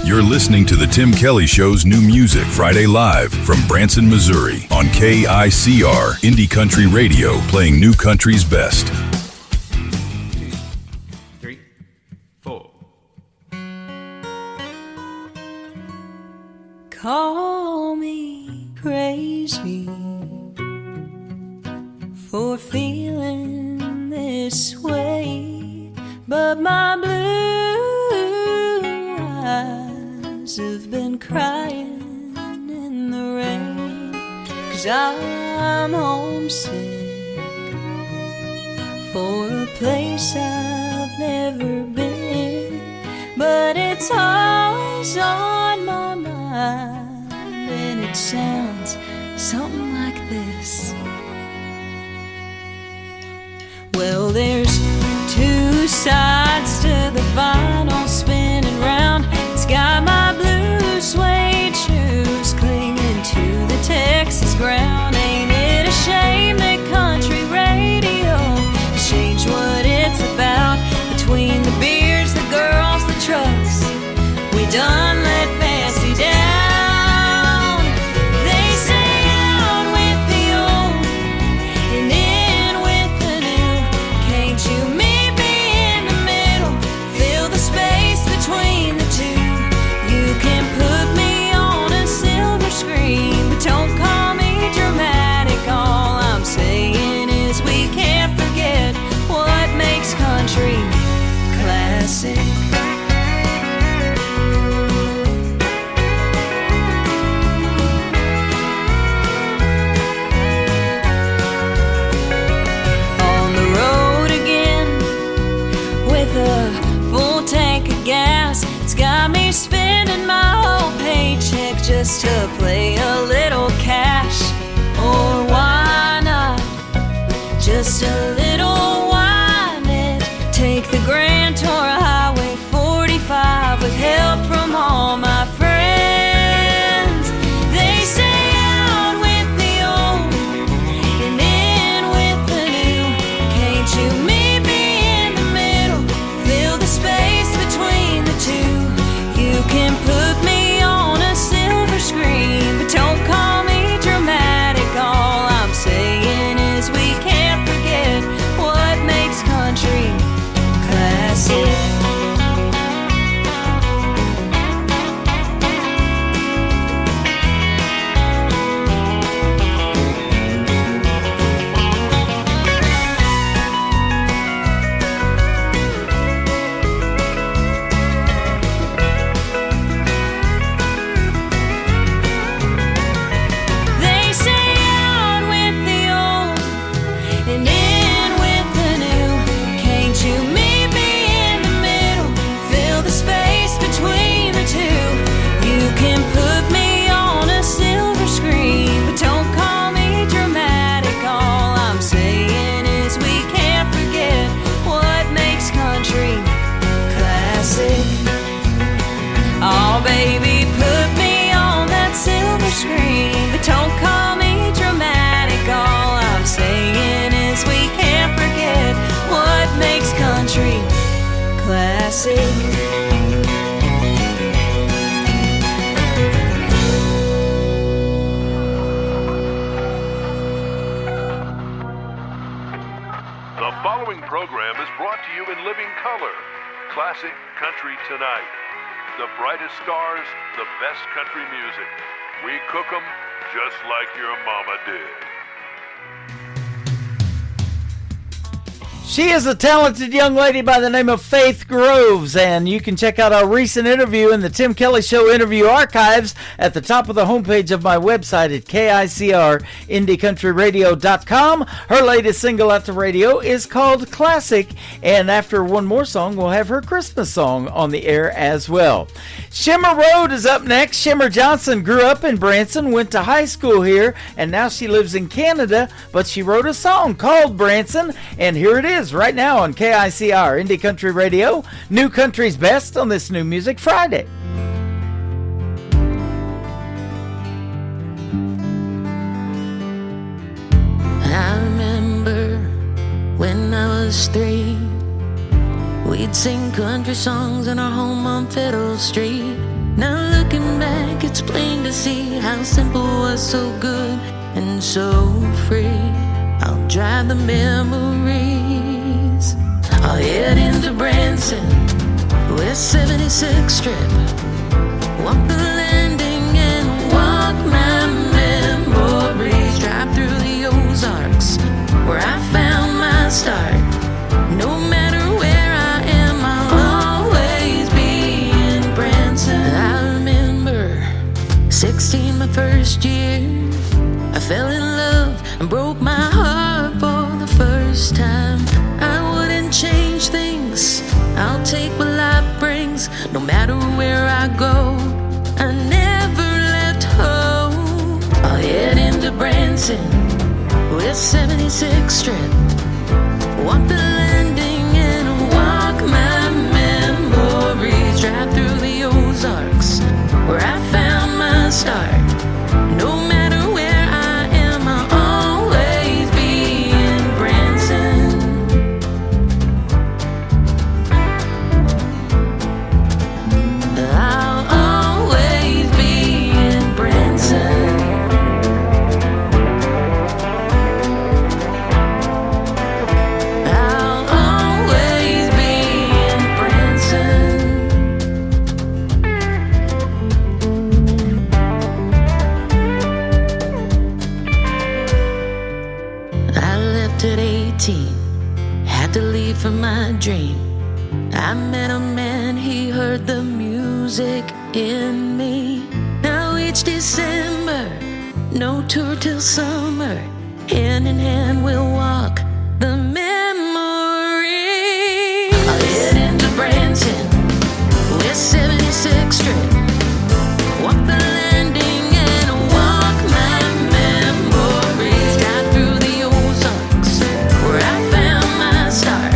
You're listening to The Tim Kelly Show's New Music Friday Live from Branson, Missouri on KICR Indie Country Radio, playing new country's best. 3, 4. Call me crazy for feeling this way, but my blue eyes have been crying in the rain, 'cause I'm homesick for a place I've never been, but it's always on my mind, and it sounds something like this. Well, there's two sides to the vinyl spinning round. It's got my blue suede shoes clinging to the Texas ground. Ain't it a shame that country radio has changed what it's about? Between the beers, the girls, the trucks, we done let fancy down. They say out with the old and in with the new. Can't you meet me in the middle? Fill the space between the two. You can put me on a silver screen, but don't call me dramatic. All I'm saying is we can't forget what makes country classic. On the road again with a full tank of gas. It's got me spending my whole paycheck just to play a little cash. Or why not just a little whine it? Take the Grand Tour Highway sake. The following program is brought to you in living color. Classic Country Tonight. The brightest stars, the best country music. We cook 'em just like your mama did. She is a talented young lady by the name of Faith Groves, and you can check out our recent interview in the Tim Kelly Show interview archives at the top of the homepage of my website at KICRIndieCountryRadio.com. Her latest single out to radio is called Classic, and after one more song, we'll have her Christmas song on the air as well. Shimmer Road is up next. Shimmer Johnson grew up in Branson, went to high school here, and now she lives in Canada, but she wrote a song called Branson, and here it is right now on KICR Indie Country Radio, New Country's Best on this New Music Friday. I remember when I was 3, we'd sing country songs in our home on Fiddle Street. Now looking back, it's plain to see how simple was so good and so free. I'll drive the memories. I'll head into Branson, West 76th Strip, walk the landing and walk my memories. Drive through the Ozarks, where I found my start. No matter where I am, I'll always be in Branson. I remember 16, my first year, I fell in love and broke my heart for the first time. I wouldn't change things, I'll take what life brings. No matter where I go, I never left home. I'll head into Branson, West 76th Strip, walk the landing and walk my memories. Drive through the Ozarks, where I found my start. No matter where I am, I'll always be in Branson. I'll always be in Branson. I'll always be in Branson. I left at 18, had to leave for my dream. I met a man, he heard the music in me. Now each December, no tour till summer, hand in hand we'll walk the memory. I'll head into Branson, West 76th Strip, walk the landing and walk my memories. Drive through the Ozarks, where I found my start.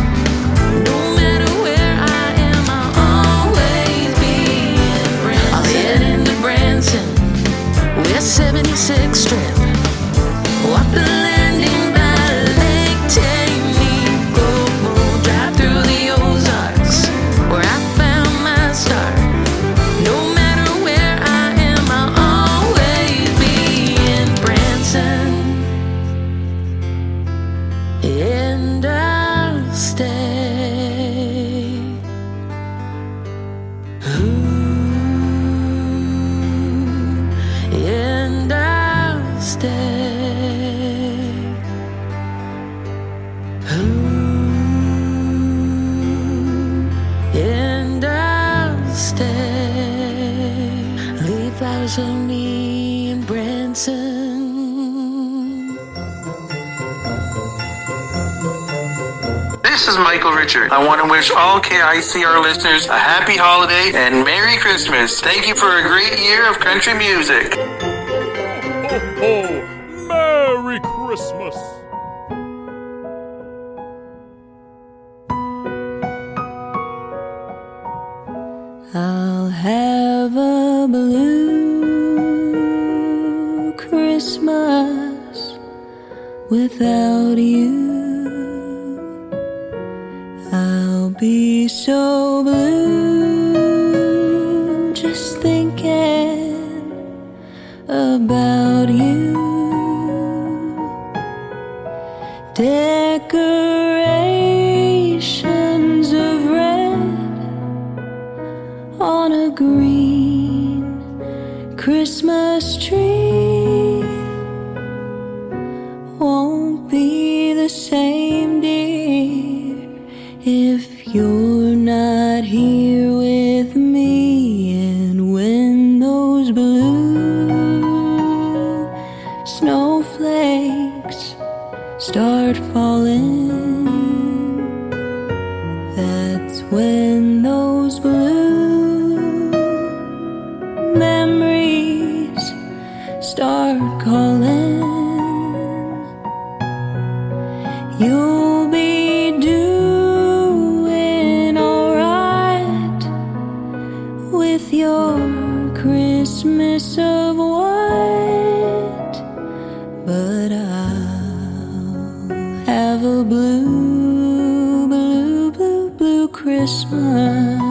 No matter where I am, I'll always be in Branson. I'll head into Branson, West 76th Strip, walk the landing by Lake Tahoe. Drive through the Ozarks, where I found my start. No matter where I am, I'll always be in Branson. And I'll stay. And I'll stay. And I'll stay. Leave flowers for me in Branson. This is Michael Richard. I want to wish all KICR listeners a happy holiday and Merry Christmas. Thank you for a great year of country music. Oh, Merry Christmas. I'll have a blue Christmas without you. I'll be so blue just thinking about you. Decorations of red on a green Christmas tree won't be the same, dear, if you're not here with me. And when those blue snowflakes start falling, that's when those blue memories start calling. You'll be doing alright with your Christmas of white, but I'll have a blue, blue, blue, blue Christmas.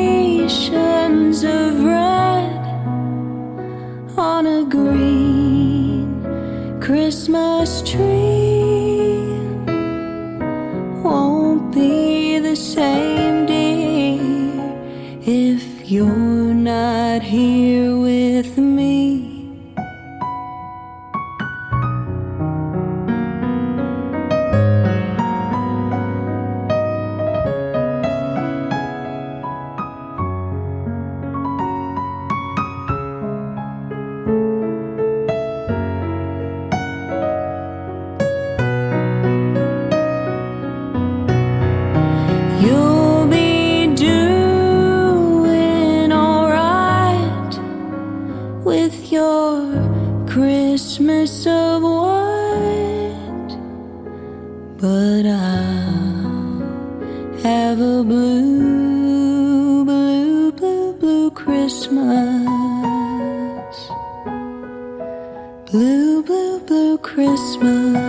Decorations of red on a green Christmas tree won't be the same, dear, if you're not here with me. You'll be doing alright with your Christmas of white, but I'll have a blue, blue, blue, blue Christmas. Blue, blue, blue Christmas.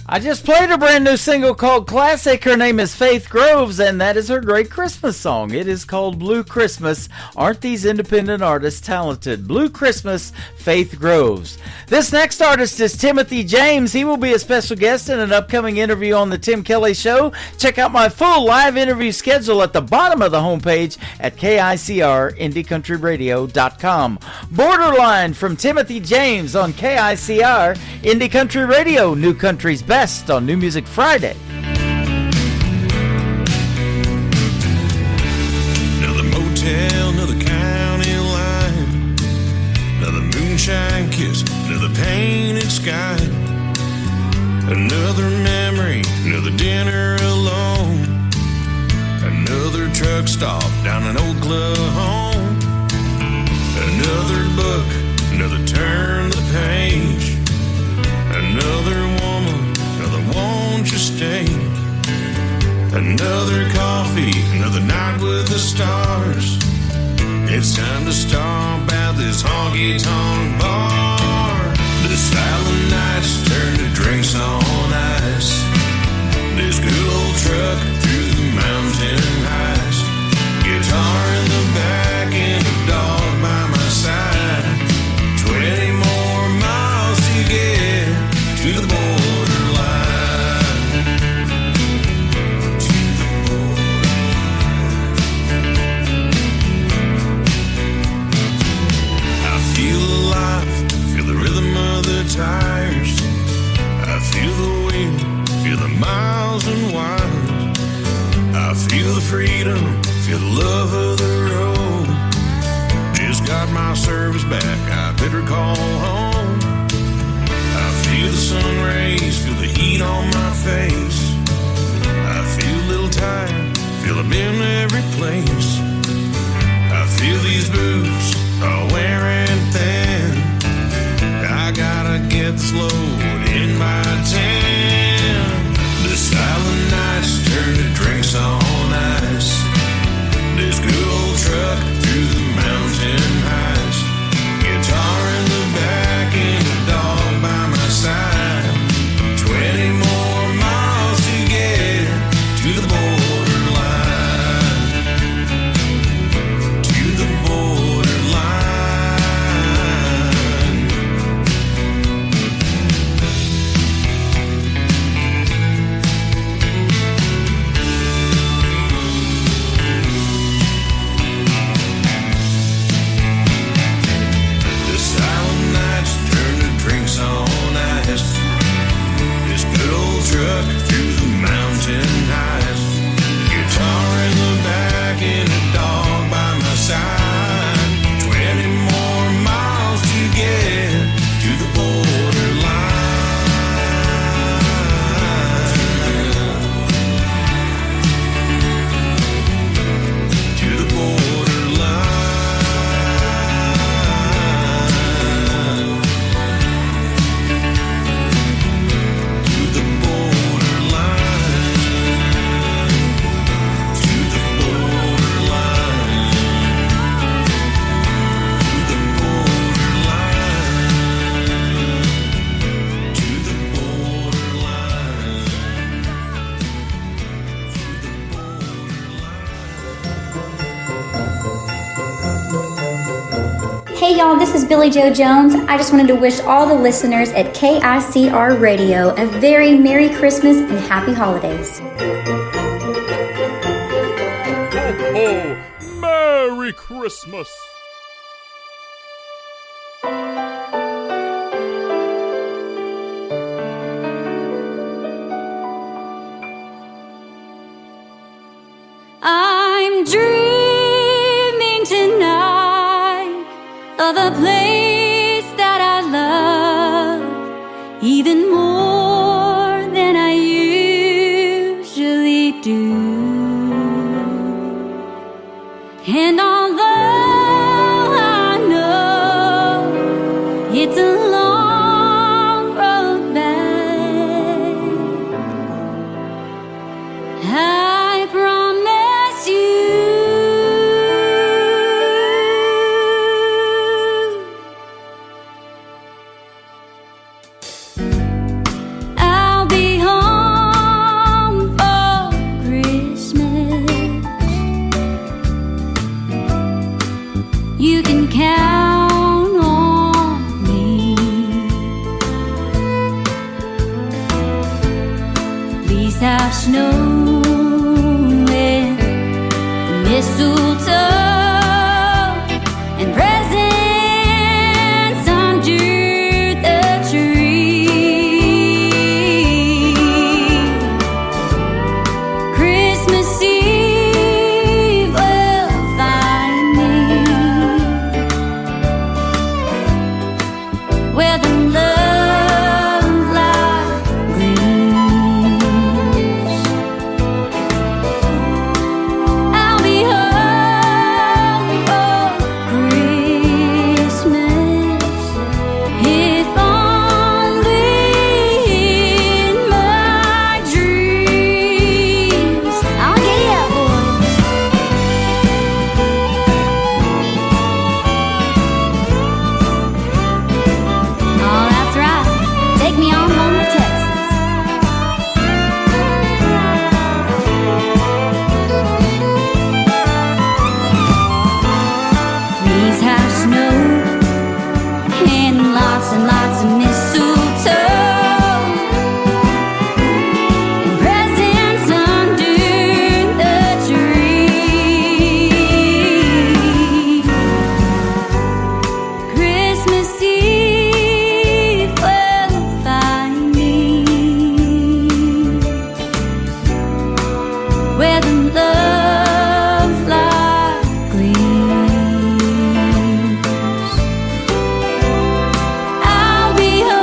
I just played a brand new single called Classic. Her name is Faith Groves, and that is her great Christmas song. It is called Blue Christmas. Aren't these independent artists talented? Blue Christmas, Faith Groves. This next artist is Timothy James. He will be a special guest in an upcoming interview on The Tim Kelly Show. Check out my full live interview schedule at the bottom of the homepage at KICRIndieCountryRadio.com. Borderline from Timothy James on KICR Indie Country Radio, New Country's Best on New Music Friday. Another motel, another county line, another moonshine kiss, another painted sky, another memory, another dinner alone, another truck stop down an old club home, another book, another turn the page, another woman, another won't you stay, another coffee, another night with the stars. It's time to stop at this honky-tonk bar. The silent nights turn to drinks on ice. This good old truck through the mountain heights. Guitar in the back and a dog by my side. 20 more miles to get to the borderline. To the borderline. I feel alive, feel the rhythm of the tires. I feel the wind, feel the miles and wires. I feel the freedom, feel the love of the road. Just got my service back, I better call home. place. I feel these boots are wearing thin. I gotta get this load in by 10. The silent nights turn to drinks on ice. This good old truck through the mountain heights. Guitar in the back and a dog by my side. 20 more miles to get to the borderline. To the borderline. The silent nights turn to drinks on ice. This good old truck through the mountain heights. Guitar in the back and a dog by my side. 20 more miles to get to the borderline. To the borderline. To the borderline. To the borderline. To the borderline. To the Hey y'all, this is Billy Joe Jones. I just wanted to wish all the listeners at KICR Radio a very Merry Christmas and Happy Holidays. Ho, ho! Merry Christmas! I'm dreaming tonight of a place that I love even more than I usually do. And although I know it's a long road back, I promise you I'll be home for Christmas. You can count on me. Please have snow and mistletoe and presents under the tree. Christmas Eve will find me where the love light gleams. I'll be home for Christmas, if only in my dreams. I'll get ya, boys. Oh, that's right. Take me on home to Texas. Please have snow and lots of mistletoe and presents under the tree. Christmas Eve will find me where the love light gleams. I'll be home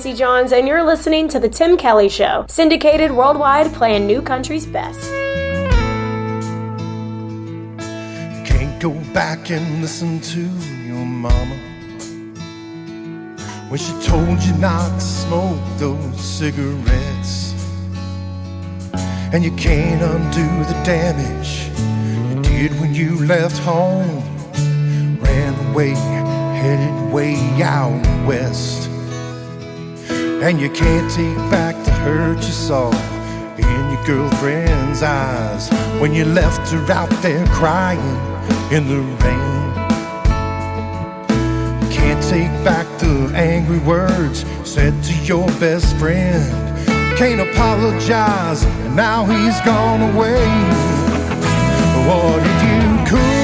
Casey Johns, and you're listening to The Tim Kelly Show, syndicated worldwide, playing new country's best. Can't go back and listen to your mama when she told you not to smoke those cigarettes. And you can't undo the damage you did when you left home, ran away, headed way out west. And you can't take back the hurt you saw in your girlfriend's eyes when you left her out there crying in the rain. You can't take back the angry words said to your best friend. Can't apologize, and now he's gone away. What if you could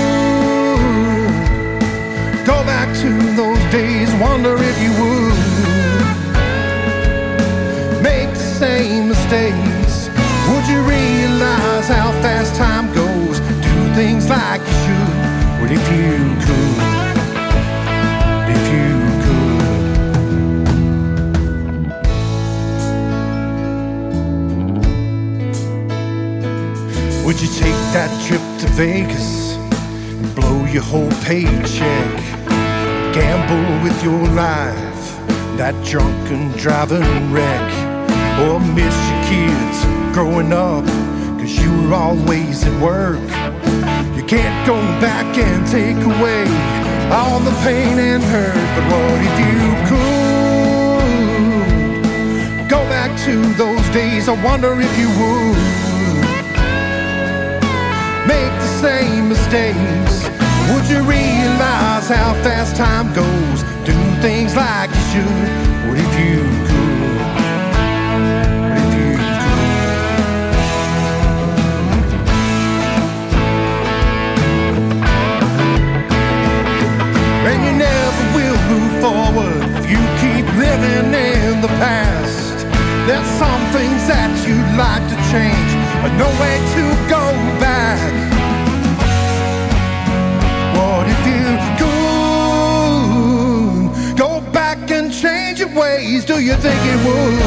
go back to those days? Wonder if you would make the same mistakes. Would you realize how fast time goes? Do things like you should. What if you could? If you could. Would you take that trip to Vegas and blow your whole paycheck? Gamble with your life, that drunken driving wreck? Or miss your kids growing up, 'cause you were always at work? You can't go back and take away all the pain and hurt. But what if you could go back to those days? I wonder if you would make the same mistakes. Would you realize how fast time goes? Do things like you should. What if you could? What if you could? And you never will move forward if you keep living in the past. There's some things that you'd like to change, but no way to go back. What if you could go back and change your ways? Do you think it would?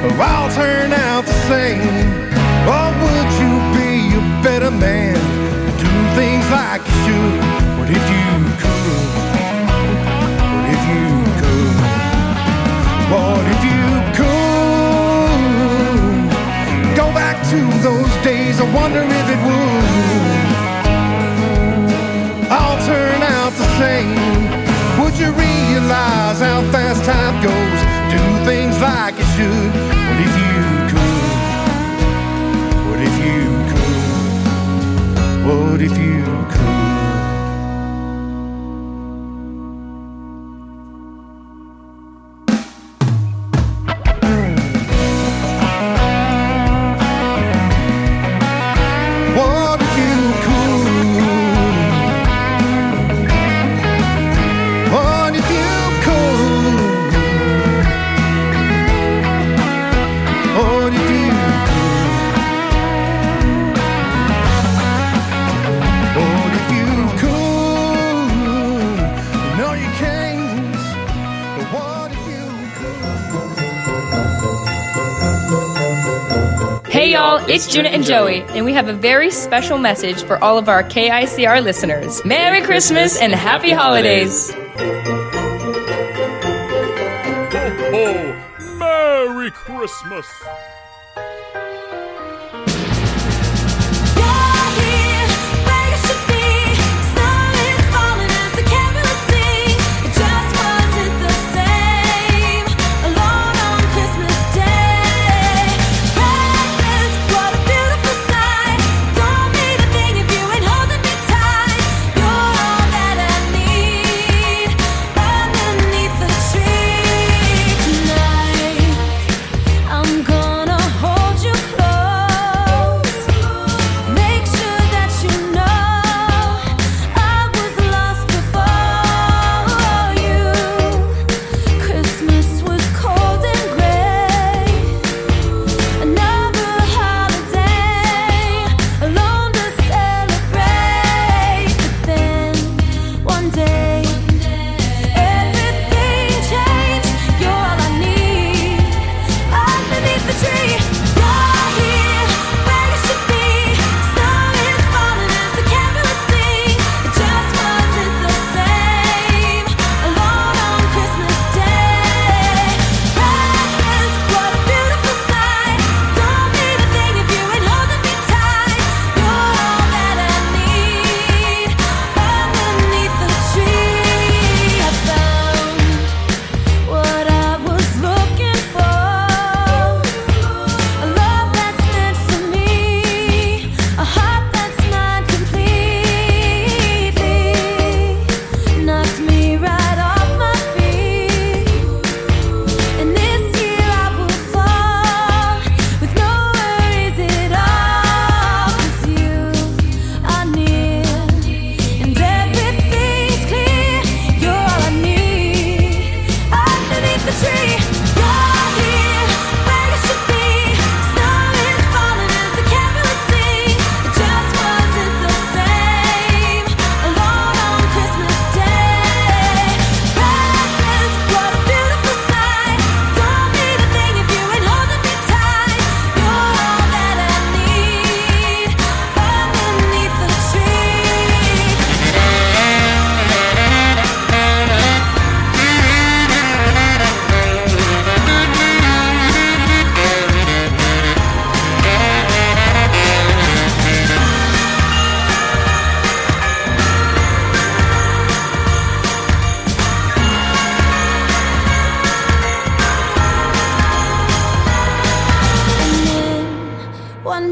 Or all turn out the same? Or would you be a better man? Do things like you should. What if you could? What if you could? What if you could go back to those days? I wonder if it would all turn out the same. Would you realize how fast time goes? Do things like you should. What if you could? What if you could? What if you could? Hey y'all, it's Juna and Joey, and we have a very special message for all of our KICR listeners. Merry Christmas and Happy Holidays! Ho, ho! Merry Christmas! I'm gonna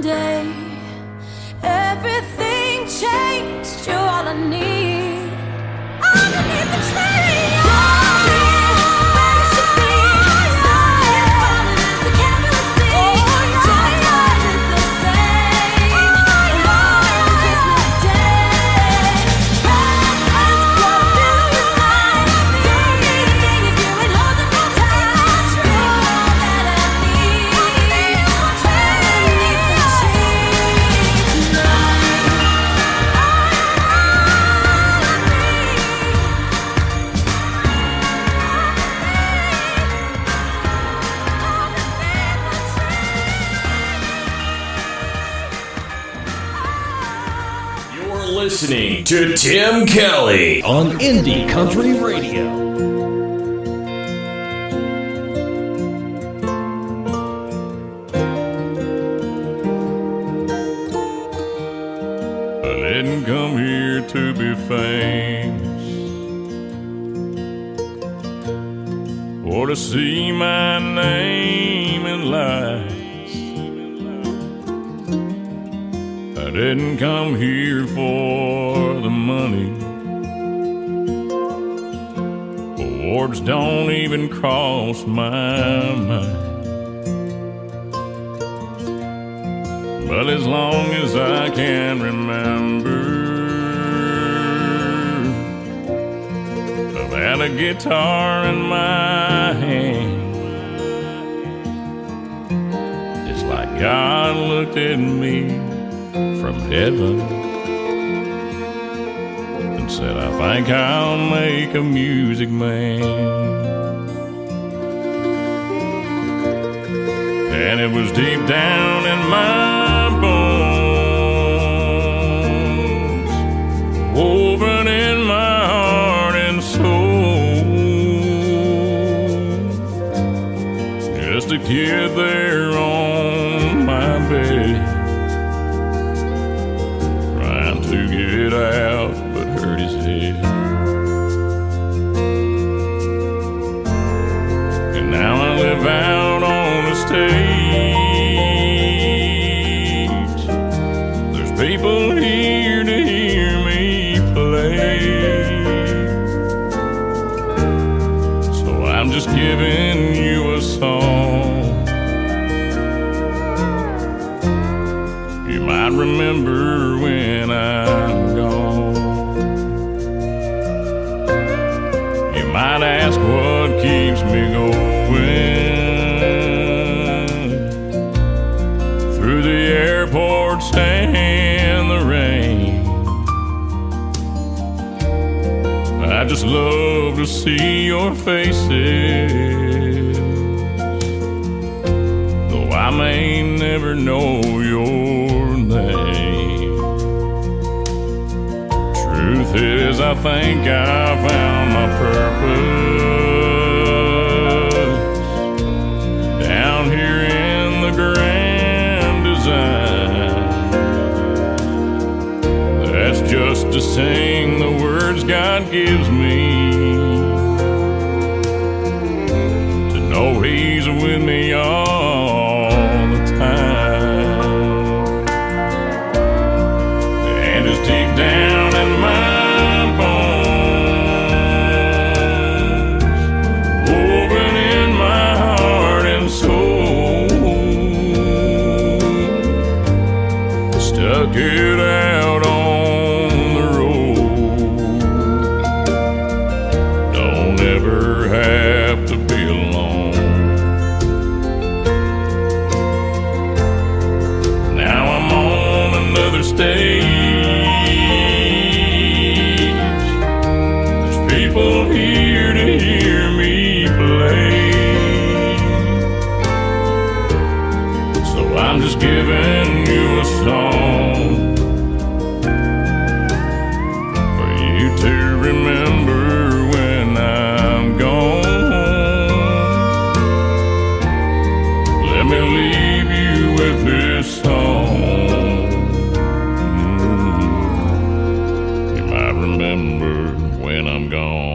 one day everything changed. You're all I need. Underneath the tree. Listening to Tim Kelly on Indie Country Radio. I didn't come here to be famous or to see my name in lights. I didn't come here for the money. Awards don't even cross my mind. But as long as I can remember, I've had a guitar in my hand. It's like God looked at me from heaven and said, I think I'll make a music man. And it was deep down in my bones, woven in my heart and soul. Just a kid there on my bed, to get out, but hurt his head. And now I live out on the stage. There's people here to hear me play. So I'm just giving you a song you might remember when I'm gone. You might ask what keeps me going through the airports and the rain. I just love to see your faces, though I may never know your name. Truth is, I think I found my purpose down here in the grand design. That's just to sing the words God gives me, to know He's with me all the time. And it's deep down in my bones, woven in my heart and soul. Stuck it out on the road. Don't ever have to be alone. Now I'm on another stage. There's people here to hear me play. So I'm just giving you a song for you to remember when I'm gone. Let me leave you with this song. You might remember when I'm gone.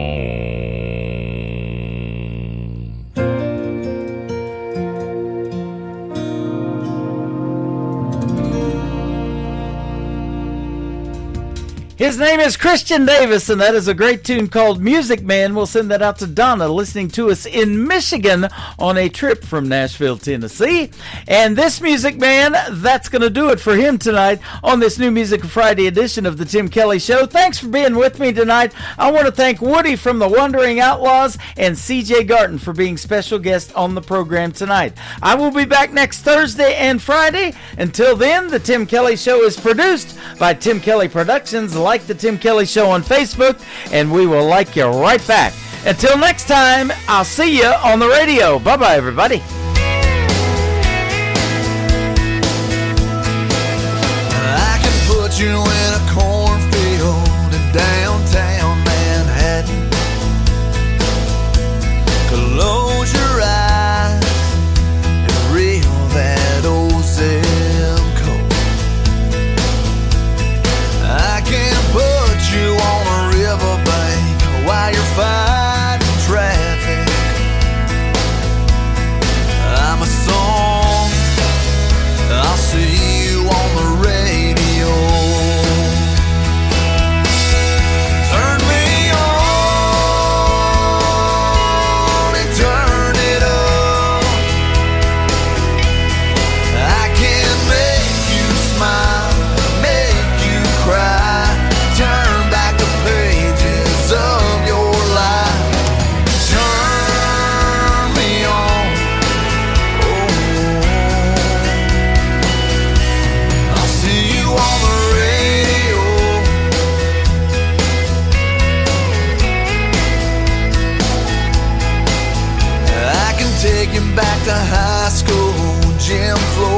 His name is Christian Davis, and that is a great tune called Music Man. We'll send that out to Donna, listening to us in Michigan on a trip from Nashville, Tennessee. And this Music Man, that's going to do it for him tonight on this New Music Friday edition of the Tim Kelly Show. Thanks for being with me tonight. I want to thank Woody from the Wandering Outlaws and CJ Garton for being special guests on the program tonight. I will be back next Thursday and Friday. Until then, the Tim Kelly Show is produced by Tim Kelly Productions. Like the Tim Kelly Show on Facebook, and we will like you right back. Until next time, I'll see you on the radio. Bye-bye, everybody. I can put you in a cornfield in downtown Manhattan. Close your eyes and reel that old zip code. I can put you on a riverbank while you're fighting traffic. I'm a song, I'll see you on the radio. Turn me on and turn it up. I can make you smile, make you cry, turn back the pages of your life. Turn me on, oh, I'll see you on the radio. I can take you back to high school, gym floor